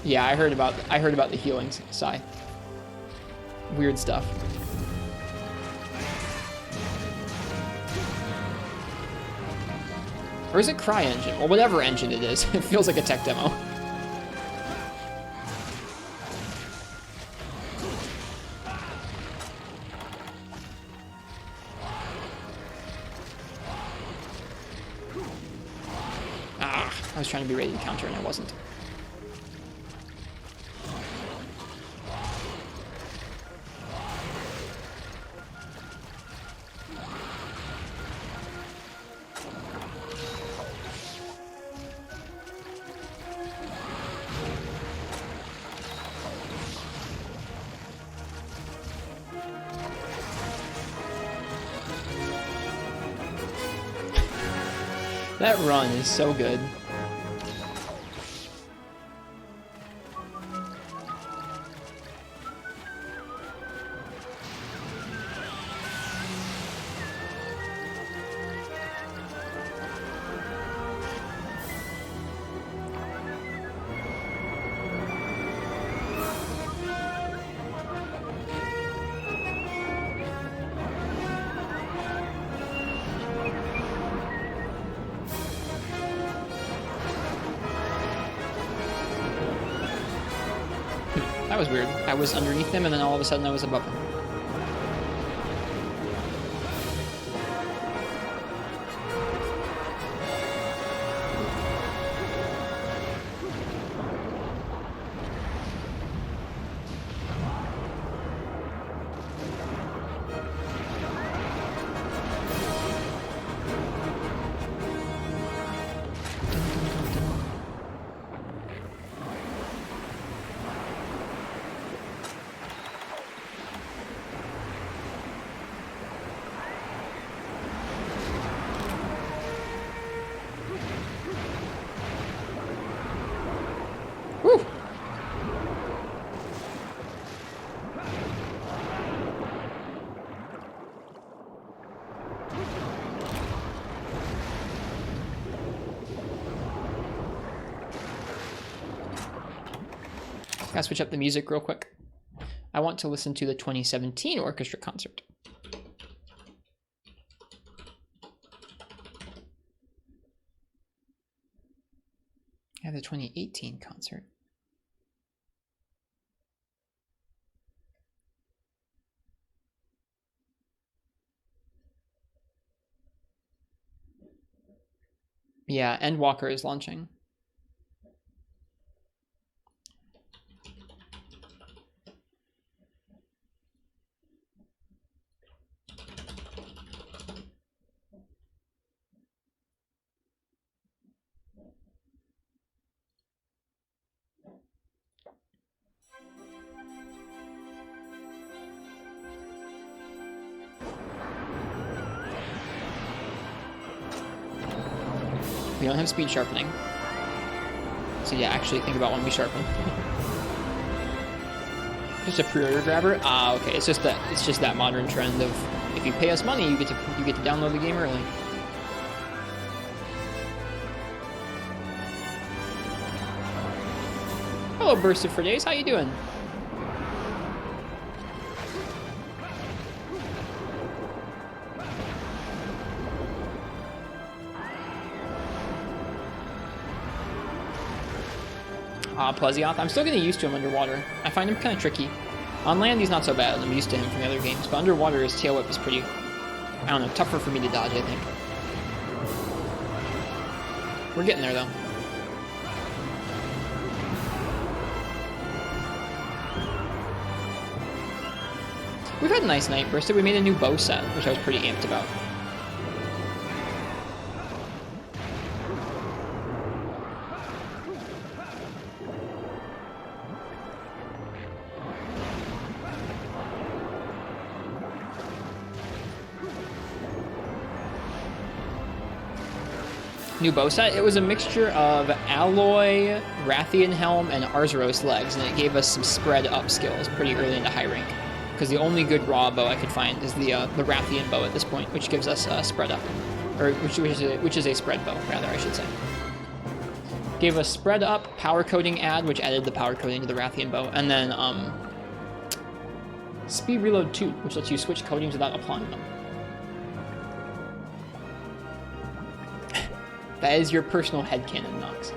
Yeah, I heard about the healing side. Weird stuff. Or is it CryEngine? Well, whatever engine it is, it feels like a tech demo. Ah, I was trying to be ready to counter and I wasn't. That run is so good. That was weird. I was underneath him and then all of a sudden I was above him. Woo! Gotta switch up the music real quick. I want to listen to the 2017 orchestra concert. I have the 2018 concert. Yeah, Endwalker is launching. We don't have speed sharpening. So yeah, actually think about when we sharpen. Just a pre-order grabber? Ah, okay. It's just that modern trend of if you pay us money, you get to download the game early. Hello, Bursted for Days. How you doing? Plesioth. I'm still getting used to him underwater. I find him kind of tricky. On land, he's not so bad. I'm used to him from the other games. But underwater, his tail whip is pretty, I don't know, tougher for me to dodge, I think. We're getting there, though. We've had a nice night, Bristol. We made a new bow set, which I was pretty amped about. New bow set. It was a mixture of alloy, Rathian helm, and Arzuros legs, and it gave us some spread up skills pretty early into high rank. Because the only good raw bow I could find is the Rathian bow at this point, which gives us spread up, or which is a spread bow rather, I should say. Gave us spread up, power coding add, which added the power coding to the Rathian bow, and then speed reload 2, which lets you switch codings without applying them. That is your personal headcanon, Nox.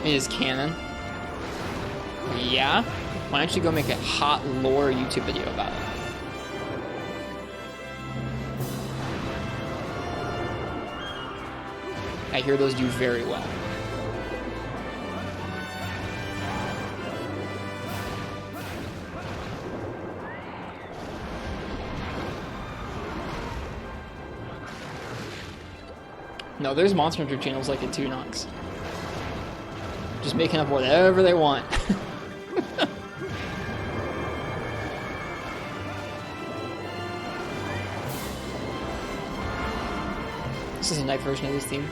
It is canon. Yeah? Why don't you go make a hot lore YouTube video about it? I hear those do very well. No, there's Monster Hunter channels like it too, Nox. Just making up whatever they want. This is a night version of this theme.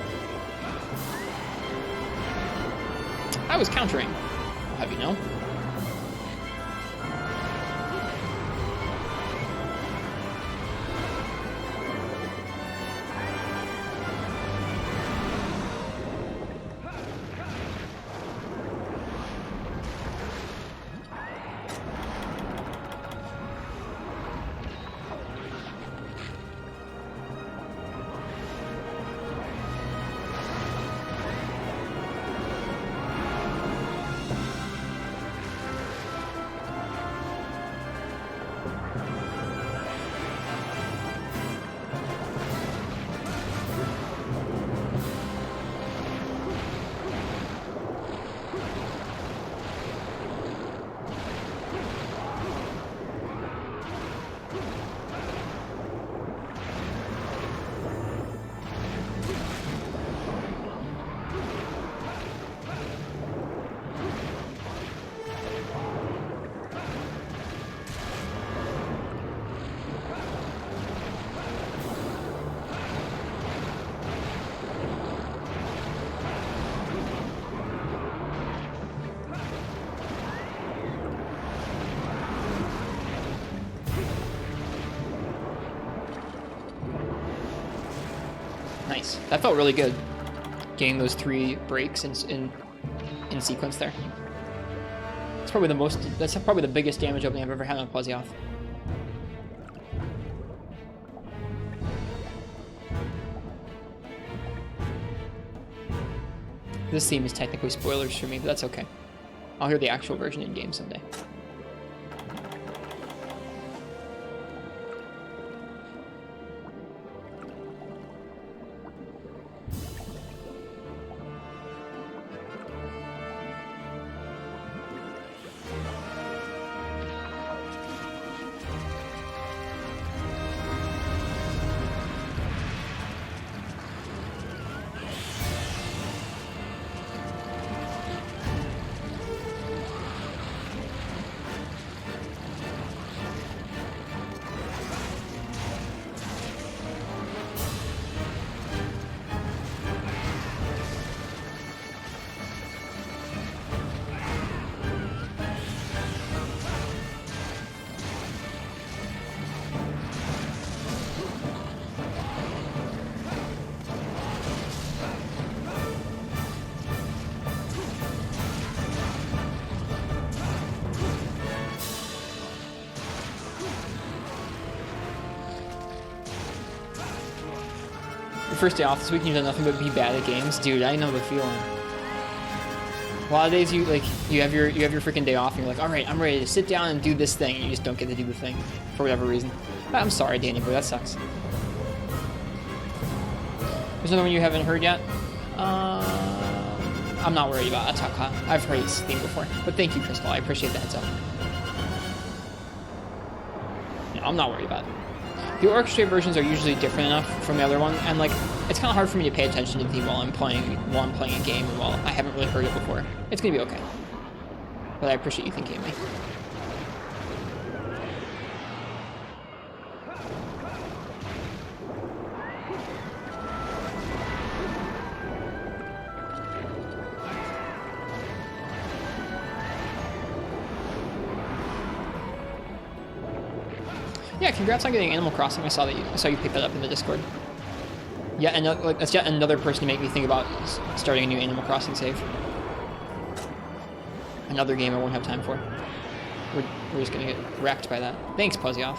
I was countering. I'll have you know. Nice. That felt really good. Getting those 3 breaks in sequence there. That's probably the biggest damage opening I've ever had on Plesioth. This theme is technically spoilers for me, but that's okay. I'll hear the actual version in game someday. First day off this week and you've done nothing but be bad at games? Dude, I know the feeling. A lot of days you have your freaking day off and you're like, all right, I'm ready to sit down and do this thing, and you just don't get to do the thing for whatever reason. But I'm sorry, Danny boy, that sucks. There's another one you haven't heard yet. I'm not worried about Ataka. I've heard this theme before, but thank you, Crystal. I appreciate the heads up. No, I'm not worried about it. The orchestrated versions are usually different enough from the other one, and like it's kind of hard for me to pay attention to the theme while I'm playing a game and while I haven't really heard it before. It's gonna be okay. But I appreciate you thinking of me. Yeah, congrats on getting Animal Crossing. I saw you pick that up in the Discord. Yeah, and like that's yet another person to make me think about starting a new Animal Crossing save. Another game I won't have time for. We're just gonna get wrecked by that. Thanks, Plesioth.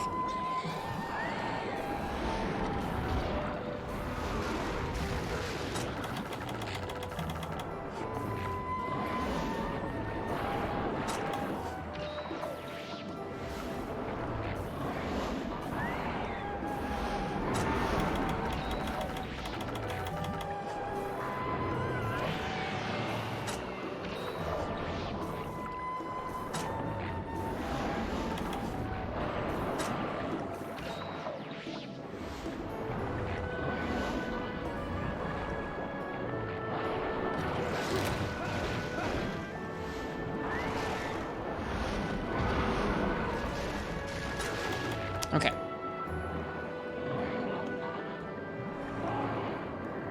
Okay.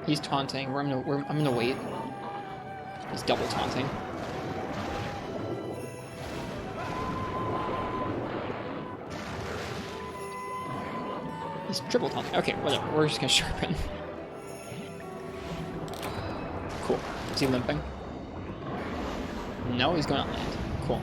He's taunting. I'm gonna wait. He's double taunting. He's triple taunting. Okay, whatever. We're just gonna sharpen. Cool. Is he limping? No, he's going on land. Cool.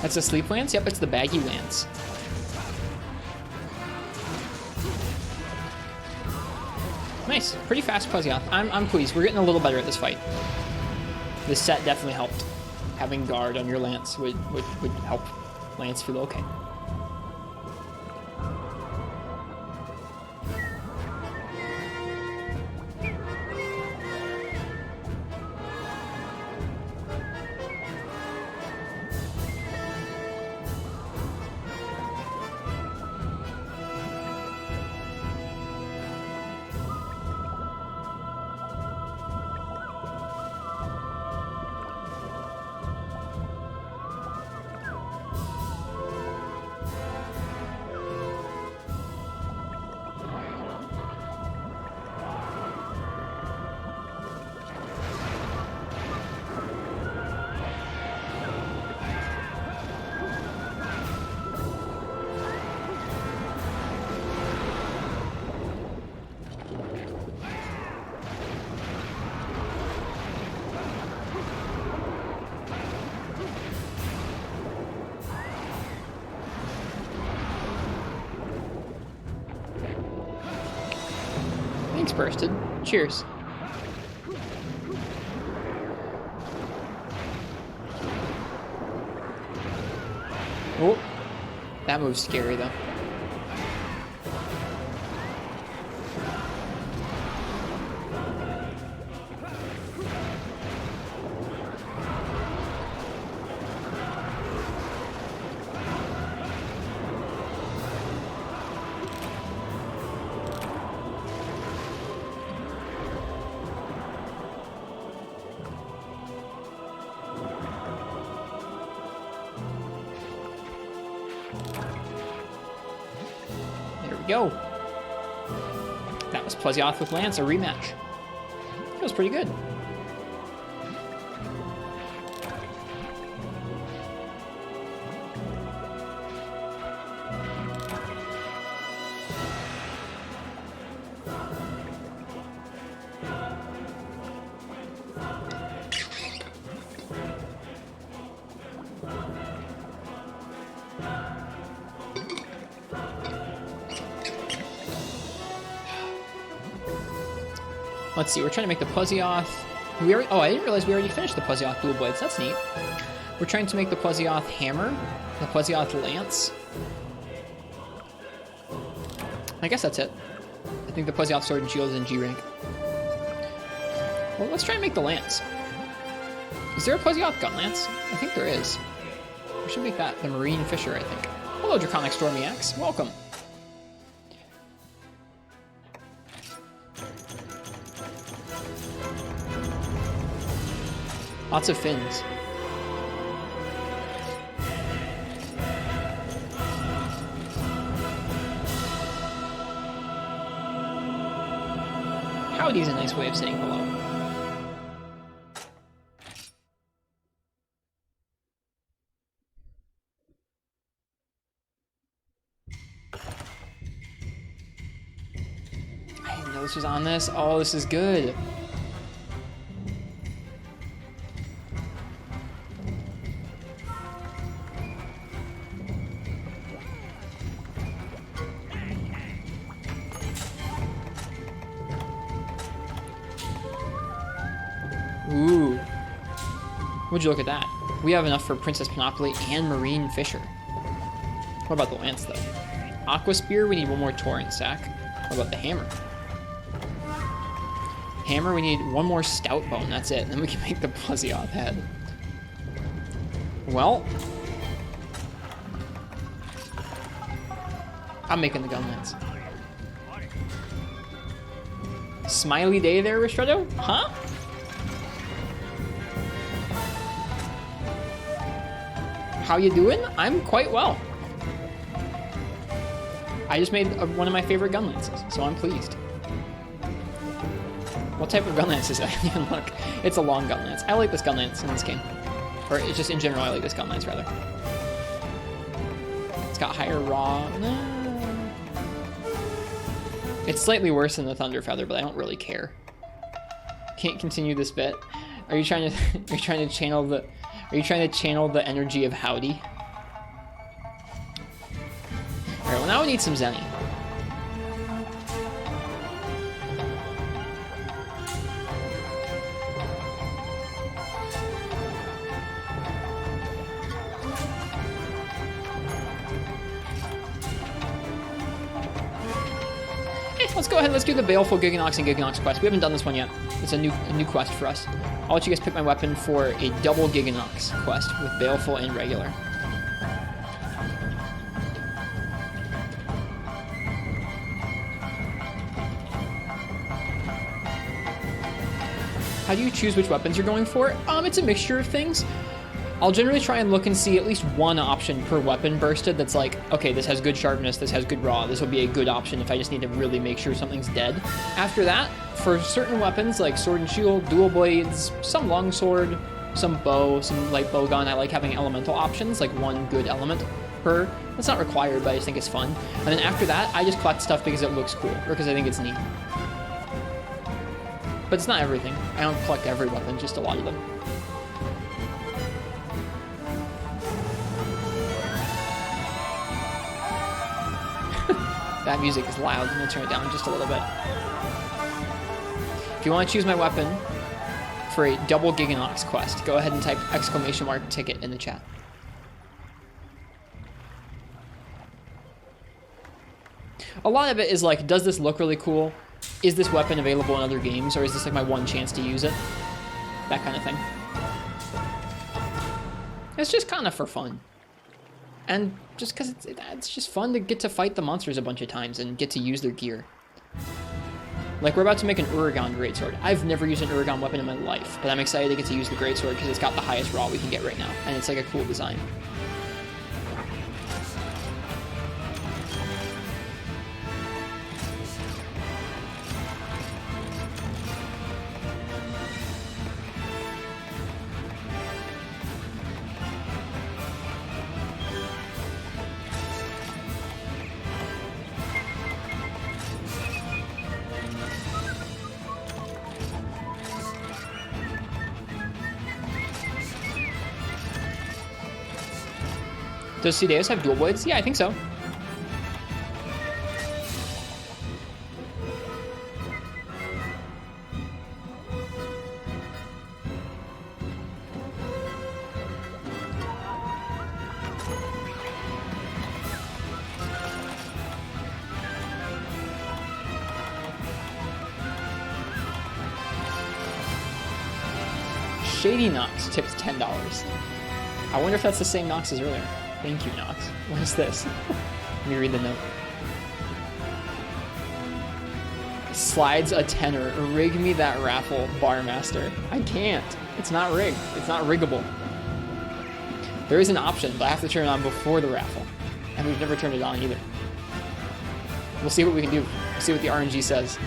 That's a sleep lance? Yep, it's the baggy lance. Nice. Pretty fast Plesioth. I'm pleased. We're getting a little better at this fight. This set definitely helped. Having guard on your lance would help Lance feel okay. Gigginox bursted. Cheers. Oh, that move's scary though. Go. That was Plesioth with Lance, a rematch. That was pretty good. Let's see, we're trying to make the Plesioth. Oh, I didn't realize we already finished the Plesioth Dual Blades. That's neat. We're trying to make the Plesioth Hammer, the Plesioth Lance. I guess that's it. I think the Plesioth Sword and Shield is in G rank. Well, let's try and make the Lance. Is there a Plesioth Gun Lance? I think there is. We should make that the Marine Fisher, I think. Hello, Draconic Stormy X. Welcome. Lots of fins. Howdy's a nice way of saying hello. I didn't know this was on this. Oh, this is good. Ooh. Would you look at that? We have enough for Princess Panoply and Marine Fisher. What about the Lance, though? Aqua Spear, we need one more Torrent Sack. What about the Hammer? Hammer, we need one more Stout Bone. That's it. And then we can make the Plesioth head. Well, I'm making the Gun Lance. Smiley day there, Ristretto? Huh? How you doing? I'm quite well. I just made one of my favorite gun lances, so I'm pleased. What type of gun lance is it? I didn't even look. It's a long gun lance. I like this gun lance in this game. Or it's just in general, I like this gun lance, rather. It's got higher raw. No. It's slightly worse than the Thunder Feather, but I don't really care. Can't continue this bit. Are you trying to channel the energy of Howdy? Alright, well now we need some Zenny. Let's go ahead and let's do the Baleful Gigginox and Gigginox quest. We haven't done this one yet. It's a new quest for us. I'll let you guys pick my weapon for a double Gigginox quest with Baleful and regular. How do you choose which weapons you're going for? It's a mixture of things. I'll generally try and look and see at least one option per weapon bursted that's like, okay, this has good sharpness, this has good raw, this will be a good option if I just need to really make sure something's dead. After that, for certain weapons like sword and shield, dual blades, some longsword, some bow, some light bow gun, I like having elemental options, like one good element per. That's not required, but I just think it's fun. And then after that, I just collect stuff because it looks cool, or because I think it's neat. But it's not everything. I don't collect every weapon, just a lot of them. That music is loud. I'm gonna turn it down just a little bit. If you want to choose my weapon for a double Gigginox quest, go ahead and type !ticket in the chat. A lot of it is like, does this look really cool? Is this weapon available in other games, or is this like my one chance to use it? That kind of thing. It's just kind of for fun. And just because it's just fun to get to fight the monsters a bunch of times and get to use their gear. Like, we're about to make an Uragan greatsword. I've never used an Uragan weapon in my life, but I'm excited to get to use the greatsword because it's got the highest raw we can get right now, and it's like a cool design. Does Cedeus have dual blades? Yeah, I think so. Shady Nox tips $10. I wonder if that's the same Nox as earlier. Thank you, Nox. What is this? Let me read the note. Slides a tenner. Rig me that raffle, Barmaster. I can't. It's not rigged. It's not riggable. There is an option, but I have to turn it on before the raffle. And we've never turned it on either. We'll see what we can do. We'll see what the RNG says.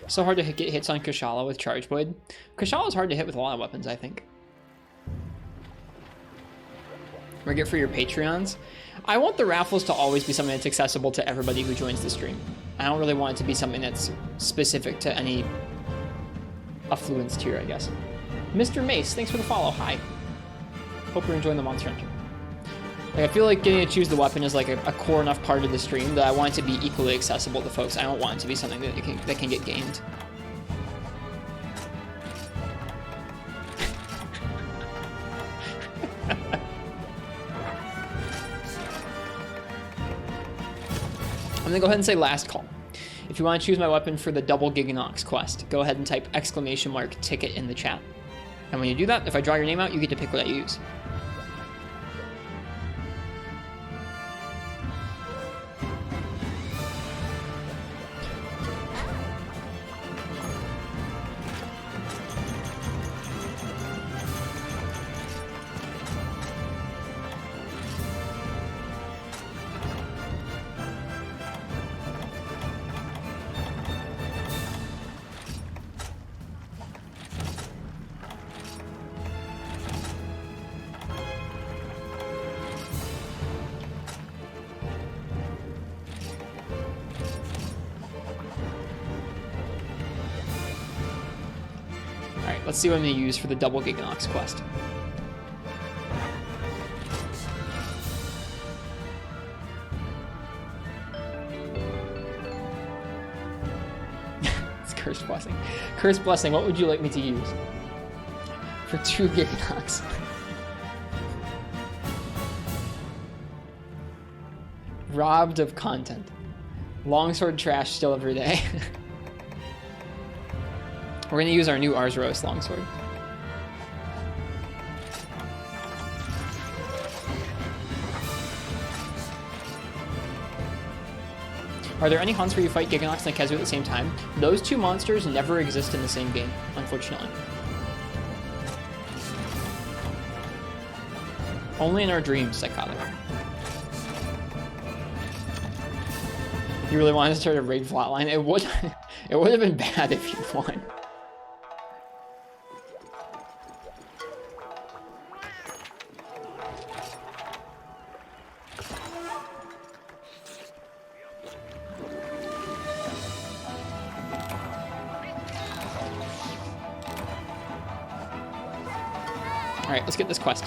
So hard to get hits on Kushala with Charge Blade. Kushala is hard to hit with a lot of weapons, I think. Rig it for your Patreons. I want the raffles to always be something that's accessible to everybody who joins the stream. I don't really want it to be something that's specific to any affluence tier, I guess. Mr. Mace, thanks for the follow. Hi. Hope you're enjoying the Monster Hunter. Like, I feel like getting to choose the weapon is like a core enough part of the stream that I want it to be equally accessible to folks. I don't want it to be something that can get gamed. I'm gonna go ahead and say last call. If you want to choose my weapon for the double Gigginox quest, go ahead and type !ticket in the chat. And when you do that, if I draw your name out, you get to pick what I use. Let's see what I'm going to use for the double Gigginox quest. It's Cursed Blessing. Cursed Blessing, what would you like me to use? For 2 Gigginox. Robbed of content. Longsword trash still every day. We're going to use our new Arzuros Longsword. Are there any hunts where you fight Gigginox and Kezu at the same time? Those two monsters never exist in the same game, unfortunately. Only in our dreams, Psychotic. You really wanted to start a raid flatline? It would have been bad if you won. Alright, let's get this quest.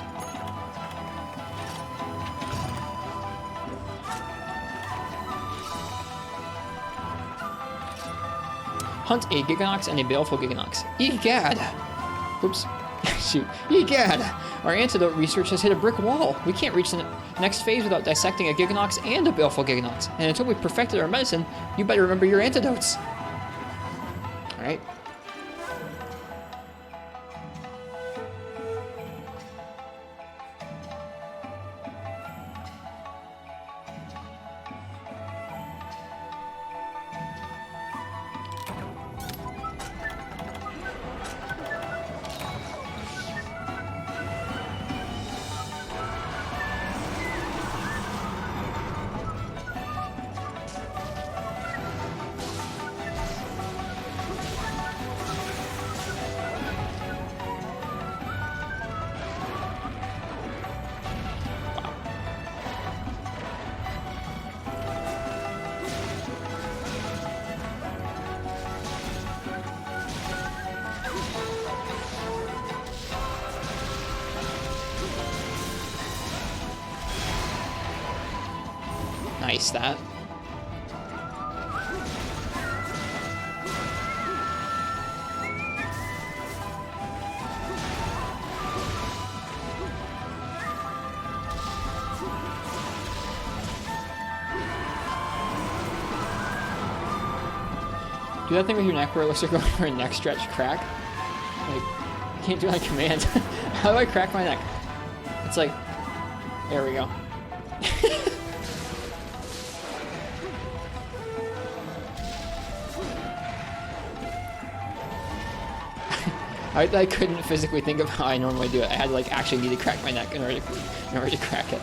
Hunt a Gigginox and a Baleful Gigginox. Egad! Oops. Shoot. Egad! Our antidote research has hit a brick wall. We can't reach the next phase without dissecting a Gigginox and a Baleful Gigginox. And until we've perfected our medicine, you better remember your antidotes. Alright. Nice, that. Do that thing with your neck where it looks like you're going for a neck stretch crack. Like, I can't do that on command. How do I crack my neck? It's like, there we go. I couldn't physically think of how I normally do it. I had to like actually need to crack my neck in order to crack it.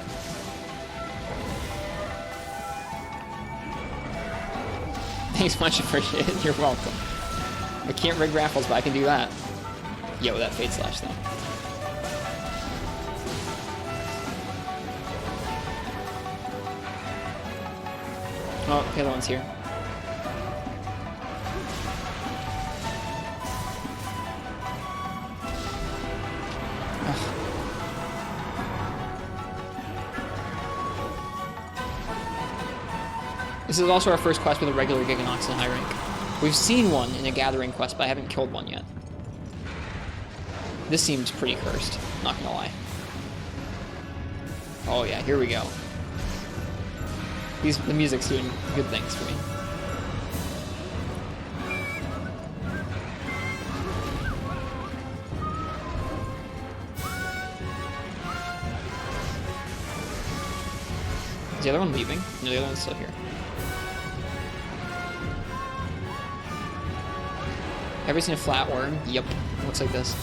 Thanks much, appreciate it. You're welcome. I can't rig raffles, but I can do that. Yo, that Fate Slash though. Oh, the other one's here. This is also our first quest with a regular Gigginox in high rank. We've seen one in a gathering quest, but I haven't killed one yet. This seems pretty cursed, not gonna lie. Oh yeah, here we go. The music's doing good things for me. Is the other one leaving? No, the other one's still here. Ever seen a flatworm? Yep. Looks like this.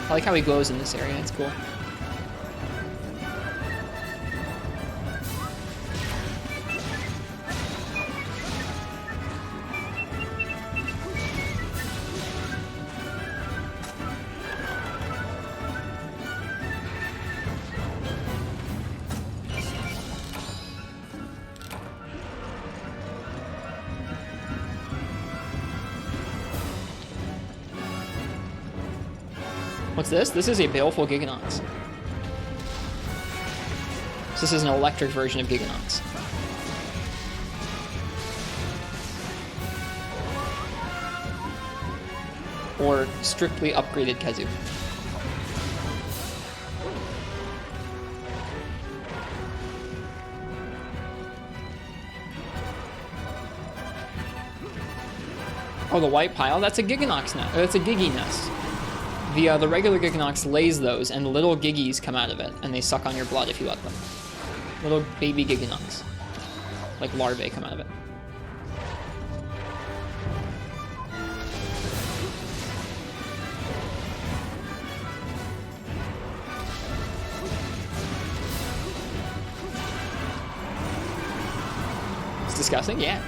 I like how he glows in this area, it's cool. What's this? This is a Baleful Gigginox. So this is an electric version of Gigginox. Or strictly upgraded Kezu. Oh, the white pile? That's a Gigginox nest. That's a Giggy nest. The regular Gigginox lays those, and little Giggies come out of it, and they suck on your blood if you let them. Little baby Gigginox. Like larvae come out of it. It's disgusting? Yeah.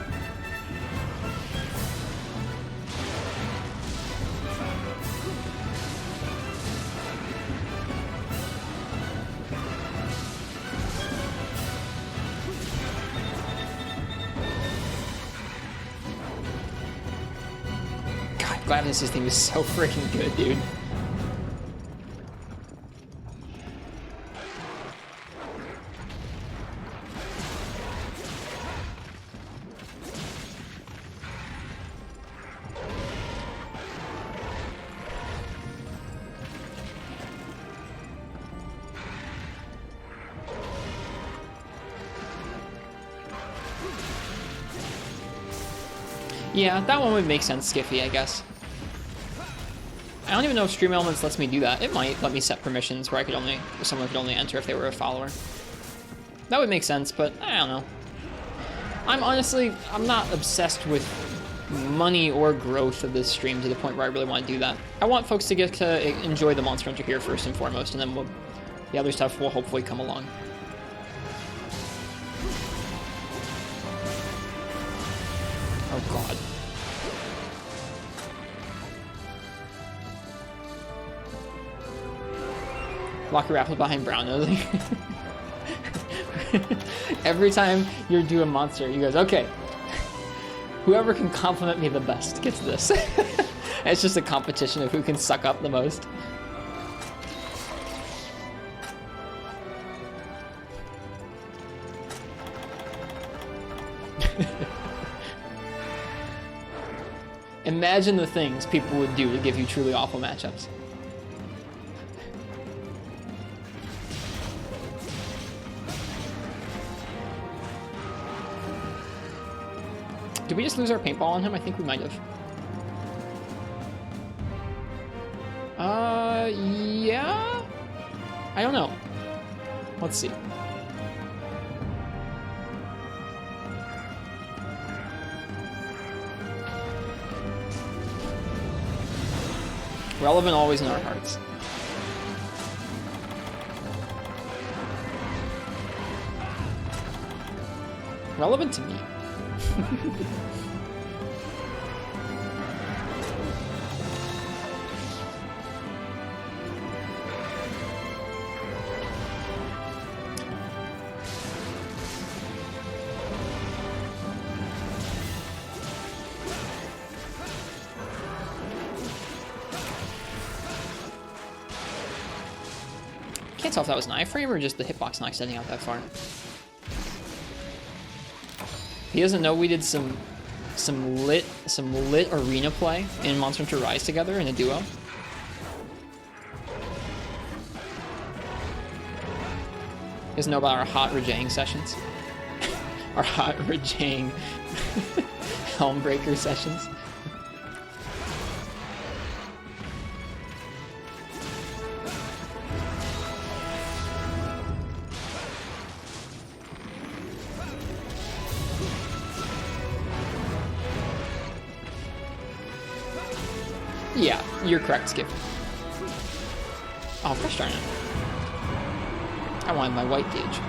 Gladness's theme is so freaking good, dude. Yeah, that one would make sense, Skiffy, I guess. I don't even know if Stream Elements lets me do that. It might let me set permissions where someone could only enter if they were a follower. That would make sense, but I don't know. I'm not obsessed with money or growth of this stream to the point where I really want to do that. I want folks to get to enjoy the Monster Hunter here first and foremost, and then the other stuff will hopefully come along. Oh god. Lock your apple behind brown nosing. Every time you do a monster, he goes, okay, whoever can compliment me the best gets this. It's just a competition of who can suck up the most. Imagine the things people would do to give you truly awful matchups. Did we just lose our paintball on him? I think we might have. Yeah? I don't know. Let's see. Relevant always in our hearts. Relevant to me. Can't tell if that was an iframe or just the hitbox not extending out that far. He doesn't know we did some lit arena play in Monster Hunter Rise together in a duo. He doesn't know about our hot Rajang sessions. Our hot Rajang Helmbreaker sessions. Yeah, you're correct, Skip. Oh, gosh darn it. I wanted my white gauge.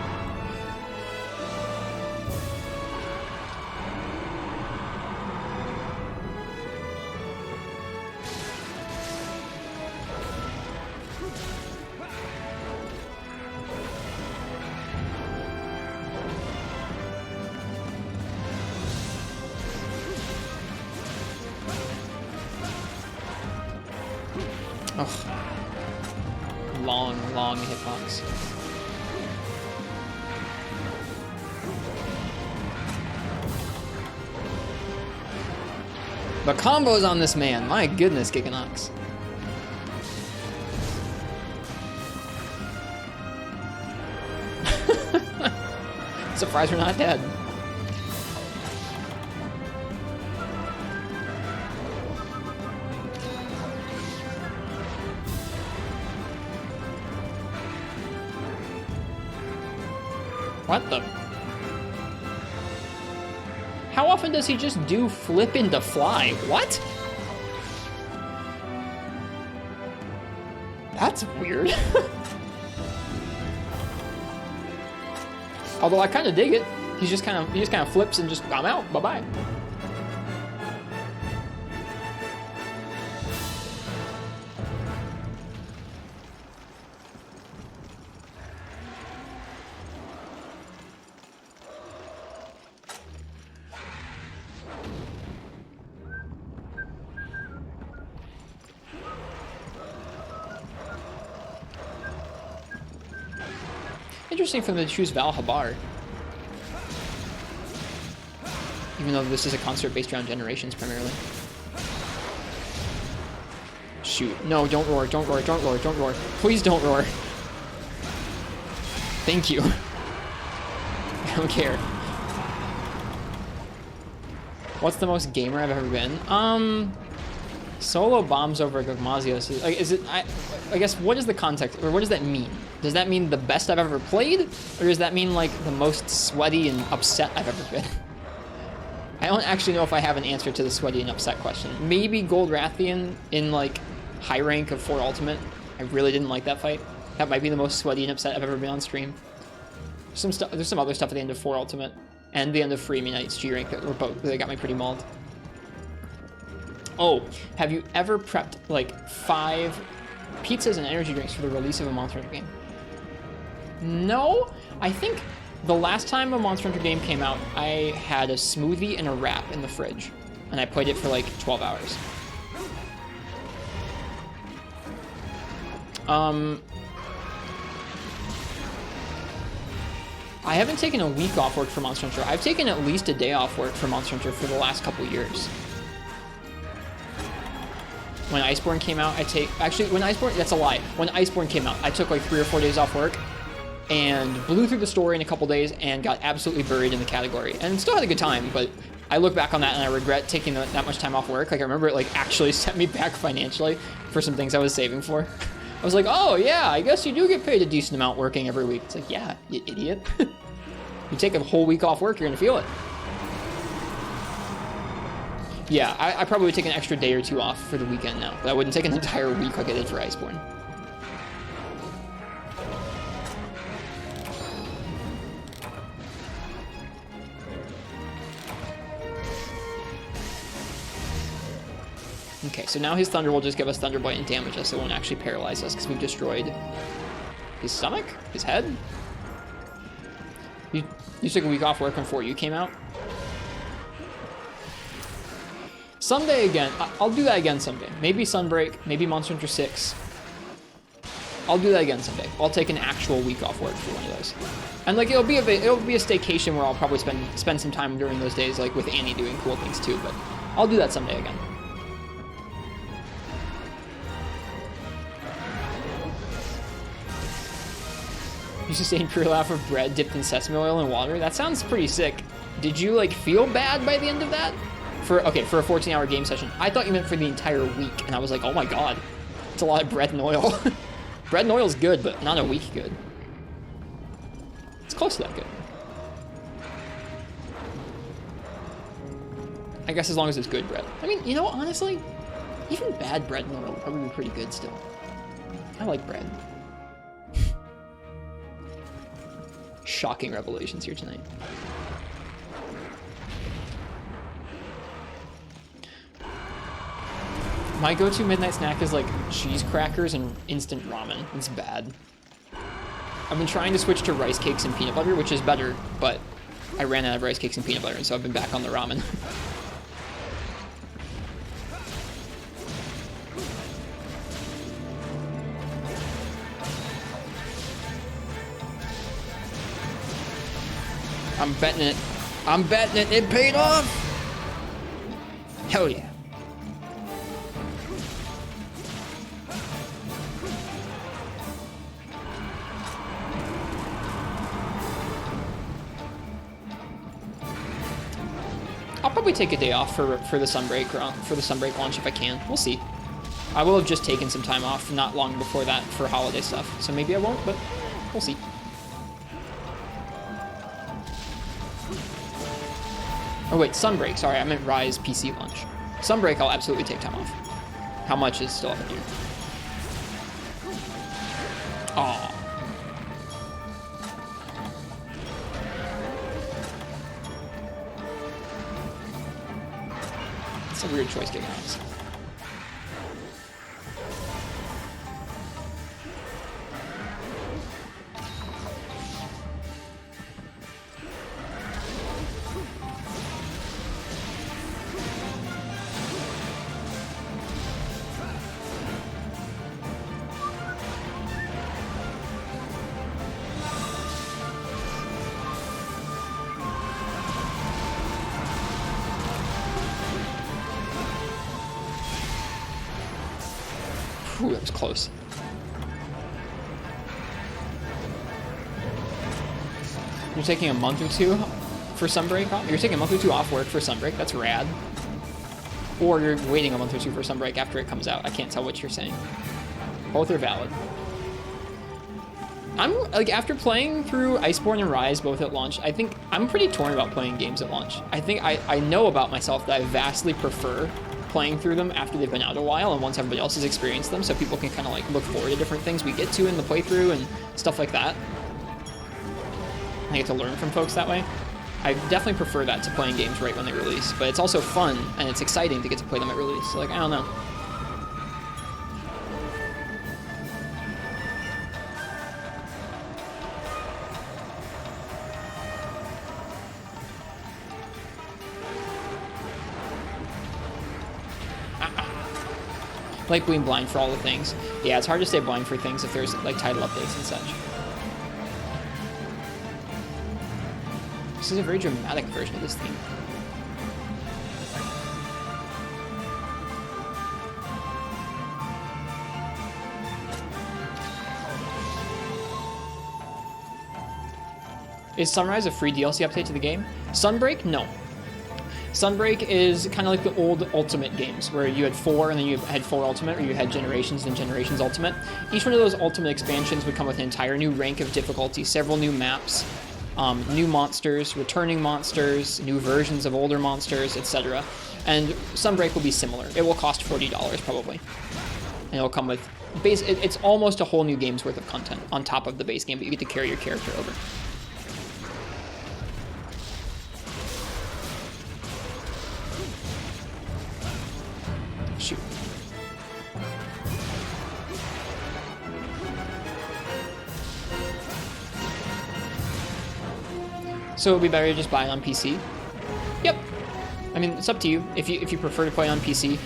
Ugh. long hitbox. The combos on this man, my goodness, Gigginox. Surprised we're not dead. What the? How often does he just do flip into fly? What? That's weird. Although I kind of dig it. He just kind of flips and just, I'm out. Bye-bye. Interesting for them to choose Valhabar. Even though this is a concert based around generations primarily. Shoot. No, don't roar, don't roar, don't roar, don't roar. Please don't roar. Thank you. I don't care. What's the most gamer I've ever been? Solo bombs over Gogmazios. Is it? I guess. What is the context, or what does that mean? Does that mean the best I've ever played, or does that mean like the most sweaty and upset I've ever been? I don't actually know if I have an answer to the sweaty and upset question. Maybe Gold Rathian in like high rank of 4 Ultimate. I really didn't like that fight. That might be the most sweaty and upset I've ever been on stream. There's some other stuff at the end of 4 Ultimate and the end of Free Me Night's G rank that were both they got me pretty mauled. Oh, have you ever prepped like 5 pizzas and energy drinks for the release of a Monster Hunter game? No, I think the last time a Monster Hunter game came out, I had a smoothie and a wrap in the fridge, and I played it for like 12 hours. I haven't taken a week off work for Monster Hunter. I've taken at least a day off work for Monster Hunter for the last couple years. When Iceborne came out, when Iceborne, that's a lie. When Iceborne came out, I took like 3 or 4 days off work and blew through the story in a couple days and got absolutely buried in the category. And still had a good time, but I look back on that and I regret taking that much time off work. Like I remember it like actually set me back financially for some things I was saving for. I was like, oh yeah, I guess you do get paid a decent amount working every week. It's like, yeah, you idiot. You take a whole week off work, you're gonna feel it. Yeah, I probably would take an extra day or 2 off for the weekend now, but I wouldn't take an entire week like I did for Iceborne. Okay, so now his Thunder will just give us Thunderbolt and damage us. It won't actually paralyze us because we've destroyed his stomach, his head. You took a week off work before you came out? Someday again, I'll do that again someday. Maybe Sunbreak, maybe Monster Hunter 6. I'll do that again someday. I'll take an actual week off work for one of those. And like it'll be a staycation where I'll probably spend some time during those days, like with Annie doing cool things too. But I'll do that someday again. You sustained pure laugh of bread dipped in sesame oil and water. That sounds pretty sick. Did you like feel bad by the end of that? For a 14-hour game session. I thought you meant for the entire week, and I was like, oh my god, it's a lot of bread and oil. Bread and oil's good, but not a week good. It's close to that good. I guess as long as it's good bread. I mean, you know, honestly, even bad bread and oil would probably be pretty good still. I like bread. Shocking revelations here tonight. My go-to midnight snack is like cheese crackers and instant ramen. It's bad. I've been trying to switch to rice cakes and peanut butter, which is better, but I ran out of rice cakes and peanut butter, and so I've been back on the ramen. I'm betting it. I'm betting it. It paid off. Hell yeah. I'll probably take a day off for the Sunbreak launch if I can. We'll see. I will have just taken some time off not long before that for holiday stuff, so maybe I won't, but we'll see. Oh wait, Sunbreak. Sorry, I meant Rise PC launch. Sunbreak, I'll absolutely take time off. How much is still up in here? Aw. It's a weird choice, Gigginox. Ooh, that was close. You're taking a month or two for Sunbreak off? You're taking a month or two off work for Sunbreak? That's rad. Or you're waiting a month or two for Sunbreak after it comes out. I can't tell what you're saying. Both are valid. I'm, like, after playing through Iceborne and Rise both at launch, I think I'm pretty torn about playing games at launch. I think I know about myself that I vastly prefer playing through them after they've been out a while and once everybody else has experienced them, so people can kind of like look forward to different things we get to in the playthrough and stuff like that. I get to learn from folks that way. I definitely prefer that to playing games right when they release, but it's also fun and it's exciting to get to play them at release. So like, I don't know. Like being blind for all the things. Yeah, it's hard to stay blind for things if there's like title updates and such. This is a very dramatic version of this theme. Is Sunrise a free DLC update to the game? Sunbreak? No. Sunbreak is kind of like the old Ultimate games, where you had 4 and then you had 4 Ultimate, or you had Generations and Generations Ultimate. Each one of those Ultimate expansions would come with an entire new rank of difficulty, several new maps, new monsters, returning monsters, new versions of older monsters, etc. And Sunbreak will be similar. It will cost $40 probably. And it'll come with it's almost a whole new game's worth of content on top of the base game, but you get to carry your character over. Shoot. So it would be better to just buy it on PC? Yep. I mean, it's up to you. If you prefer to play on PC.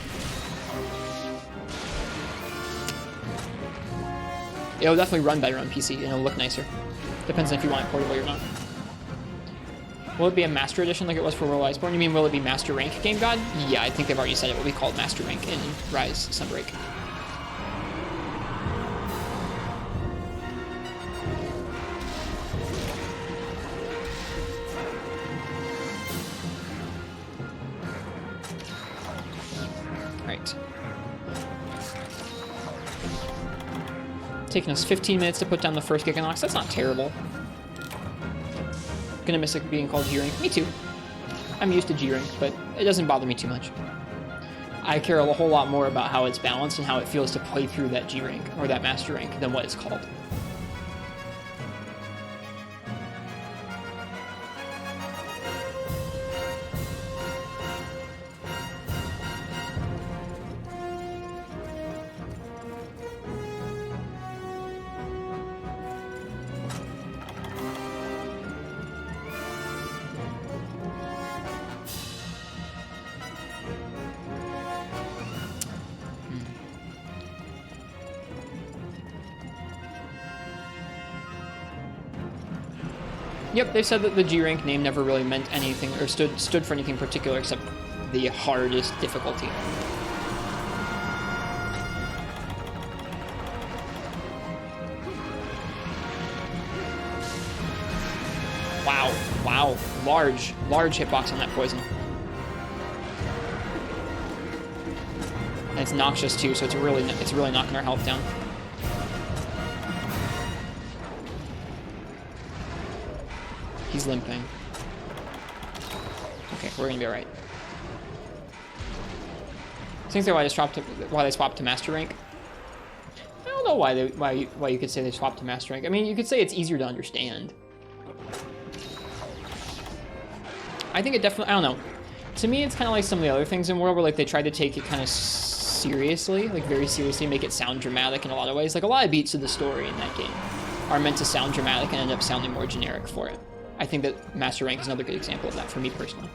It'll definitely run better on PC and it'll look nicer. Depends on if you want it portable or not. Will it be a Master Edition like it was for World Iceborne? You mean, will it be Master Rank Game God? Yeah, I think they've already said it will be called Master Rank in Rise Sunbreak. Alright. Taking us 15 minutes to put down the first Gigginox. That's not terrible. Gonna miss it being called G-Rank. Me too. I'm used to G-Rank, but it doesn't bother me too much. I care a whole lot more about how it's balanced and how it feels to play through that G-Rank or that Master Rank than what it's called. Yep, they said that the G rank name never really meant anything or stood for anything particular except the hardest difficulty. Wow, wow, large hitbox on that poison. And it's noxious too, so it's really knocking our health down. He's limping. Okay, we're gonna be alright. I think why they swapped to master rank. I don't know why you could say they swapped to master rank. I mean, you could say it's easier to understand. I think it definitely, I don't know. To me, it's kind of like some of the other things in World where like they tried to take it kind of seriously, like very seriously, make it sound dramatic in a lot of ways. Like a lot of beats of the story in that game are meant to sound dramatic and end up sounding more generic for it. I think that Master Rank is another good example of that for me personally.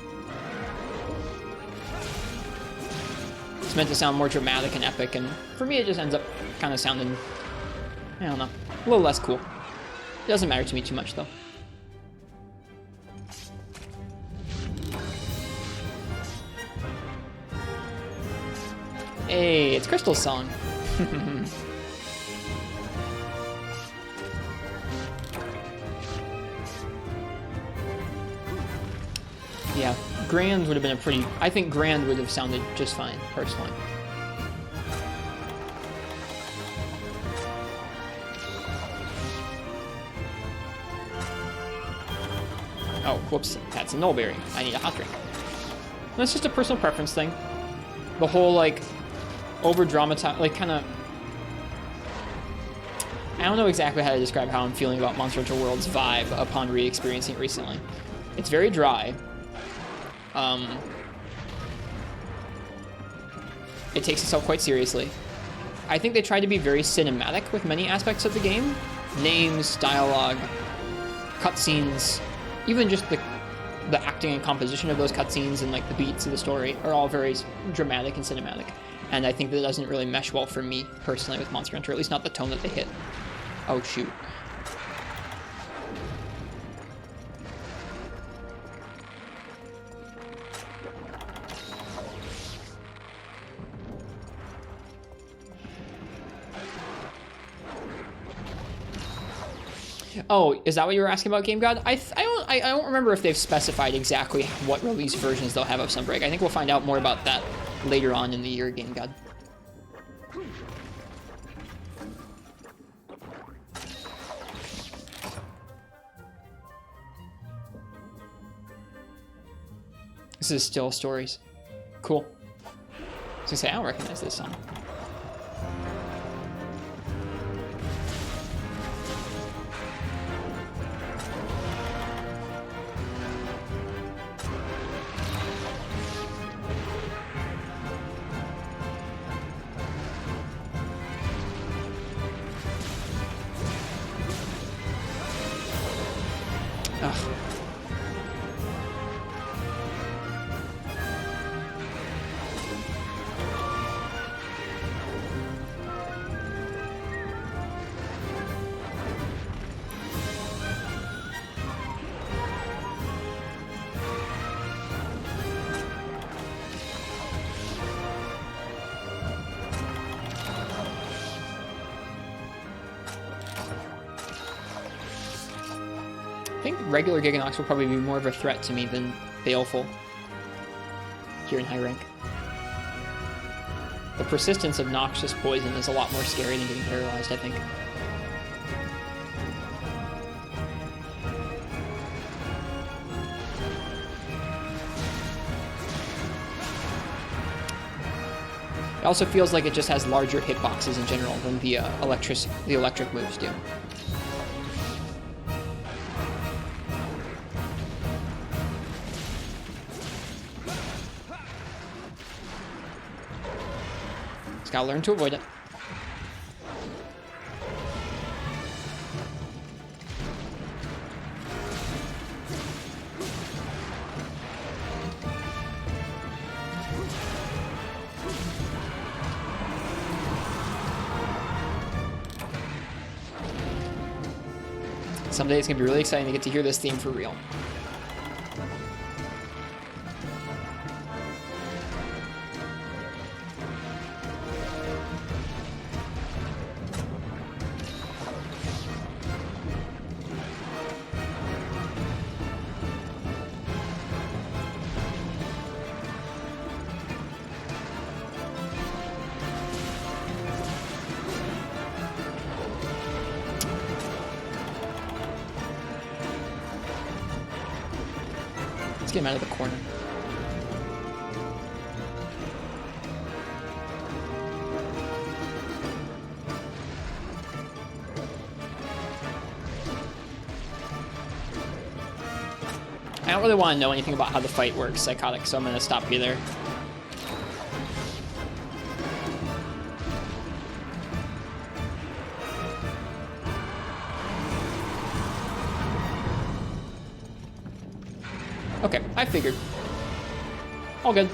It's meant to sound more dramatic and epic, and for me it just ends up kind of sounding, I don't know, a little less cool. It doesn't matter to me too much though. Hey, it's Crystal's song. Yeah, Grand would have been a pretty... I think Grand would have sounded just fine, personally. Oh, whoops, that's a Nullberry. I need a hot drink. That's just a personal preference thing. The whole, like, over-dramatized, like, kind of... I don't know exactly how to describe how I'm feeling about Monster Hunter World's vibe upon re-experiencing it recently. It's very dry. It takes itself quite seriously. I think they tried to be very cinematic with many aspects of the game. Names, dialogue, cutscenes, even just the acting and composition of those cutscenes and like the beats of the story are all very dramatic and cinematic. And I think that doesn't really mesh well for me personally with Monster Hunter, at least not the tone that they hit. Oh shoot. Oh, is that what you were asking about, Game God? I don't remember if they've specified exactly what release versions they'll have of Sunbreak. I think we'll find out more about that later on in the year, Game God. This is Still Stories. Cool. I was gonna say, I don't recognize this song. I think regular Gigginox will probably be more of a threat to me than Baleful here in high rank. The persistence of noxious poison is a lot more scary than getting paralyzed, I think. It also feels like it just has larger hitboxes in general than the electric moves do. Gotta learn to avoid it. Someday it's going to be really exciting to get to hear this theme for real. Get him out of the corner. I don't really want to know anything about how the fight works, Psychotic, so I'm going to stop you there. Okay, I figured. All good.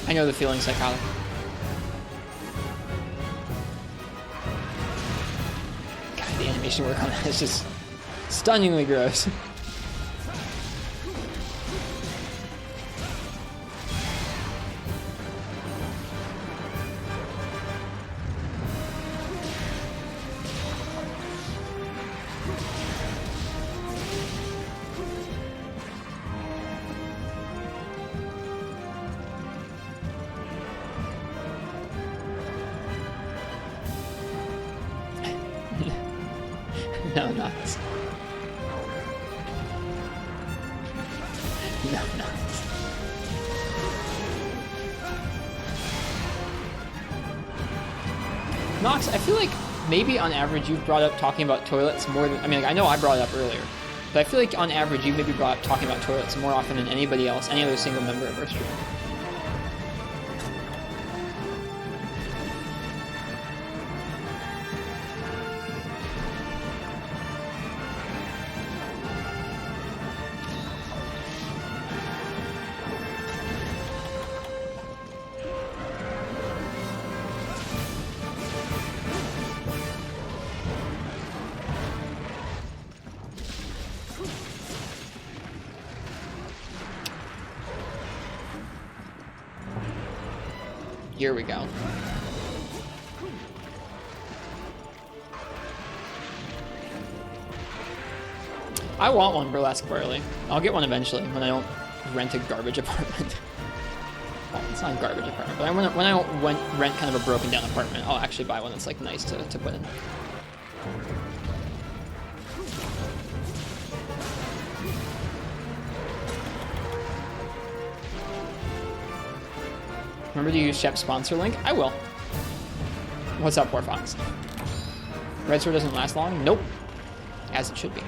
I know the feeling, Psychotic. God, the animation work on that is just stunningly gross. No, not. No, not. Nox, I feel like maybe on average you've brought up talking about toilets more than, I mean, like, I know I brought it up earlier, but I feel like on average you maybe brought up talking about toilets more often than anybody else, any other single member of our stream. Here we go. I want one Burlesque Barley. I'll get one eventually when I don't rent a garbage apartment. Well, it's not a garbage apartment, but when I don't rent kind of a broken down apartment, I'll actually buy one that's like nice to put in. Remember to use Shep's sponsor link? I will. What's up, Poor Fox? Red Sword doesn't last long? Nope. As it should be.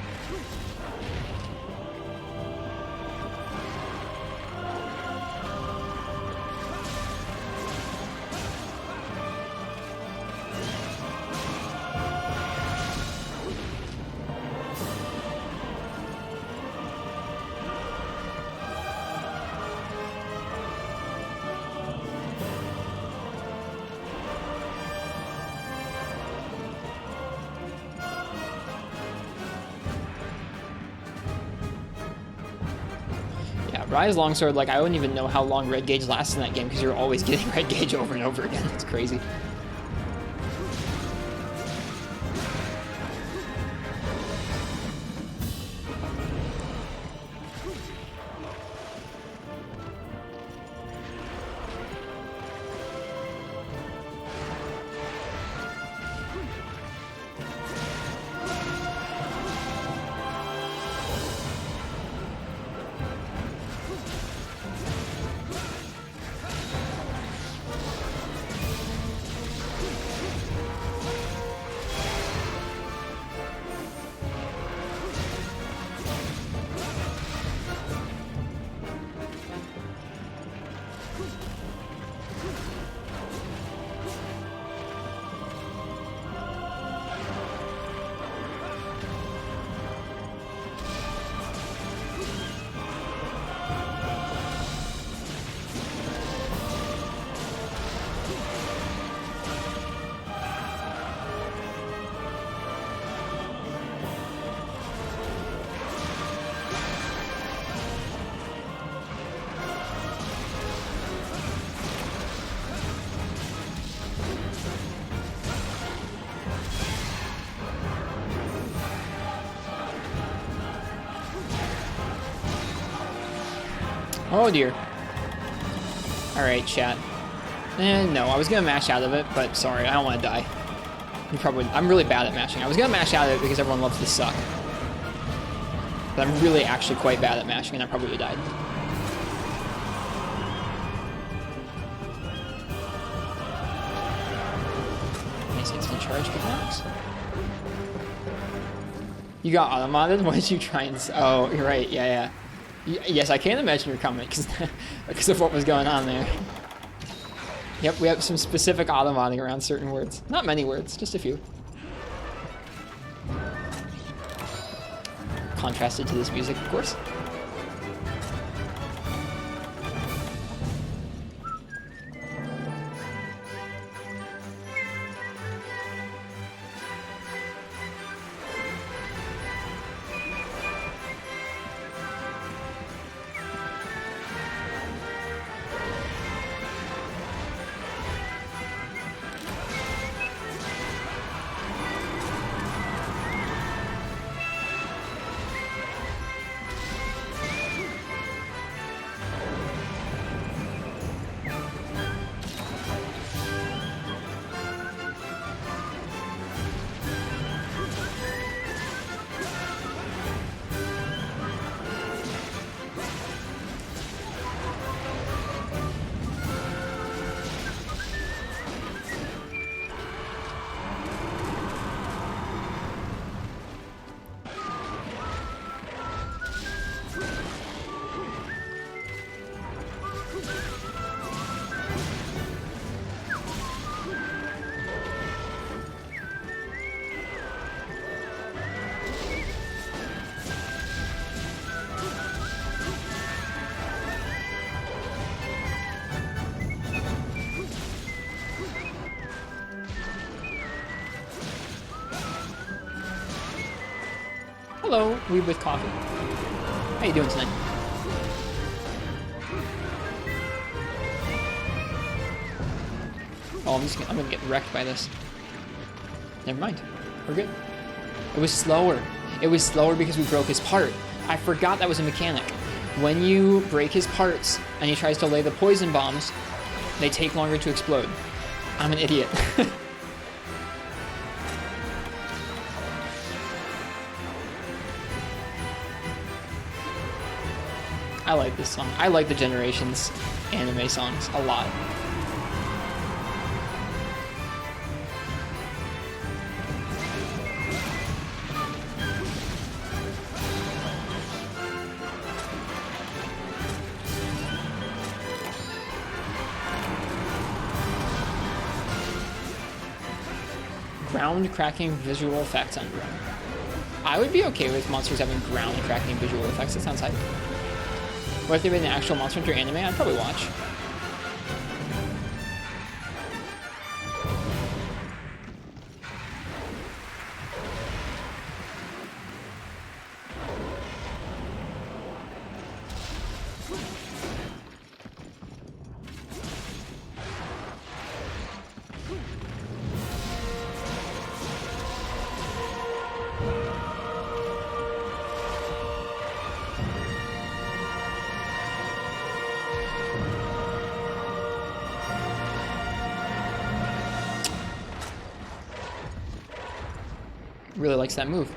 Rise Longsword, like, I wouldn't even know how long Red Gauge lasts in that game because you're always getting Red Gauge over and over again. It's crazy. Oh dear. Alright, chat. No, I was gonna mash out of it, but sorry, I don't want to die. I'm really bad at mashing. I was gonna mash out of it because everyone loves to suck. But I'm really actually quite bad at mashing, and I probably would have died. Nice instant charge, Gigginox. You got automated? What did you try and say? Oh, you're right. Yeah. Yes, I can imagine your comment because of what was going on there. Yep, we have some specific automating around certain words. Not many words, just a few. Contrasted to this music, of course. Hello, Weed with Coffee. How you doing tonight? Oh, I'm gonna get wrecked by this. Never mind. We're good. It was slower. It was slower because we broke his part. I forgot that was a mechanic. When you break his parts and he tries to lay the poison bombs, they take longer to explode. I'm an idiot. I like this song. I like the Generations anime songs a lot. Ground cracking visual effects on ground. I would be okay with monsters having ground cracking visual effects. That sounds hype. What if they made an actual Monster Hunter anime? I'd probably watch. Really likes that move.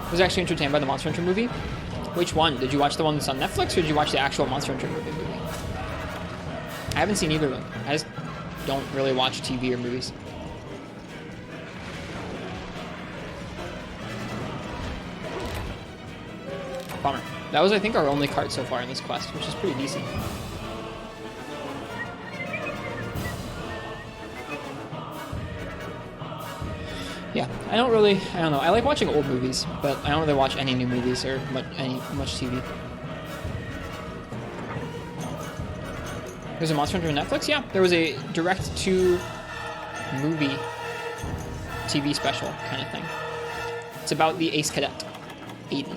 I was actually entertained by the Monster Hunter movie. Which one? Did you watch the one that's on Netflix, or did you watch the actual Monster Hunter movie? I haven't seen either of them. I just don't really watch TV or movies. Bummer. That was, I think, our only cart so far in this quest, which is pretty decent. Yeah, I don't know. I like watching old movies, but I don't really watch any new movies or much TV. There's a Monster Hunter on Netflix? Yeah, there was a direct-to-movie TV special kind of thing. It's about the Ace Cadet, Aiden.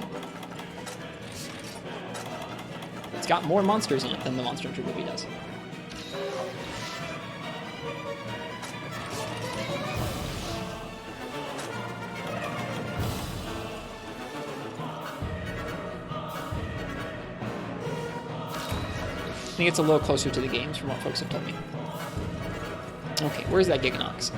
It's got more monsters in it than the Monster Hunter movie does. think it's a little closer to the games from what folks have told me. Okay, where's that Gigginox?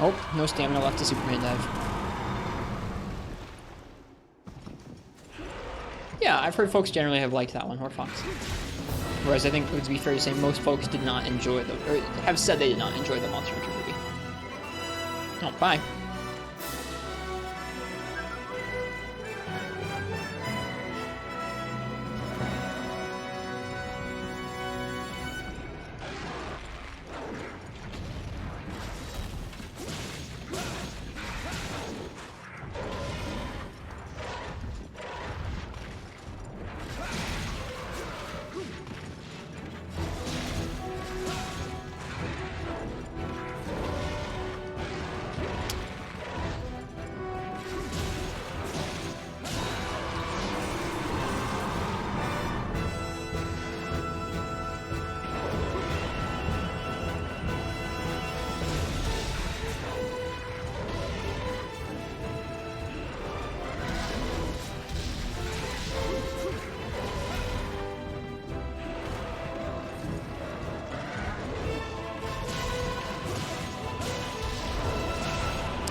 Oh, no stamina left to Superman dive. Yeah, I've heard folks generally have liked that one, or Fox. Whereas I think it would be fair to say most folks did not enjoy the, or have said they did not enjoy the Monster Hunter movie. Oh, bye.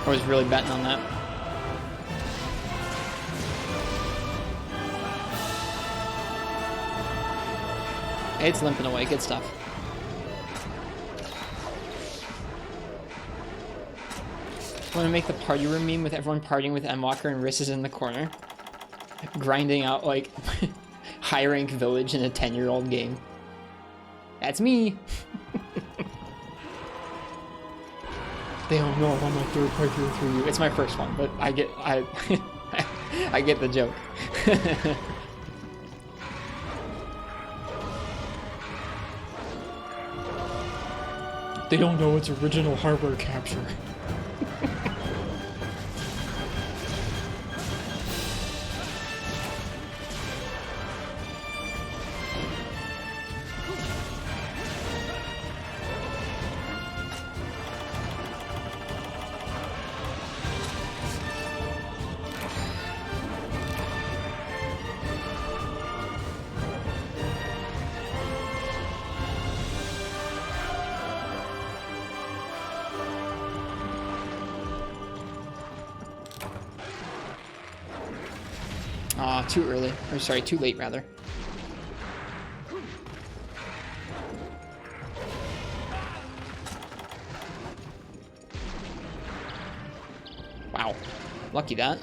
I was really betting on that. It's limping away. Good stuff. Want to make the party room meme with everyone partying with Endwalker and Riss is in the corner, grinding out like high rank village in a 10-year-old game. That's me. They don't know I'm my third playthrough through you. It's my first one, but I get I get the joke. They don't know it's original hardware capture. Aw, too early. Or sorry, too late, rather. Wow. Lucky that.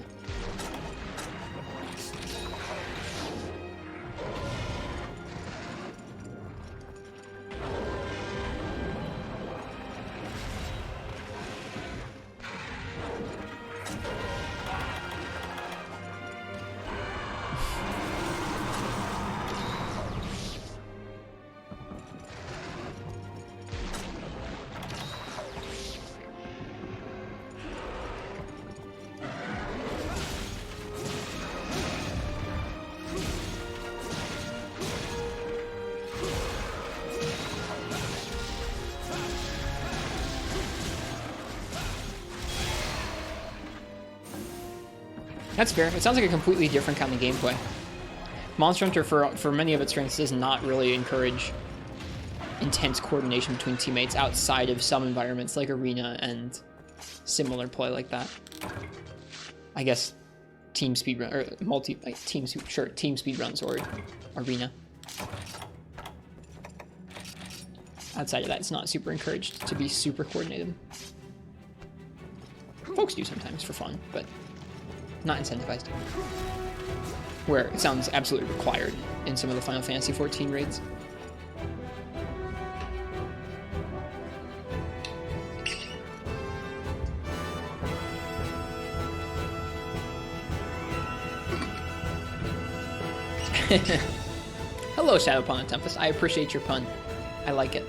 That's fair. It sounds like a completely different kind of gameplay. Monster Hunter, for many of its strengths, does not really encourage intense coordination between teammates outside of some environments like Arena and similar play like that. I guess team speedrun or team speedruns or Arena. Outside of that, it's not super encouraged to be super coordinated. Folks do sometimes for fun, but not incentivized. Where it sounds absolutely required in some of the Final Fantasy XIV raids. Hello, Shadow Pun and Tempest. I appreciate your pun. I like it.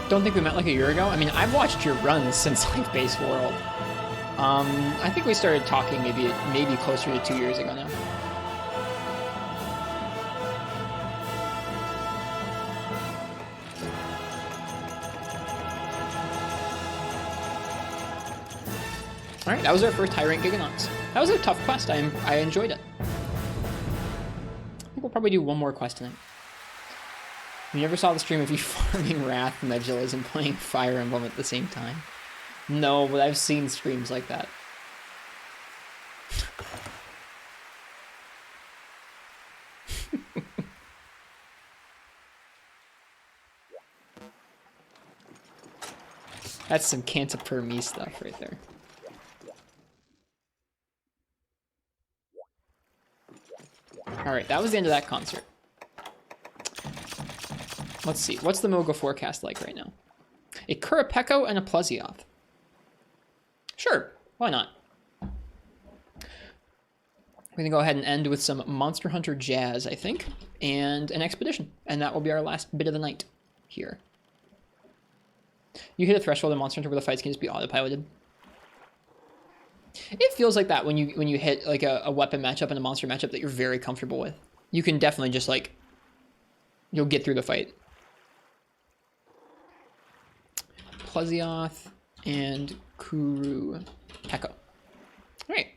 Don't think we met like a year ago. I mean, I've watched your runs since like Base World. I think we started talking maybe closer to 2 years ago now. All right, that was our first high rank Gigginox. That was a tough quest. I enjoyed it. I think we'll probably do one more quest tonight. You never saw the stream of you farming Wrath Medulas and playing Fire Emblem at the same time? No, but I've seen streams like that. That's some Canter me stuff right there. Alright, that was the end of that concert. Let's see, what's the Moga forecast like right now? A Qurupeco and a Plesioth. Sure, why not? We're gonna go ahead and end with some Monster Hunter jazz, I think, and an expedition. And that will be our last bit of the night here. You hit a threshold in Monster Hunter where the fights can just be autopiloted. It feels like that when you hit like a weapon matchup and a monster matchup that you're very comfortable with. You can definitely just like, you'll get through the fight. Plesioth and Qurupeco. All right.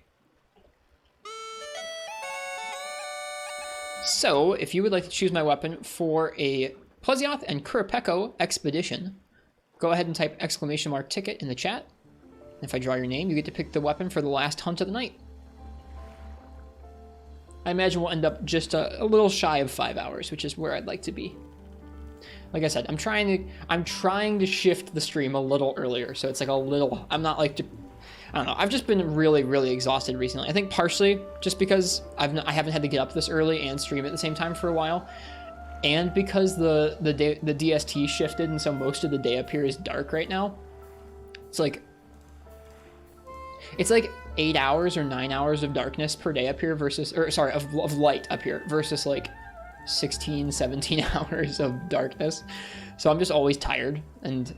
So, if you would like to choose my weapon for a Plesioth and Qurupeco expedition, go ahead and type !ticket in the chat. If I draw your name, you get to pick the weapon for the last hunt of the night. I imagine we'll end up just a little shy of 5 hours, which is where I'd like to be. Like I said, I'm trying to shift the stream a little earlier, so it's like a little. I'm not like, I don't know. I've just been really, really exhausted recently. I think partially just because I haven't had to get up this early and stream at the same time for a while, and because the DST shifted, and so most of the day up here is dark right now. It's like 8 hours or 9 hours of darkness per day up here versus, or sorry, of light up here versus like 16, 17 hours of darkness. So I'm just always tired and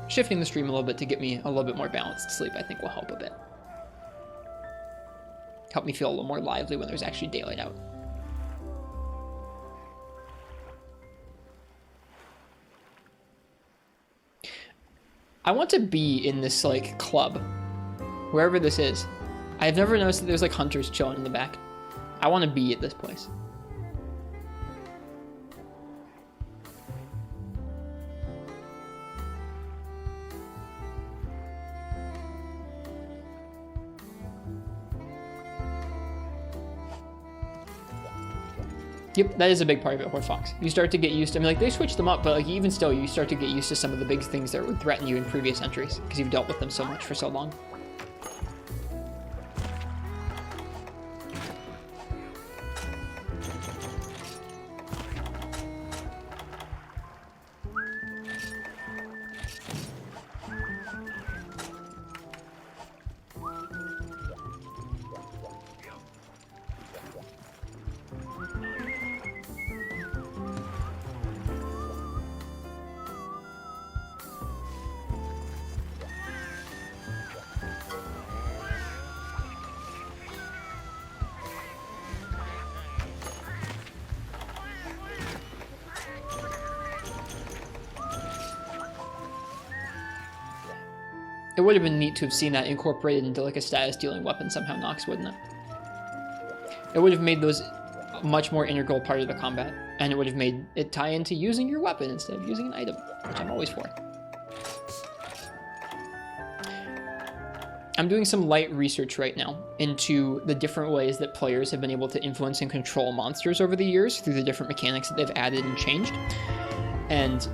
Shifting the stream a little bit to get me a little bit more balanced sleep, I think will help a bit. Help me feel a little more lively when there's actually daylight out. I want to be in this like club, wherever this is. I've never noticed that there's like hunters chilling in the back. I want to be at this place. Yep, that is a big part of it, Horde Fox. You start to get used to, I mean, like, they switched them up, but, like, even still, you start to get used to some of the big things that would threaten you in previous entries, because you've dealt with them so much for so long. It would have been neat to have seen that incorporated into like a status dealing weapon somehow, Nox, wouldn't it? It would have made those a much more integral part of the combat, and it would have made it tie into using your weapon instead of using an item, which I'm always for. I'm doing some light research right now into the different ways that players have been able to influence and control monsters over the years through the different mechanics that they've added and changed. And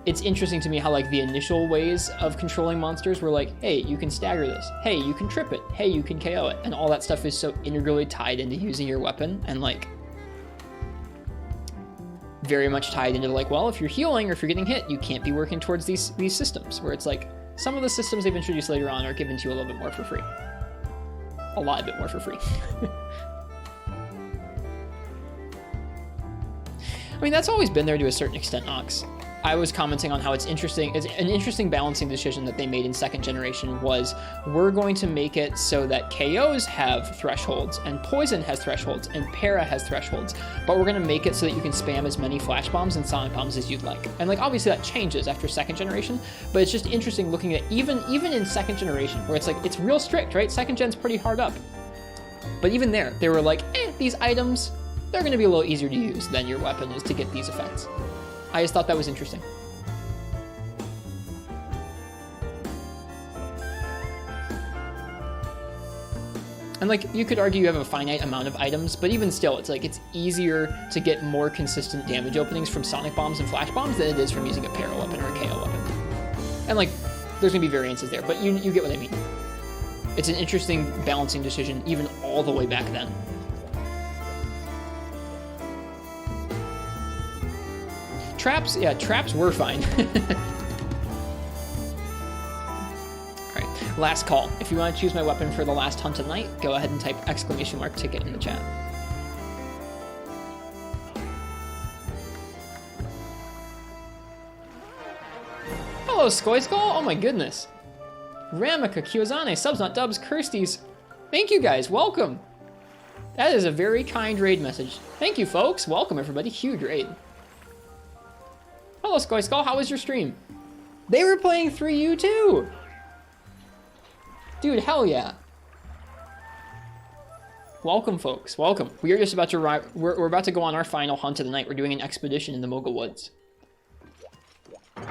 it's interesting to me how like the initial ways of controlling monsters were like, hey, you can stagger this, hey, you can trip it, hey, you can KO it, and all that stuff is so integrally tied into using your weapon, and like very much tied into like, well, if you're healing or if you're getting hit, you can't be working towards these systems, where it's like some of the systems they've introduced later on are given to you a little bit more for free. A lot bit more for free. I mean, that's always been there to a certain extent, Ox. I was commenting on how it's interesting. It's an interesting balancing decision that they made in second generation was, we're going to make it so that KOs have thresholds and poison has thresholds and para has thresholds, but we're going to make it so that you can spam as many flash bombs and sonic bombs as you'd like. And like, obviously that changes after second generation, but it's just interesting looking at even in second generation, where it's like, it's real strict, right? Second gen's pretty hard up. But even there, they were like, these items, they're going to be a little easier to use than your weapon is to get these effects. I just thought that was interesting. And like, you could argue you have a finite amount of items, but even still, it's like, it's easier to get more consistent damage openings from sonic bombs and flash bombs than it is from using a para weapon or a KO weapon. And like, there's gonna be variances there, but you get what I mean. It's an interesting balancing decision, even all the way back then. Traps, yeah, traps were fine. All right, last call. If you want to choose my weapon for the last hunt tonight, go ahead and type !ticket in the chat. Hello, Skoyskull. Oh my goodness. Ramika, Kiyozane, Subs Not Dubs, Kirsties. Thank you guys, welcome. That is a very kind raid message. Thank you, folks. Welcome, everybody. Huge raid. Hello, Skoyskull, how was your stream? They were playing 3U too! Dude, hell yeah. Welcome, folks, welcome. We are just about to we're about to go on our final hunt of the night. We're doing an expedition in the Mogul Woods. It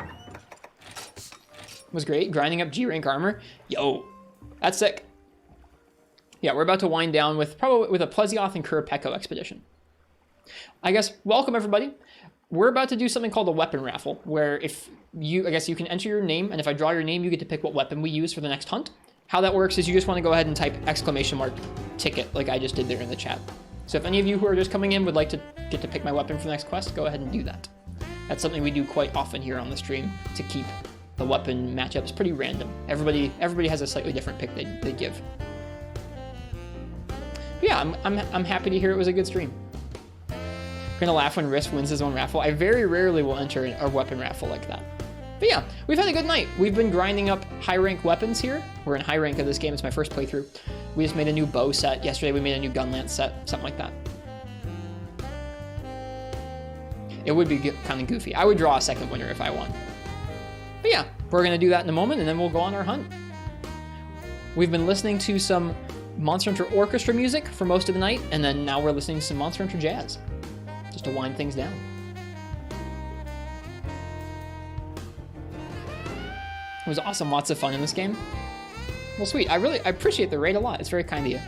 was great, grinding up G-rank armor. Yo, that's sick. Yeah, we're about to wind down with probably with a Plesioth and Qurupeco expedition. I guess, welcome everybody. We're about to do something called a weapon raffle, where if you, I guess you can enter your name, and if I draw your name, you get to pick what weapon we use for the next hunt. How that works is you just want to go ahead and type !ticket, like I just did there in the chat. So if any of you who are just coming in would like to get to pick my weapon for the next quest, go ahead and do that. That's something we do quite often here on the stream to keep the weapon matchups pretty random. Everybody has a slightly different pick they give. But yeah, I'm happy to hear it was a good stream. Gonna laugh when Risk wins his own raffle. I very rarely will enter a weapon raffle like that. But yeah, we've had a good night. We've been grinding up high rank weapons here. We're in high rank of this game. It's my first playthrough. We just made a new bow set. Yesterday we made a new gun lance set, something like that. It would be kind of goofy. I would draw a second winner if I won. But yeah, we're gonna do that in a moment and then we'll go on our hunt. We've been listening to some Monster Hunter Orchestra music for most of the night, and then now we're listening to some Monster Hunter Jazz, just to wind things down. It was awesome, lots of fun in this game. Well, sweet, I appreciate the raid a lot. It's very kind of you.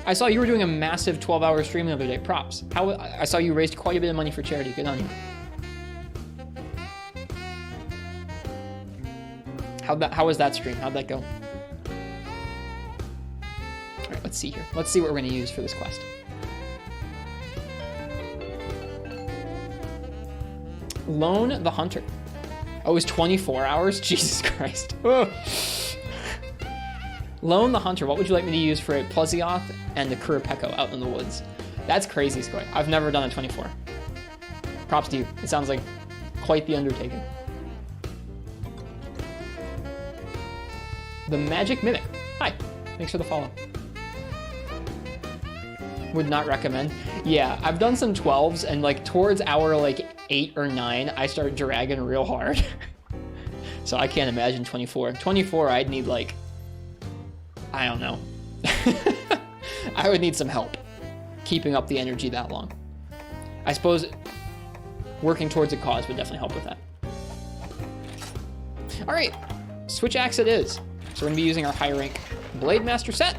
I saw you were doing a massive 12-hour stream the other day, props. I saw you raised quite a bit of money for charity, good on you. How was that stream? How'd that go? All right, let's see here. Let's see what we're gonna use for this quest. Lone the Hunter. Oh, it was 24 hours? Jesus Christ. Oh. Lone the Hunter, what would you like me to use for a Plesioth and the Qurupeco out in the woods? That's crazy, Skoy. I've never done a 24. Props to you. It sounds like quite the undertaking. The Magic Mimic. Hi, thanks for the follow. Would not recommend. Yeah, I've done some 12s and like towards hour like 8 or 9, I start dragging real hard. So I can't imagine 24. 24, I'd need like, I don't know. I would need some help keeping up the energy that long. I suppose working towards a cause would definitely help with that. All right, Switch Axe it is. So we're gonna be using our high rank Blade Master set.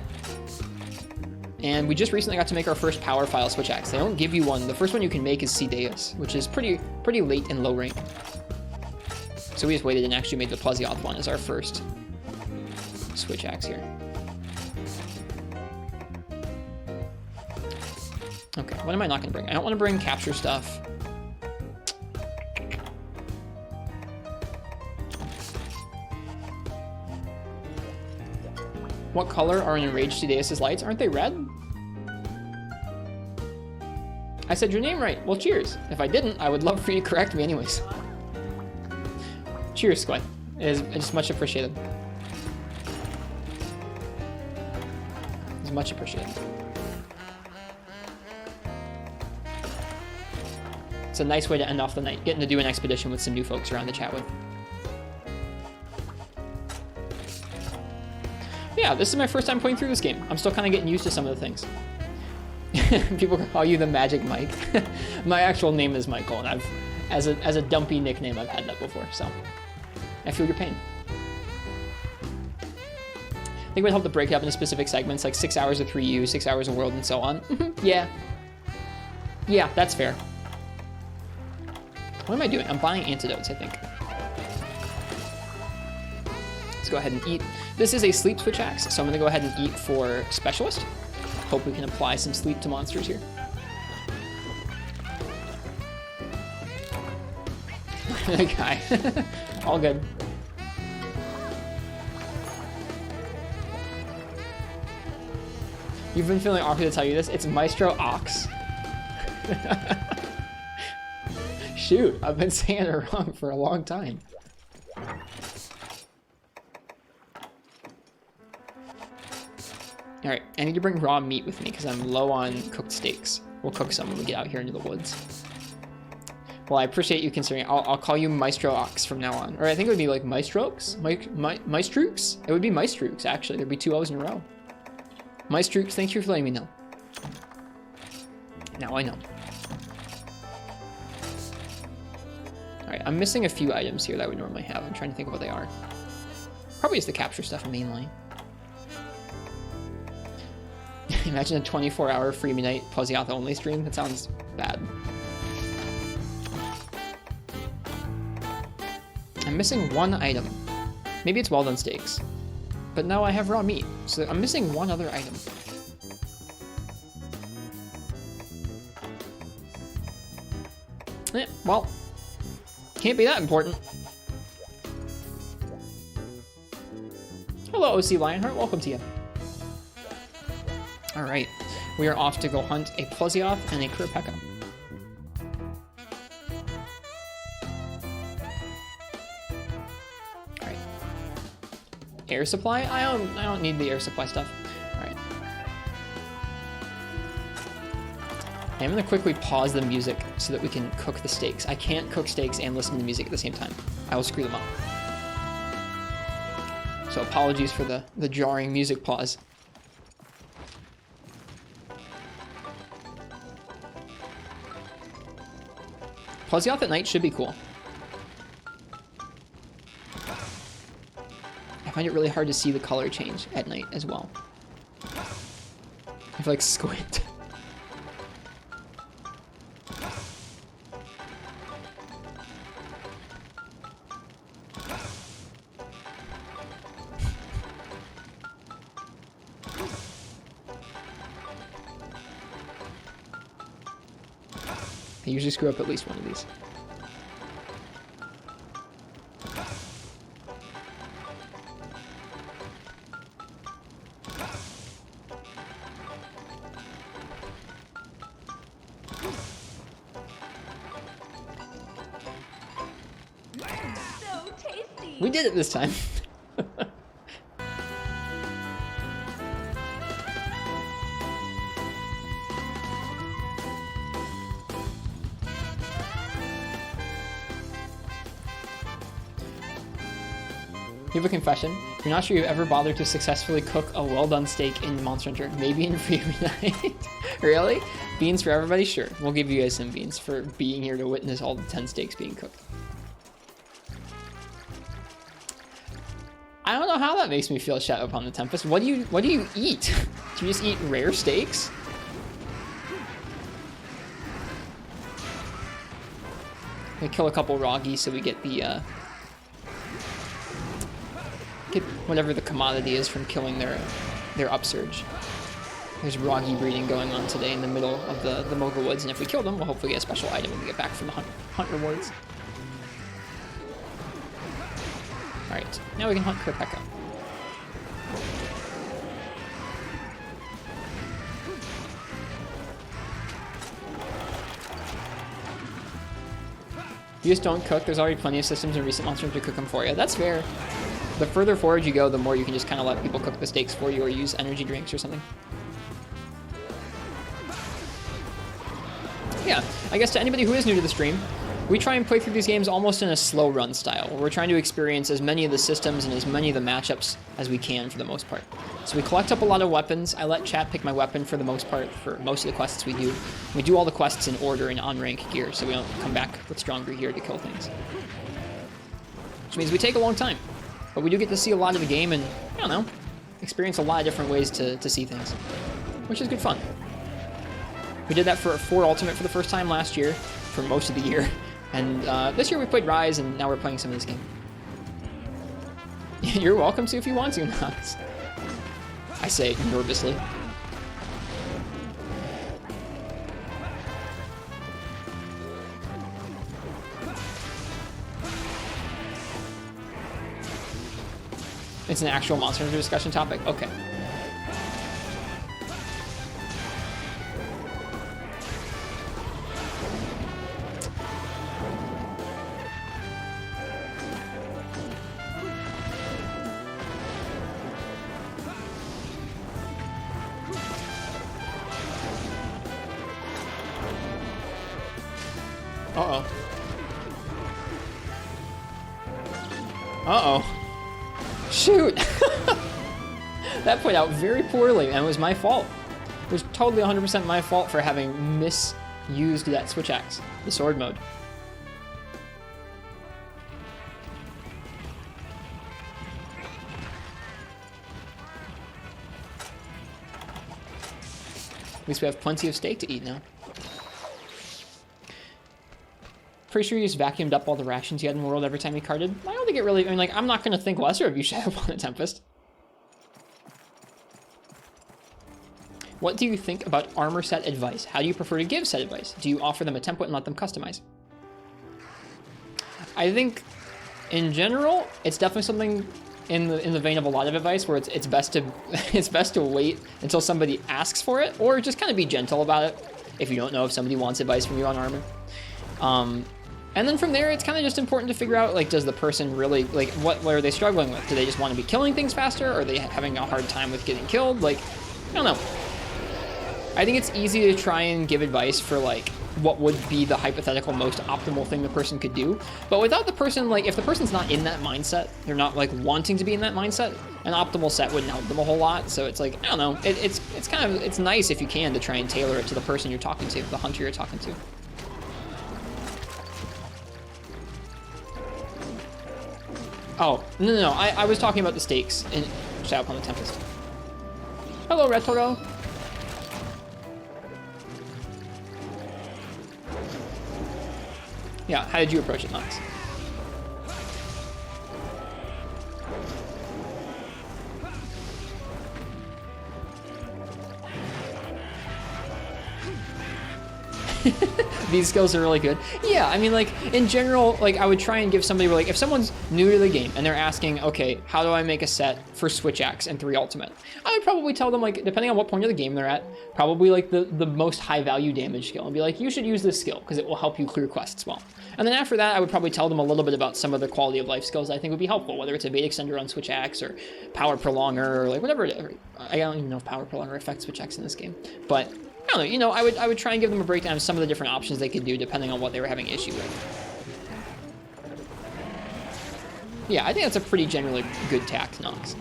And we just recently got to make our first power file Switch Axe. They don't give you one. The first one you can make is C Deus, which is pretty late in low rank. So we just waited and actually made the Plesioth one as our first switch axe here. Okay, what am I not going to bring? I don't want to bring capture stuff. What color are an enraged Cydaeus' lights? Aren't they red? I said your name right. Well, cheers. If I didn't, I would love for you to correct me anyways. Cheers, Squid. It's much appreciated. It's much appreciated. It's a nice way to end off the night, getting to do an expedition with some new folks around to chat with. Yeah, this is my first time playing through this game. I'm still kind of getting used to some of the things. People call you the Magic Mike. My actual name is Michael, and I've, as a dumpy nickname, I've had that before, so I feel your pain. I think it would help to break it up into specific segments, like 6 hours of 3U, 6 hours of World, and so on. Yeah. Yeah, that's fair. What am I doing? I'm buying antidotes, I think. Let's go ahead and eat. This is a sleep switch axe, so I'm gonna go ahead and eat for Specialist. Hope we can apply some sleep to monsters here. Guy. All good. You've been feeling awkward to tell you this. It's Maestro Ox. Shoot, I've been saying it wrong for a long time. Alright, I need to bring raw meat with me because I'm low on cooked steaks. We'll cook some when we get out here into the woods. Well, I appreciate you considering. I'll call you Maestro Ox from now on. Or I think it would be like Maestrooks? Maestrooks? It would be Maestrooks, actually. There'd be 2 O's in a row. Maestrooks, thank you for letting me know. Now I know. Alright, I'm missing a few items here that I would normally have. I'm trying to think of what they are. Probably just the capture stuff mainly. Imagine a 24-hour free midnight Plesioth only stream. That sounds bad. I'm missing one item. Maybe it's well done steaks. But now I have raw meat, so I'm missing one other item. Well, can't be that important. Hello, OC Lionheart. Welcome to you. Alright, we are off to go hunt a Plesioth and a Qurupeco. Alright. Air supply? I don't need the air supply stuff. Alright. I'm gonna quickly pause the music so that we can cook the steaks. I can't cook steaks and listen to music at the same time. I will screw them up. So apologies for the jarring music pause. Plesioth at night should be cool. I find it really hard to see the color change at night as well. I feel like squint. I usually screw up at least one of these. So tasty. We did it this time. You have a confession. You're not sure you've ever bothered to successfully cook a well-done steak in Monster Hunter. Maybe in free night. Really? Beans for everybody? Sure. We'll give you guys some beans for being here to witness all the 10 steaks being cooked. I don't know how that makes me feel, Shadow Upon the Tempest. What do you eat? Do you just eat rare steaks? We kill a couple raw geese so we get the Get whatever the commodity is from killing their upsurge. There's Roggy breeding going on today in the middle of the Mogul Woods, and if we kill them, we'll hopefully get a special item when we get back from the hunt rewards. Alright, now we can hunt Qurupeco. You just don't cook. There's already plenty of systems in recent monsters to cook them for you. That's fair. The further forward you go, the more you can just kind of let people cook the steaks for you or use energy drinks or something. Yeah, I guess to anybody who is new to the stream, we try and play through these games almost in a slow run style, where we're trying to experience as many of the systems and as many of the matchups as we can for the most part. So we collect up a lot of weapons. I let chat pick my weapon for the most part for most of the quests we do. We do all the quests in order and on rank gear, so we don't come back with stronger gear to kill things. Which means we take a long time, but we do get to see a lot of the game and, I don't know, experience a lot of different ways to see things, which is good fun. We did that for 4 Ultimate for the first time last year, for most of the year. And this year we played Rise, and now we're playing some of this game. You're welcome to if you want to, Nox. I say nervously. It's an actual Monster Hunter discussion topic? Okay. Uh-oh. Uh-oh. Shoot! That played out very poorly, and it was my fault. It was totally 100% my fault for having misused that switch axe, the sword mode. At least we have plenty of steak to eat now. Pretty sure you just vacuumed up all the rations you had in the world every time you carded. I don't think it really, I mean, like, I'm not going to think lesser of you, Shadow on a Tempest. What do you think about armor set advice? How do you prefer to give set advice? Do you offer them a template and let them customize? I think, in general, it's definitely something in the vein of a lot of advice where it's best to wait until somebody asks for it, or just kind of be gentle about it if you don't know if somebody wants advice from you on armor. And then from there, it's kind of just important to figure out, like, does the person really, like, what are they struggling with? Do they just want to be killing things faster? Or are they having a hard time with getting killed? Like, I don't know. I think it's easy to try and give advice for, like, what would be the hypothetical most optimal thing the person could do. But without the person, like, if the person's not in that mindset, they're not, like, wanting to be in that mindset, an optimal set wouldn't help them a whole lot. So it's like, I don't know. It's kind of, it's nice if you can to try and tailor it to the person you're talking to, the hunter you're talking to. Oh, no. I was talking about the stakes in Shadow upon the Tempest. Hello, Retro. Yeah, how did you approach it, Nox? These skills are really good. Yeah, I mean, like, in general, like, I would try and give somebody, like, if someone's new to the game and they're asking, okay, how do I make a set for Switch Axe and 3 Ultimate? I would probably tell them, like, depending on what point of the game they're at, probably, like, the most high-value damage skill, and be like, you should use this skill, because it will help you clear quests well. And then after that, I would probably tell them a little bit about some of the quality of life skills I think would be helpful, whether it's a bait extender on Switch Axe, or power prolonger, or, like, whatever it is. I don't even know if power prolonger affects Switch Axe in this game, but I don't know, you know, I would try and give them a breakdown of some of the different options they could do depending on what they were having issue with. Yeah, I think that's a pretty generally good tact, Nox.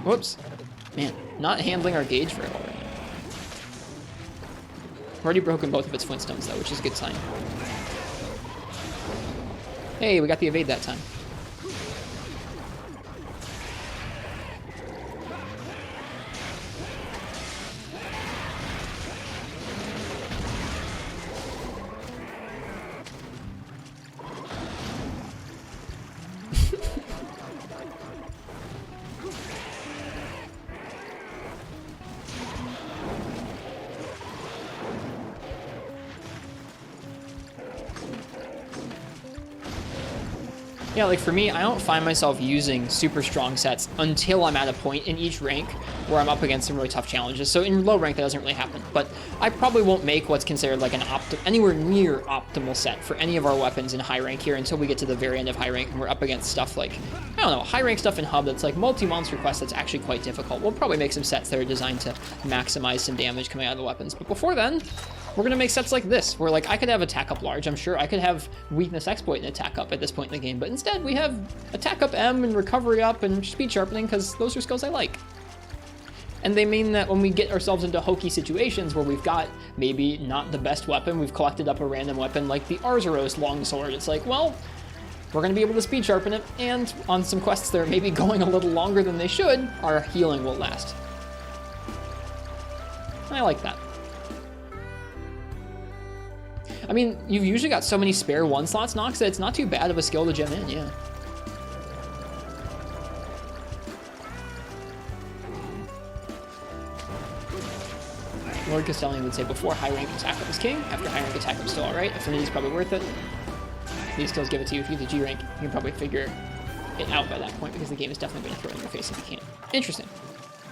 Whoops. Man, not handling our gauge very well right now. I've already broken both of its flintstones though, which is a good sign. Hey, we got the evade that time. Yeah, like for me, I don't find myself using super strong sets until I'm at a point in each rank where I'm up against some really tough challenges. So in low rank, that doesn't really happen. But I probably won't make what's considered like an anywhere near optimal set for any of our weapons in high rank here until we get to the very end of high rank and we're up against stuff like, I don't know, high rank stuff in hub that's like multi-monster quest that's actually quite difficult. We'll probably make some sets that are designed to maximize some damage coming out of the weapons. But before then, we're going to make sets like this, where like I could have attack up large, I'm sure. I could have weakness exploit and attack up at this point in the game, but instead we have attack up M and recovery up and speed sharpening because those are skills I like. And they mean that when we get ourselves into hokey situations where we've got maybe not the best weapon, we've collected up a random weapon like the Arzuros Longsword, it's like, well, we're going to be able to speed sharpen it, and on some quests that are maybe going a little longer than they should, our healing will last. I like that. I mean, you've usually got so many spare 1 slots, Nox, that it's not too bad of a skill to gem in, yeah. Lord Castellian would say before high rank attack up is king, after high rank attack up is still alright. Affinity's probably worth it. These skills give it to you. If you get the G rank, you can probably figure it out by that point because the game is definitely going to throw it in your face if you can. Interesting.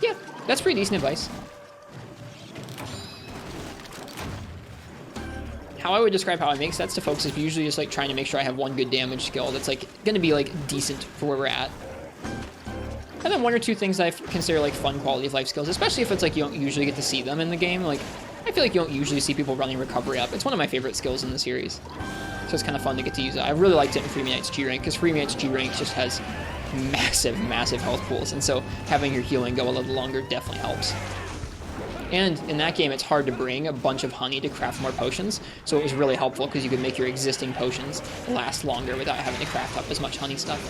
Yeah, that's pretty decent advice. How I would describe how I make sets to folks is usually just like trying to make sure I have one good damage skill that's like going to be like decent for where we're at. And then 1 or 2 things I consider like fun quality of life skills, especially if it's like you don't usually get to see them in the game. Like, I feel like you don't usually see people running recovery up. It's one of my favorite skills in the series. So it's kind of fun to get to use it. I really liked it in Freemy Knight's G rank because Freemy Knight's G rank just has massive, massive health pools. And so having your healing go a little longer definitely helps. And in that game, it's hard to bring a bunch of honey to craft more potions, so it was really helpful because you could make your existing potions last longer without having to craft up as much honey stuff.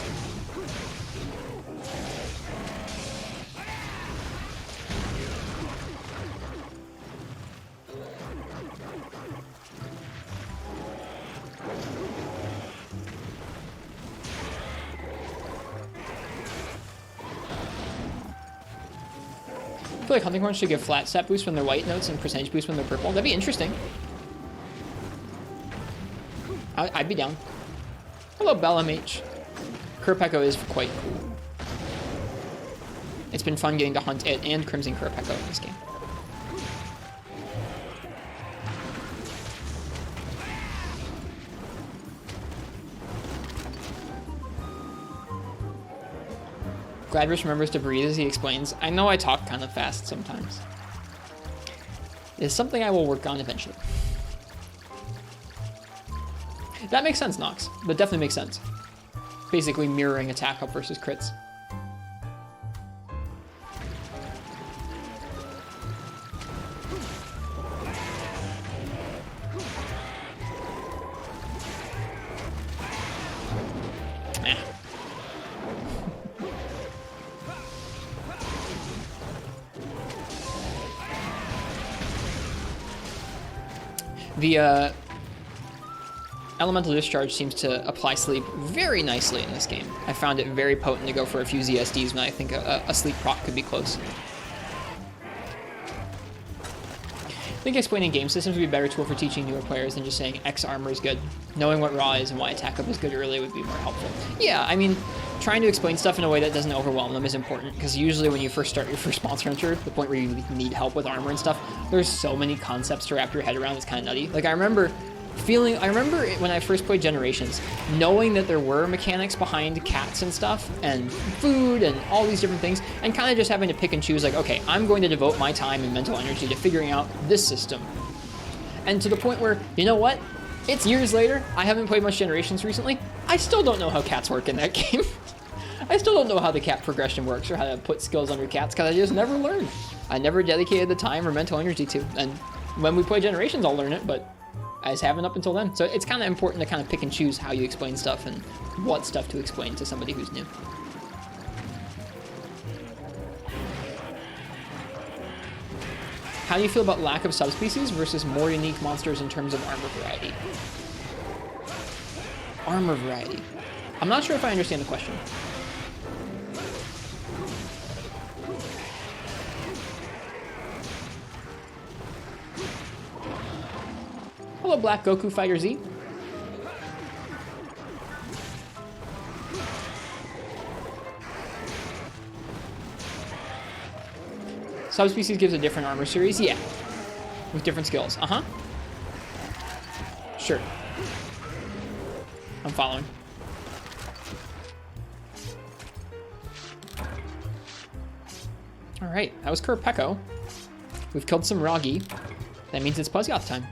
I feel like hunting horns should give flat stat boost when they're white notes and percentage boost when they're purple. That'd be interesting. I'd be down. Hello, BellMH. Qurupeco is quite cool. It's been fun getting to hunt it and Crimson Qurupeco in this game. Gladrich remembers to breathe as he explains, I know I talk kind of fast sometimes. It's something I will work on eventually. That makes sense, Nox. That definitely makes sense. Basically mirroring attack up versus crits. The Elemental Discharge seems to apply sleep very nicely in this game. I found it very potent to go for a few ZSDs when I think a sleep proc could be close. I think explaining game systems would be a better tool for teaching newer players than just saying X armor is good. Knowing what raw is and why attack up is good early would be more helpful. Yeah, I mean, trying to explain stuff in a way that doesn't overwhelm them is important, because usually when you first start your first Monster Hunter, the point where you need help with armor and stuff, there's so many concepts to wrap your head around, it's kind of nutty. Like, I remember when I first played Generations, knowing that there were mechanics behind cats and stuff, and food, and all these different things, and kind of just having to pick and choose, like, okay, I'm going to devote my time and mental energy to figuring out this system. And to the point where, you know what? It's years later, I haven't played much Generations recently, I still don't know how cats work in that game. I still don't know how the cat progression works or how to put skills under cats, because I just never learned. I never dedicated the time or mental energy to, and when we play Generations, I'll learn it, but I just haven't up until then. So it's kind of important to kind of pick and choose how you explain stuff and what stuff to explain to somebody who's new. How do you feel about lack of subspecies versus more unique monsters in terms of armor variety? Armor variety. I'm not sure if I understand the question. Hello, Black Goku Fighter Z. Subspecies gives a different armor series? Yeah. With different skills. Uh-huh. Sure. I'm following. Alright, that was Qurupeco. We've killed some Roggy. That means it's Plesioth time.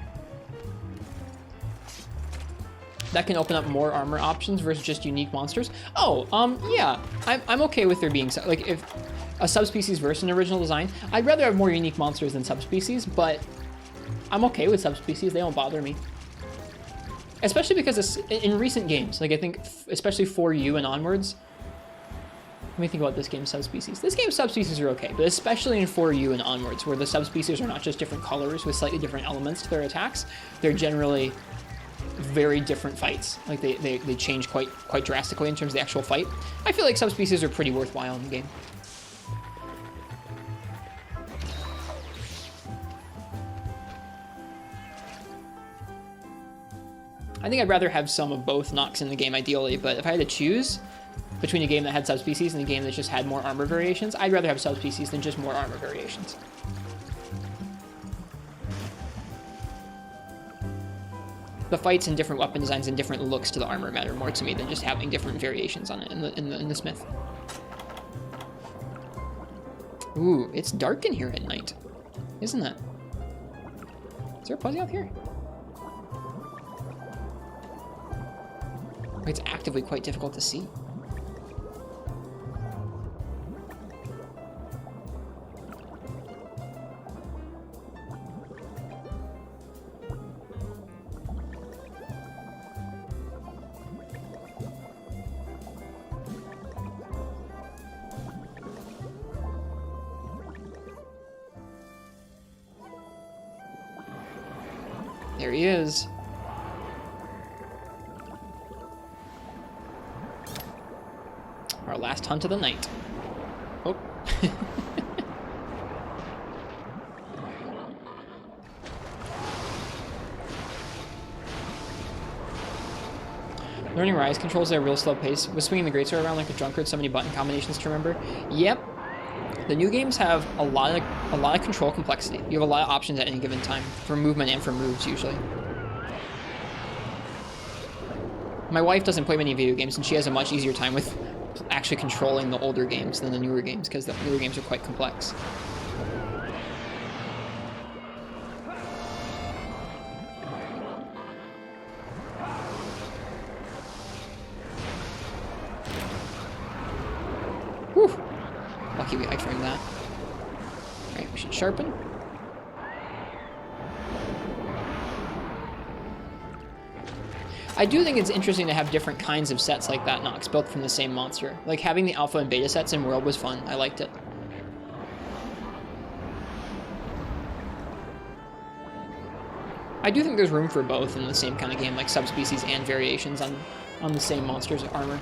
That can open up more armor options versus just unique monsters. Oh, yeah. I'm okay with there being, like, if a subspecies versus an original design. I'd rather have more unique monsters than subspecies, but I'm okay with subspecies. They don't bother me. Especially because it's, in recent games, like I think, especially 4U and onwards. Let me think about this game's subspecies. This game's subspecies are okay, but especially in 4U and onwards, where the subspecies are not just different colors with slightly different elements to their attacks, they're generally very different fights. Like they change quite drastically in terms of the actual fight. I feel like subspecies are pretty worthwhile in the game. I think I'd rather have some of both Nox in the game ideally, but if I had to choose between a game that had subspecies and a game that just had more armor variations, I'd rather have subspecies than just more armor variations. The fights and different weapon designs and different looks to the armor matter more to me than just having different variations on it in the smith. Ooh, it's dark in here at night, isn't it? Is there a Plesioth here? It's actively quite difficult to see. There he is. Our last hunt of the night. Oh. Learning Rise controls at a real slow pace. Was swinging the greatsword around like a drunkard, so many button combinations to remember. Yep. The new games have a lot of control complexity. You have a lot of options at any given time for movement and for moves usually. My wife doesn't play many video games, and she has a much easier time with actually controlling the older games than the newer games, because the newer games are quite complex. Whew! Lucky we iframed that. Alright, we should sharpen. I do think it's interesting to have different kinds of sets like that, Nox, built from the same monster. Like, having the alpha and beta sets in World was fun. I liked it. I do think there's room for both in the same kind of game, like subspecies and variations on the same monster's armor.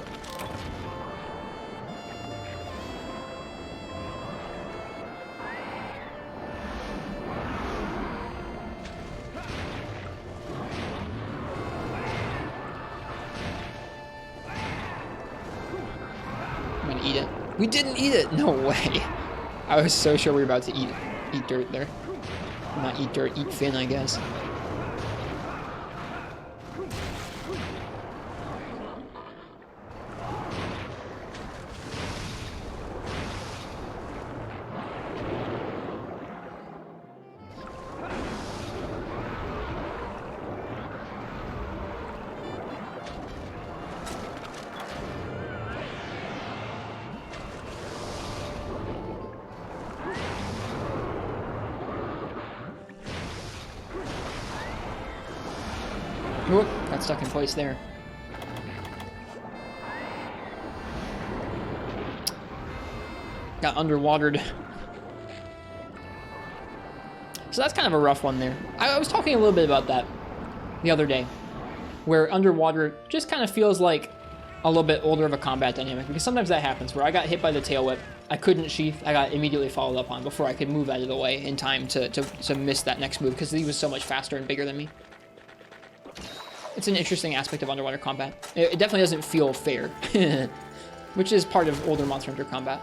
Eat it. We didn't eat it! No way! I was so sure we were about to eat dirt there. Not eat dirt, eat fin, I guess. Whoop, got stuck in place there. Got underwatered. So that's kind of a rough one there. I was talking a little bit about that the other day, where underwater just kind of feels like a little bit older of a combat dynamic, because sometimes that happens, where I got hit by the tail whip, I couldn't sheath, I got immediately followed up on before I could move out of the way in time to miss that next move, because he was so much faster and bigger than me. It's an interesting aspect of underwater combat. It definitely doesn't feel fair, which is part of older Monster Hunter combat.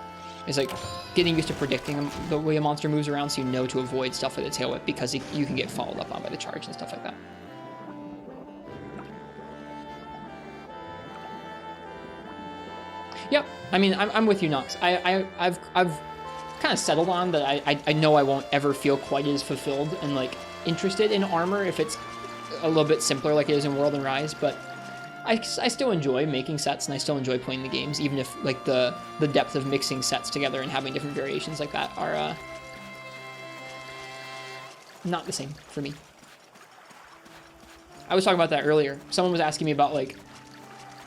Is like getting used to predicting the way a monster moves around so you know to avoid stuff with a tail whip because you can get followed up on by the charge and stuff like that. Yep, I mean, I'm with you, Nox. I've kind of settled on that I know I won't ever feel quite as fulfilled and like interested in armor if it's a little bit simpler like it is in World and Rise, but I still enjoy making sets and I still enjoy playing the games, even if like the depth of mixing sets together and having different variations like that are not the same for me. I was talking about that earlier. Someone was asking me about like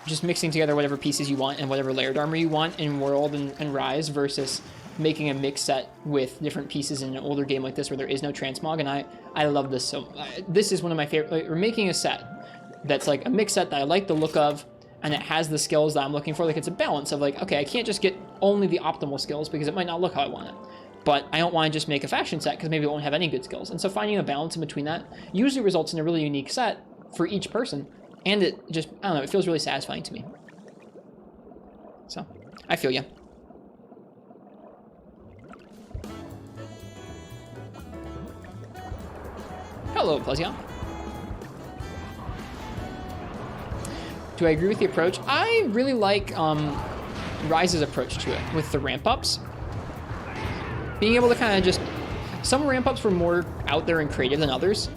just mixing together whatever pieces you want and whatever layered armor you want in World and Rise versus making a mix set with different pieces in an older game like this where there is no transmog, and I love this. So this is one of my favorite. Like, we're making a set that's like a mix set that I like the look of, and it has the skills that I'm looking for. Like it's a balance of like, okay, I can't just get only the optimal skills because it might not look how I want it. But I don't want to just make a fashion set because maybe it won't have any good skills. And so finding a balance in between that usually results in a really unique set for each person. And it just, I don't know, it feels really satisfying to me. So, I feel ya. Hello, Plesioth. Do I agree with the approach? I really like Rise's approach to it with the ramp-ups. Being able to kind of just... Some ramp-ups were more out there and creative than others.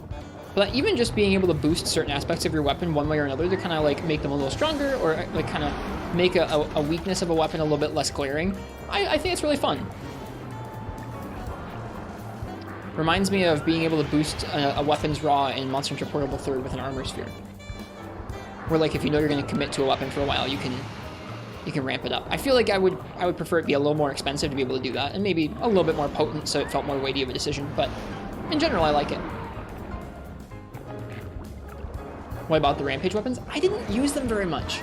But even just being able to boost certain aspects of your weapon one way or another to kind of like make them a little stronger or like kind of make a weakness of a weapon a little bit less glaring, I think it's really fun. Reminds me of being able to boost a weapon's raw in Monster Hunter Portable 3rd with an armor sphere. Where like if you know you're going to commit to a weapon for a while, you can ramp it up. I feel like I would prefer it be a little more expensive to be able to do that, and maybe a little bit more potent so it felt more weighty of a decision, but in general I like it. What about the Rampage weapons? I didn't use them very much.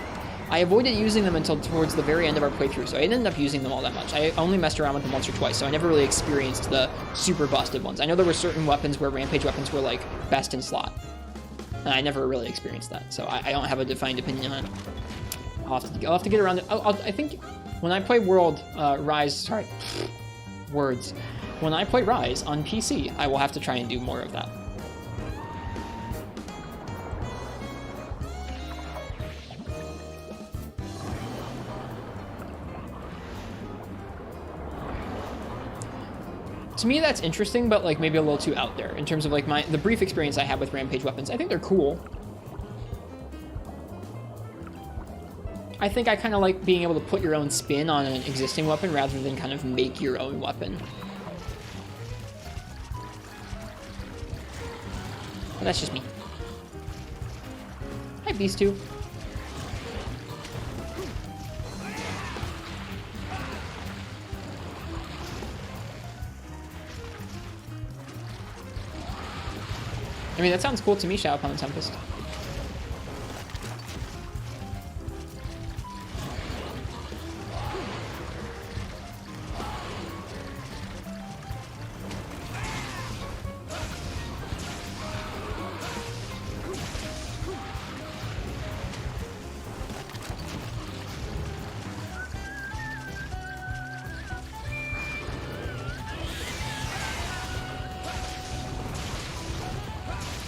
I avoided using them until towards the very end of our playthrough, so I didn't end up using them all that much. I only messed around with them once or twice, so I never really experienced the super busted ones. I know there were certain weapons where Rampage weapons were like best in slot, and I never really experienced that, so I don't have a defined opinion on it. I'll have to get around it. I think when I play Rise, words. When I play Rise on PC, I will have to try and do more of that. To me, that's interesting, but like maybe a little too out there in terms of like the brief experience I had with Rampage weapons. I think they're cool. I think I kind of like being able to put your own spin on an existing weapon rather than kind of make your own weapon. But that's just me. Hi, Beast 2. I mean, that sounds cool to me, Shadow Upon the Tempest.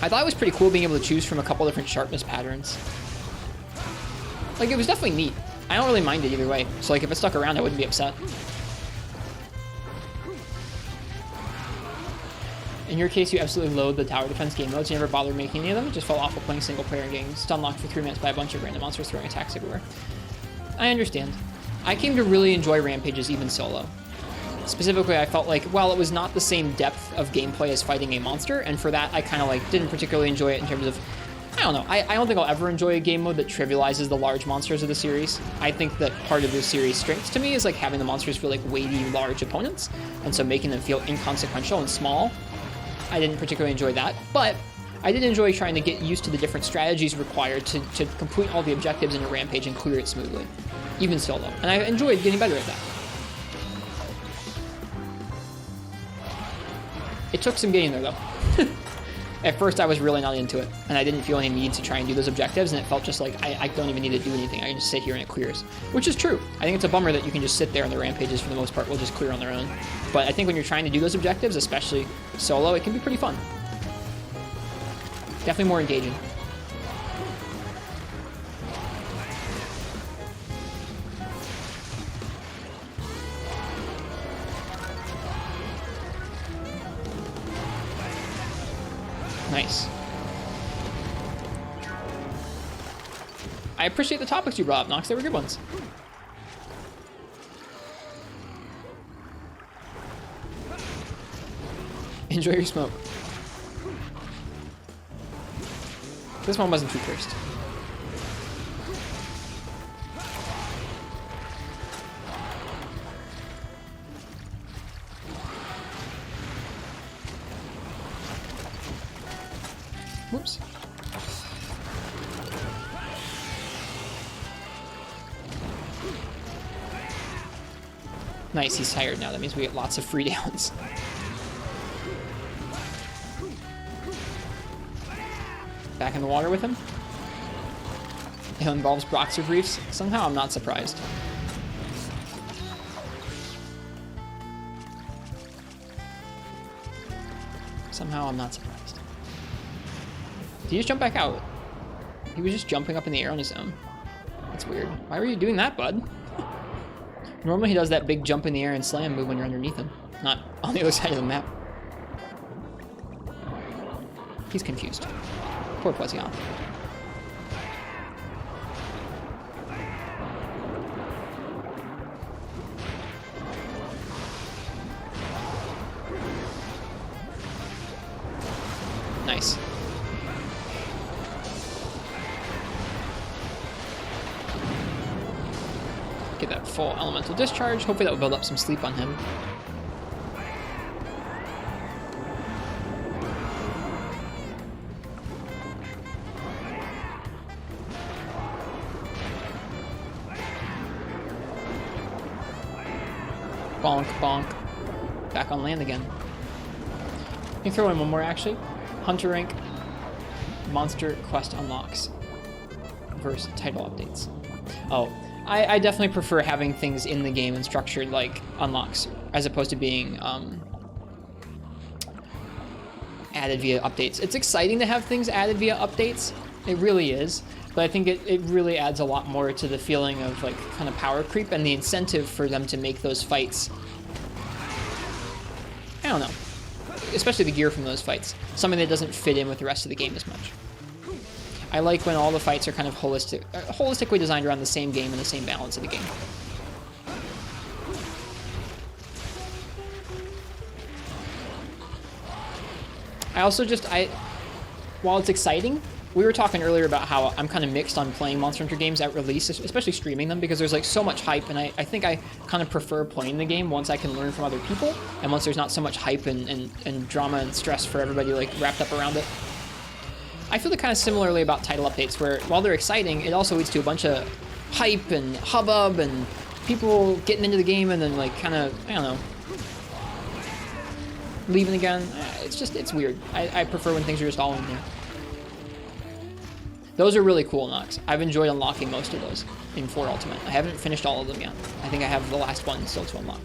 I thought it was pretty cool being able to choose from a couple different sharpness patterns. Like, it was definitely neat. I don't really mind it either way. So, like, if it stuck around, I wouldn't be upset. In your case, you absolutely loathe the tower defense game modes. You never bothered making any of them. It just fell off while playing single player and getting stun locked for 3 minutes by a bunch of random monsters throwing attacks everywhere. I understand. I came to really enjoy Rampages even solo. Specifically, I felt like, well, it was not the same depth of gameplay as fighting a monster, and for that, I kind of like didn't particularly enjoy it in terms of, I don't know, I don't think I'll ever enjoy a game mode that trivializes the large monsters of the series. I think that part of the series' strengths to me is like having the monsters feel like weighty, large opponents, and so making them feel inconsequential and small. I didn't particularly enjoy that, but I did enjoy trying to get used to the different strategies required to complete all the objectives in a Rampage and clear it smoothly, even solo, and I enjoyed getting better at that. It took some getting there, though. At first, I was really not into it, and I didn't feel any need to try and do those objectives, and it felt just like I don't even need to do anything. I can just sit here and it clears, which is true. I think it's a bummer that you can just sit there and the rampages, for the most part, will just clear on their own. But I think when you're trying to do those objectives, especially solo, it can be pretty fun. Definitely more engaging. Nice. I appreciate the topics you brought up, Nox. They were good ones. Enjoy your smoke. This one wasn't too cursed. Whoops. Nice, he's tired now. That means we get lots of free downs. Back in the water with him. It involves boxer briefs. Somehow I'm not surprised. Somehow I'm not surprised. Did he just jump back out? He was just jumping up in the air on his own. That's weird. Why were you doing that, bud? Normally he does that big jump in the air and slam move when you're underneath him, not on the other side of the map. He's confused. Poor Plesioth. Nice. Get that full elemental discharge. Hopefully that will build up some sleep on him. Bonk, bonk. Back on land again. You can throw in one more, actually. Hunter rank, monster quest unlocks versus title updates. Oh, I definitely prefer having things in the game and structured like unlocks, as opposed to being added via updates. It's exciting to have things added via updates. It really is. But I think it really adds a lot more to the feeling of like kind of power creep and the incentive for them to make those fights. I don't know. Especially the gear from those fights. Something that doesn't fit in with the rest of the game as much. I like when all the fights are kind of holistically designed around the same game and the same balance of the game. I also while it's exciting, we were talking earlier about how I'm kind of mixed on playing Monster Hunter games at release, especially streaming them, because there's like so much hype, and I think I kind of prefer playing the game once I can learn from other people, and once there's not so much hype and drama and stress for everybody like wrapped up around it. I feel kind of similarly about title updates, where while they're exciting, it also leads to a bunch of hype and hubbub and people getting into the game and then like kind of, I don't know, leaving again. It's weird. I prefer when things are just all in there. Those are really cool, Nox. I've enjoyed unlocking most of those in 4 Ultimate. I haven't finished all of them yet. I think I have the last one still to unlock.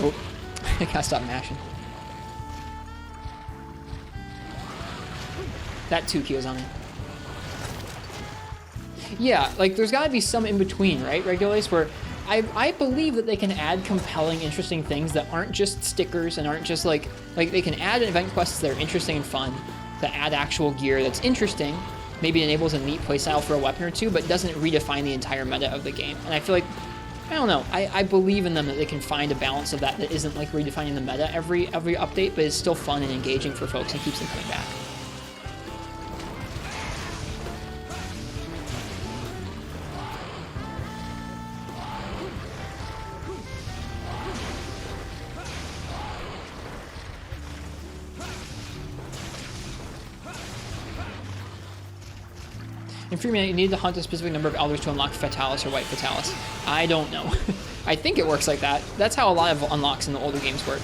Oh, I gotta stop mashing. That 2 kills on him. Yeah, like there's gotta be some in between, right? Regulars where I believe that they can add compelling, interesting things that aren't just stickers and aren't just like they can add event quests that are interesting and fun, that add actual gear that's interesting, maybe enables a neat playstyle for a weapon or two, but doesn't redefine the entire meta of the game. And I feel like, I don't know, I believe in them that they can find a balance of that isn't like redefining the meta every update, but is still fun and engaging for folks and keeps them coming back. In Freeman, you need to hunt a specific number of elders to unlock Fatalis or White Fatalis. I don't know. I think it works like that. That's how a lot of unlocks in the older games work.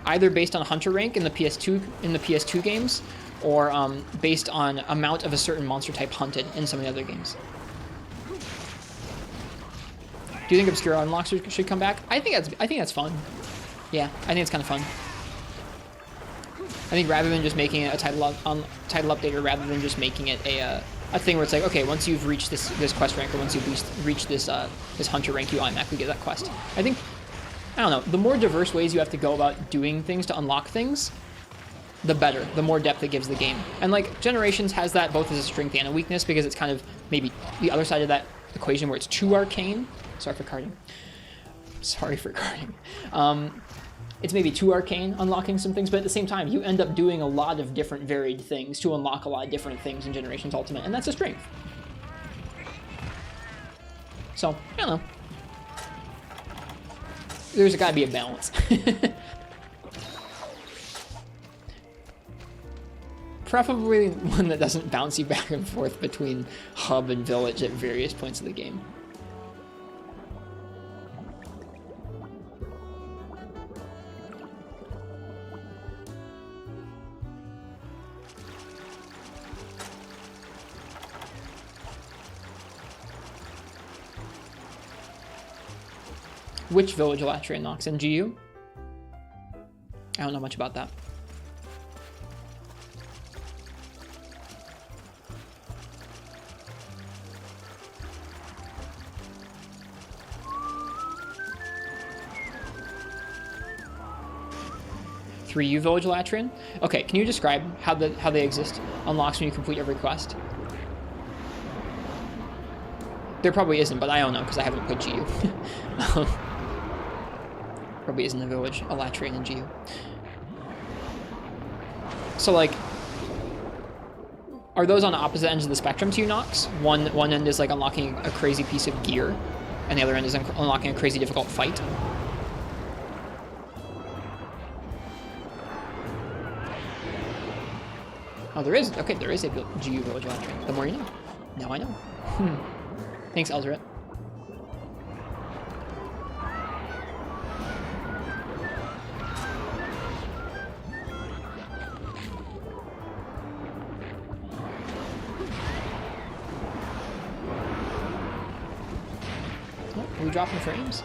Either based on hunter rank in the PS2 games, or based on amount of a certain monster type hunted in some of the other games. Do you think obscure unlocks should come back? I think that's fun. Yeah, I think it's kind of fun. I think rather than just making it a title update, or rather than just making it a thing where it's like, okay, once you've reached this quest rank, or once you've reached this hunter rank, you automatically get that quest. I think, I don't know, the more diverse ways you have to go about doing things to unlock things, the better, the more depth it gives the game. And like Generations has that both as a strength and a weakness, because it's kind of maybe the other side of that equation where it's too arcane. Sorry for carding. It's maybe too arcane unlocking some things, but at the same time, you end up doing a lot of different varied things to unlock a lot of different things in Generations Ultimate, and that's a strength. So, I don't know. There's gotta be a balance. Preferably one that doesn't bounce you back and forth between hub and village at various points of the game. Which village Latria knocks in GU? I don't know much about that. Three U village Latrian? Okay, can you describe how they exist? Unlocks when you complete every quest? There probably isn't, but I don't know because I haven't played GU. Probably isn't a village, a Latrian in GU. So like, are those on opposite ends of the spectrum to you, Nox? One end is like unlocking a crazy piece of gear, and the other end is unlocking a crazy difficult fight. Oh, there is. Okay, there is a GU village Latrian. The more you know. Now I know. Thanks, Elzeret. Oh, are we dropping frames?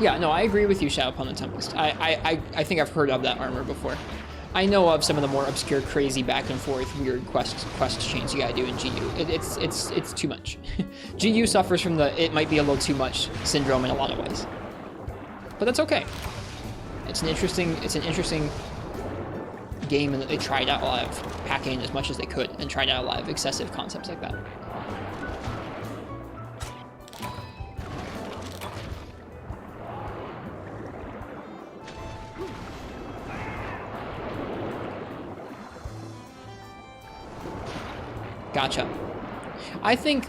Yeah, no, I agree with you, Shadowpun Tempest. I think I've heard of that armor before. I know of some of the more obscure, crazy, back and forth, weird quest chains you gotta do in GU. It's too much. GU suffers from the it might be a little too much syndrome in a lot of ways, but that's okay. It's an interesting game, and that they tried out a lot of packing as much as they could, and tried out a lot of excessive concepts like that. Gotcha. I think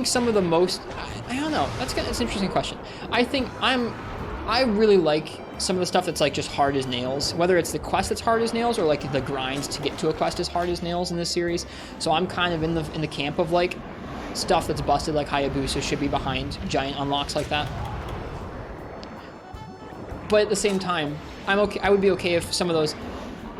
some of the most, I don't know, that's an interesting question. I really like some of the stuff that's like just hard as nails, whether it's the quest that's hard as nails or like the grinds to get to a quest is hard as nails in this series. So I'm kind of in the camp of like stuff that's busted like Hayabusa should be behind giant unlocks like that. But at the same time, I'm okay. I would be okay if some of those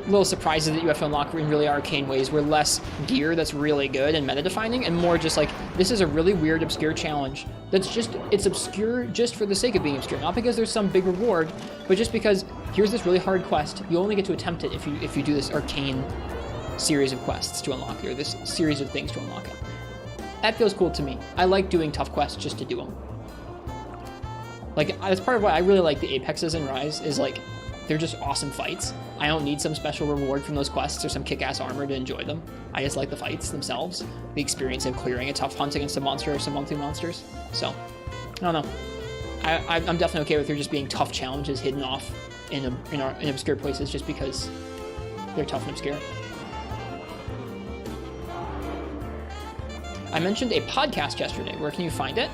little surprises that you have to unlock in really arcane ways were less gear that's really good and meta-defining, and more just like, this is a really weird, obscure challenge that's just, it's obscure just for the sake of being obscure. Not because there's some big reward, but just because here's this really hard quest. You only get to attempt it if you do this arcane series of quests to unlock it, or this series of things to unlock it. That feels cool to me. I like doing tough quests just to do them. Like, that's part of why I really like the Apexes in Rise, is like, they're just awesome fights. I don't need some special reward from those quests or some kick-ass armor to enjoy them. I just like the fights themselves, the experience of clearing a tough hunt against a monster or some monthly monsters. So, I don't know. I'm definitely okay with there just being tough challenges hidden off in obscure places just because they're tough and obscure. I mentioned a podcast yesterday. Where can you find it?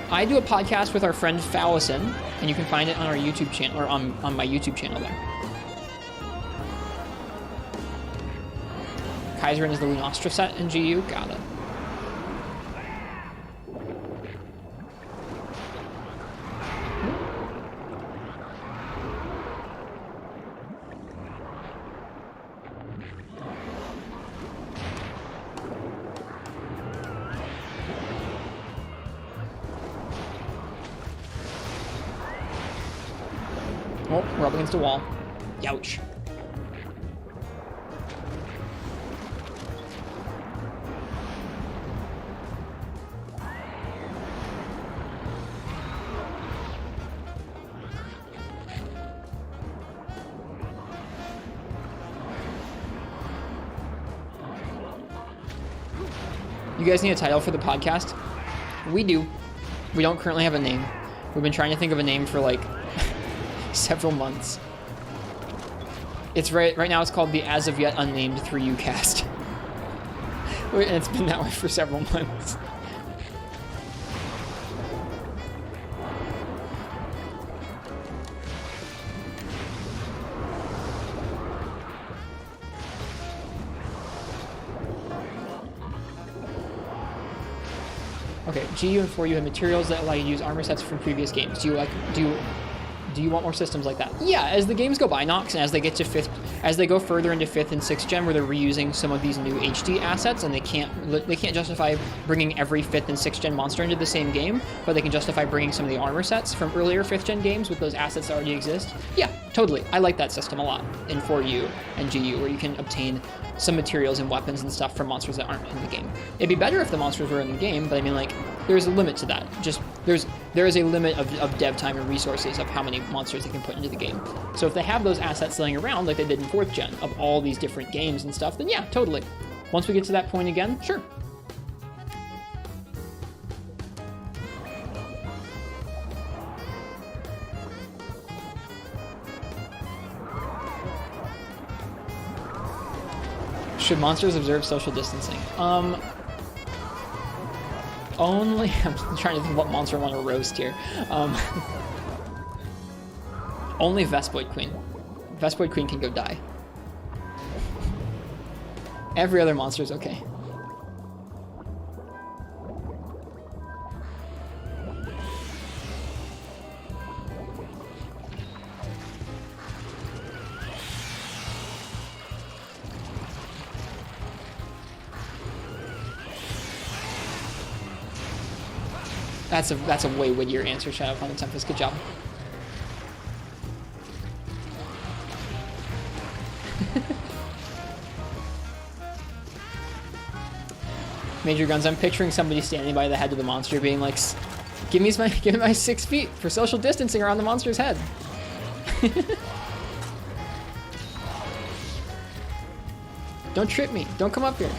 I do a podcast with our friend Fallison, and you can find it on our YouTube channel, or on my YouTube channel there. Kaiserin is the Lunostra set in GU. Got it. Oh, we're up against a wall. Youch. You guys need a title for the podcast? We do. We don't currently have a name. We've been trying to think of a name for like several months. It's right now it's called the as of yet unnamed 3U cast. And it's been that way for several months. Okay, GU and 4U have materials that allow you to use armor sets from previous games. Do you want more systems like that? Yeah, as the games go by, Nox, and as they get to as they go further into 5th and 6th gen, where they're reusing some of these new HD assets, and they can't justify bringing every 5th and 6th gen monster into the same game, but they can justify bringing some of the armor sets from earlier 5th gen games with those assets that already exist. Yeah, totally. I like that system a lot in 4U and GU, where you can obtain some materials and weapons and stuff from monsters that aren't in the game. It'd be better if the monsters were in the game, but I mean, like, there's a limit to that. Just there is a limit of dev time and resources of how many monsters they can put into the game. So if they have those assets laying around like they did in 4th gen of all these different games and stuff, then yeah, totally. Once we get to that point again, sure. Should monsters observe social distancing? Only, I'm trying to think what monster I want to roast here. Only Vespoid Queen. Vespoid Queen can go die. Every other monster is okay. That's a way wittier answer, Shadow Upon the Tempest. Good job. Major Guns, I'm picturing somebody standing by the head of the monster being like, give me my 6 feet for social distancing around the monster's head. Don't trip me. Don't come up here.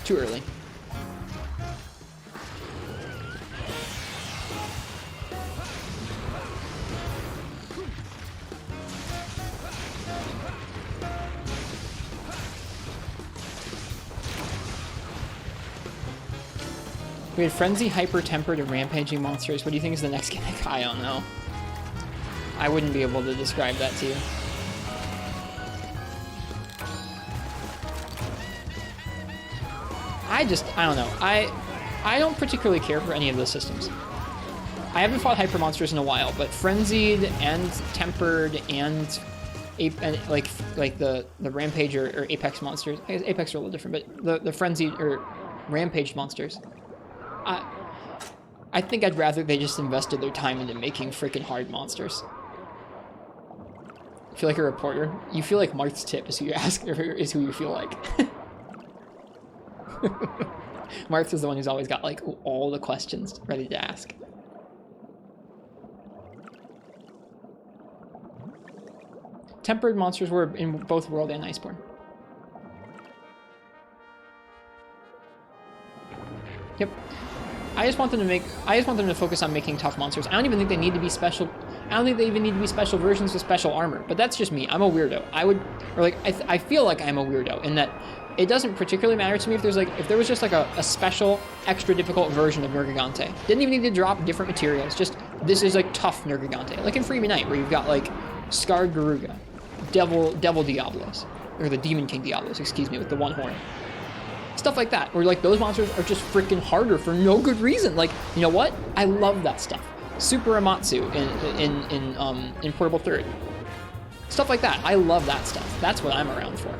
Too early. We had Frenzy, Hyper, Tempered, and Rampaging monsters. What do you think is the next gimmick? I don't know. I wouldn't be able to describe that to you. I don't know. I don't particularly care for any of those systems. I haven't fought hyper monsters in a while, but frenzied and tempered and like the rampage or apex monsters. I guess apex are a little different, but the frenzied or rampage monsters. I think I'd rather they just invested their time into making freaking hard monsters. I feel like a reporter. You feel like Marth's tip is who you ask, or is who you feel like. Marth is the one who's always got like all the questions ready to ask. Tempered monsters were in both World and Iceborne. Yep. I just want them to focus on making tough monsters. I don't even think they need to be special. I don't think they even need to be special versions with special armor. But that's just me. I'm a weirdo. I feel like I'm a weirdo in that it doesn't particularly matter to me if there was just like a special extra difficult version of Nergigante. Didn't even need to drop different materials. Just this is like tough Nergigante, like in Freeman Knight, where you've got like Scarred Garuga, Devil Diablos, or the Demon King Diablos, excuse me, with the one horn. Stuff like that, where like those monsters are just freaking harder for no good reason. Like, you know what? I love that stuff. Super Amatsu in Portable Third. Stuff like that. I love that stuff. That's what I'm around for.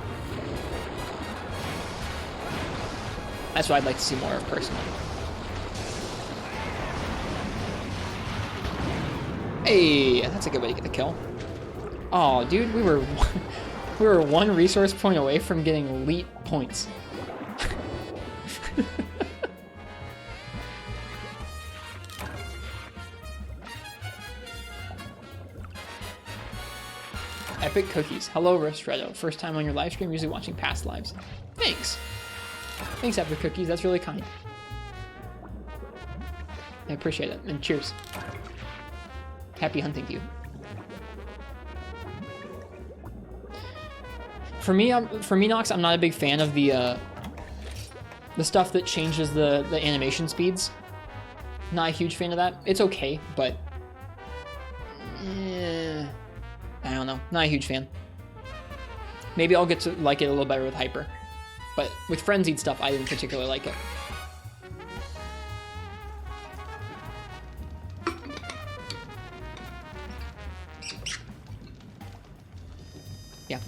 That's what I'd like to see more of personally. Hey, that's a good way to get the kill. Oh, dude, we were one resource point away from getting elite points. Epic cookies. Hello, Ristretto. First time on your live stream, usually watching past lives. Thanks. Thanks, Epic cookies. That's really kind. I appreciate it. And cheers. Happy hunting to you. For me, Nox, I'm not a big fan of the stuff that changes the animation speeds. Not a huge fan of that. It's okay, but I don't know. Not a huge fan. Maybe I'll get to like it a little better with Hyper. But with Frenzied stuff, I didn't particularly like it. Yeah.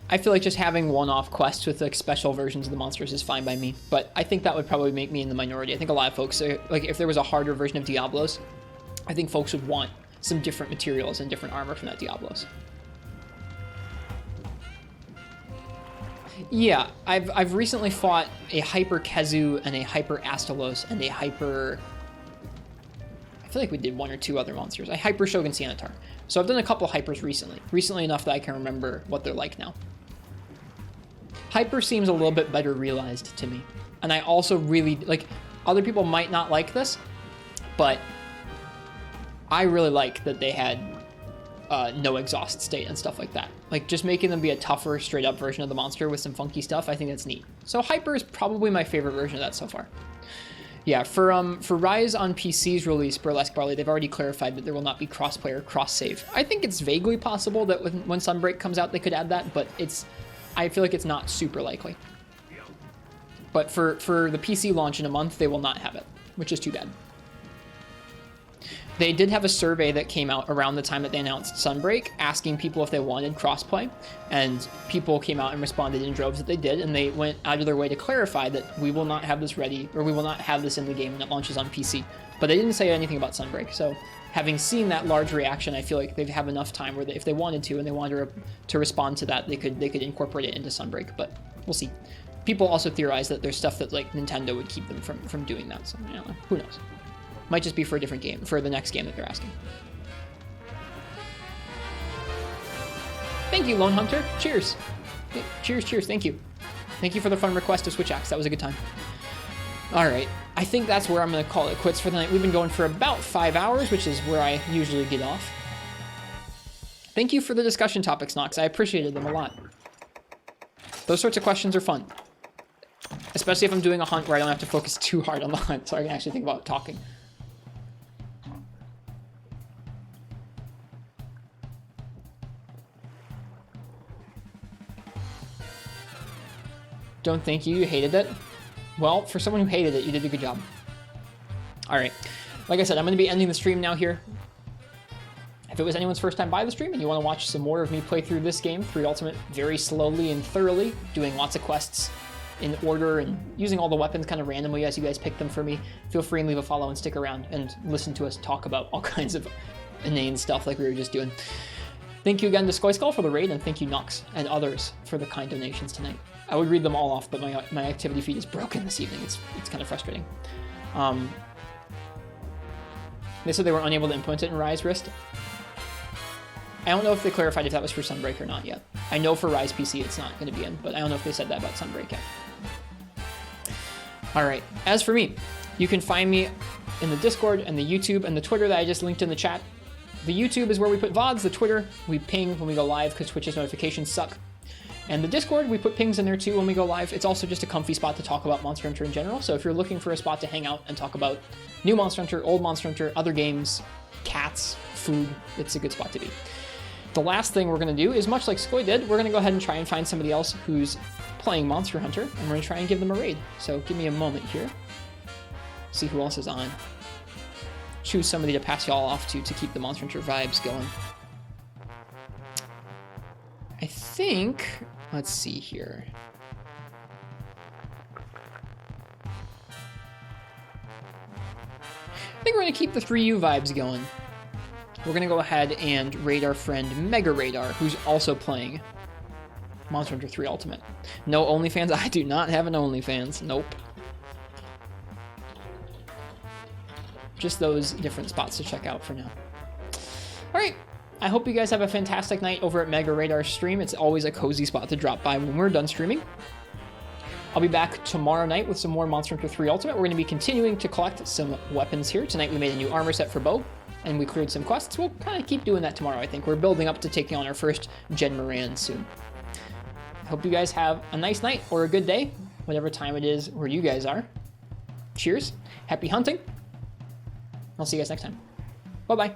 I feel like just having one-off quests with like special versions of the monsters is fine by me. But I think that would probably make me in the minority. I think a lot of folks, like if there was a harder version of Diablos, I think folks would want some different materials and different armor from that Diablos. Yeah, I've recently fought a Hyper Kezu and a Hyper Astalos and a Hyper... I feel like we did one or two other monsters. A Hyper Shogun Sanitar. So I've done a couple Hypers recently enough that I can remember what they're like now. Hyper seems a little bit better realized to me. And I also really, like, other people might not like this, but I really like that they had no exhaust state and stuff like that. Like, just making them be a tougher, straight-up version of the monster with some funky stuff, I think that's neat. So Hyper is probably my favorite version of that so far. Yeah, for Rise on PC's release, Burlesque Barley, they've already clarified that there will not be cross-player, cross-save. I think it's vaguely possible that when Sunbreak comes out, they could add that, but I feel like it's not super likely. But for the PC launch in a month, they will not have it, which is too bad. They did have a survey that came out around the time that they announced Sunbreak, asking people if they wanted crossplay, and people came out and responded in droves that they did, and they went out of their way to clarify that we will not have this ready, or we will not have this in the game when it launches on PC. But they didn't say anything about Sunbreak, so having seen that large reaction, I feel like they have enough time where if they wanted to, and they wanted to respond to that, they could incorporate it into Sunbreak, but we'll see. People also theorize that there's stuff that like Nintendo would keep them from doing that, so I don't know, who knows. Might just be for a different game, for the next game that they're asking. Thank you, Lone Hunter. Cheers. Cheers, thank you. Thank you for the fun request to Switch Axe. That was a good time. All right, I think that's where I'm going to call it quits for the night. We've been going for about 5 hours, which is where I usually get off. Thank you for the discussion topics, Nox. I appreciated them a lot. Those sorts of questions are fun. Especially if I'm doing a hunt where I don't have to focus too hard on the hunt, so I can actually think about talking. Don't thank you, you hated it? Well, for someone who hated it, you did a good job. All right, like I said, I'm gonna be ending the stream now here. If it was anyone's first time by the stream and you wanna watch some more of me play through this game, 3 Ultimate, very slowly and thoroughly, doing lots of quests in order and using all the weapons kind of randomly as you guys pick them for me, feel free and leave a follow and stick around and listen to us talk about all kinds of inane stuff like we were just doing. Thank you again to Skoyskull for the raid, and thank you Nox and others for the kind donations tonight. I would read them all off, but my activity feed is broken this evening. It's kind of frustrating. They said they were unable to implement it in Rise Wrist. I don't know if they clarified if that was for Sunbreak or not yet. I know for Rise PC it's not going to be in, but I don't know if they said that about Sunbreak yet. All right, as for me, You can find me in the Discord and the YouTube and the Twitter that I just linked in the chat. The YouTube is where we put VODs, the Twitter we ping when we go live because Twitch's notifications suck. And the Discord, we put pings in there too when we go live. It's also just a comfy spot to talk about Monster Hunter in general. So if you're looking for a spot to hang out and talk about new Monster Hunter, old Monster Hunter, other games, cats, food, it's a good spot to be. The last thing we're going to do is much like Skoy did, we're going to go ahead and try and find somebody else who's playing Monster Hunter, and we're going to try and give them a raid. So give me a moment here. See who else is on. Choose somebody to pass y'all off to keep the Monster Hunter vibes going. I think, let's see here. I think we're going to keep the 3U vibes going. We're going to go ahead and raid our friend Mega Radar, who's also playing Monster Hunter 3 Ultimate. No OnlyFans? I do not have an OnlyFans. Nope. Just those different spots to check out for now. All right. I hope you guys have a fantastic night over at Mega Radar's stream. It's always a cozy spot to drop by when we're done streaming. I'll be back tomorrow night with some more Monster Hunter 3 Ultimate. We're going to be continuing to collect some weapons here. Tonight we made a new armor set for Bo, and we cleared some quests. We'll kind of keep doing that tomorrow, I think. We're building up to taking on our first Gen Moran soon. I hope you guys have a nice night or a good day, whatever time it is where you guys are. Cheers. Happy hunting. I'll see you guys next time. Bye-bye.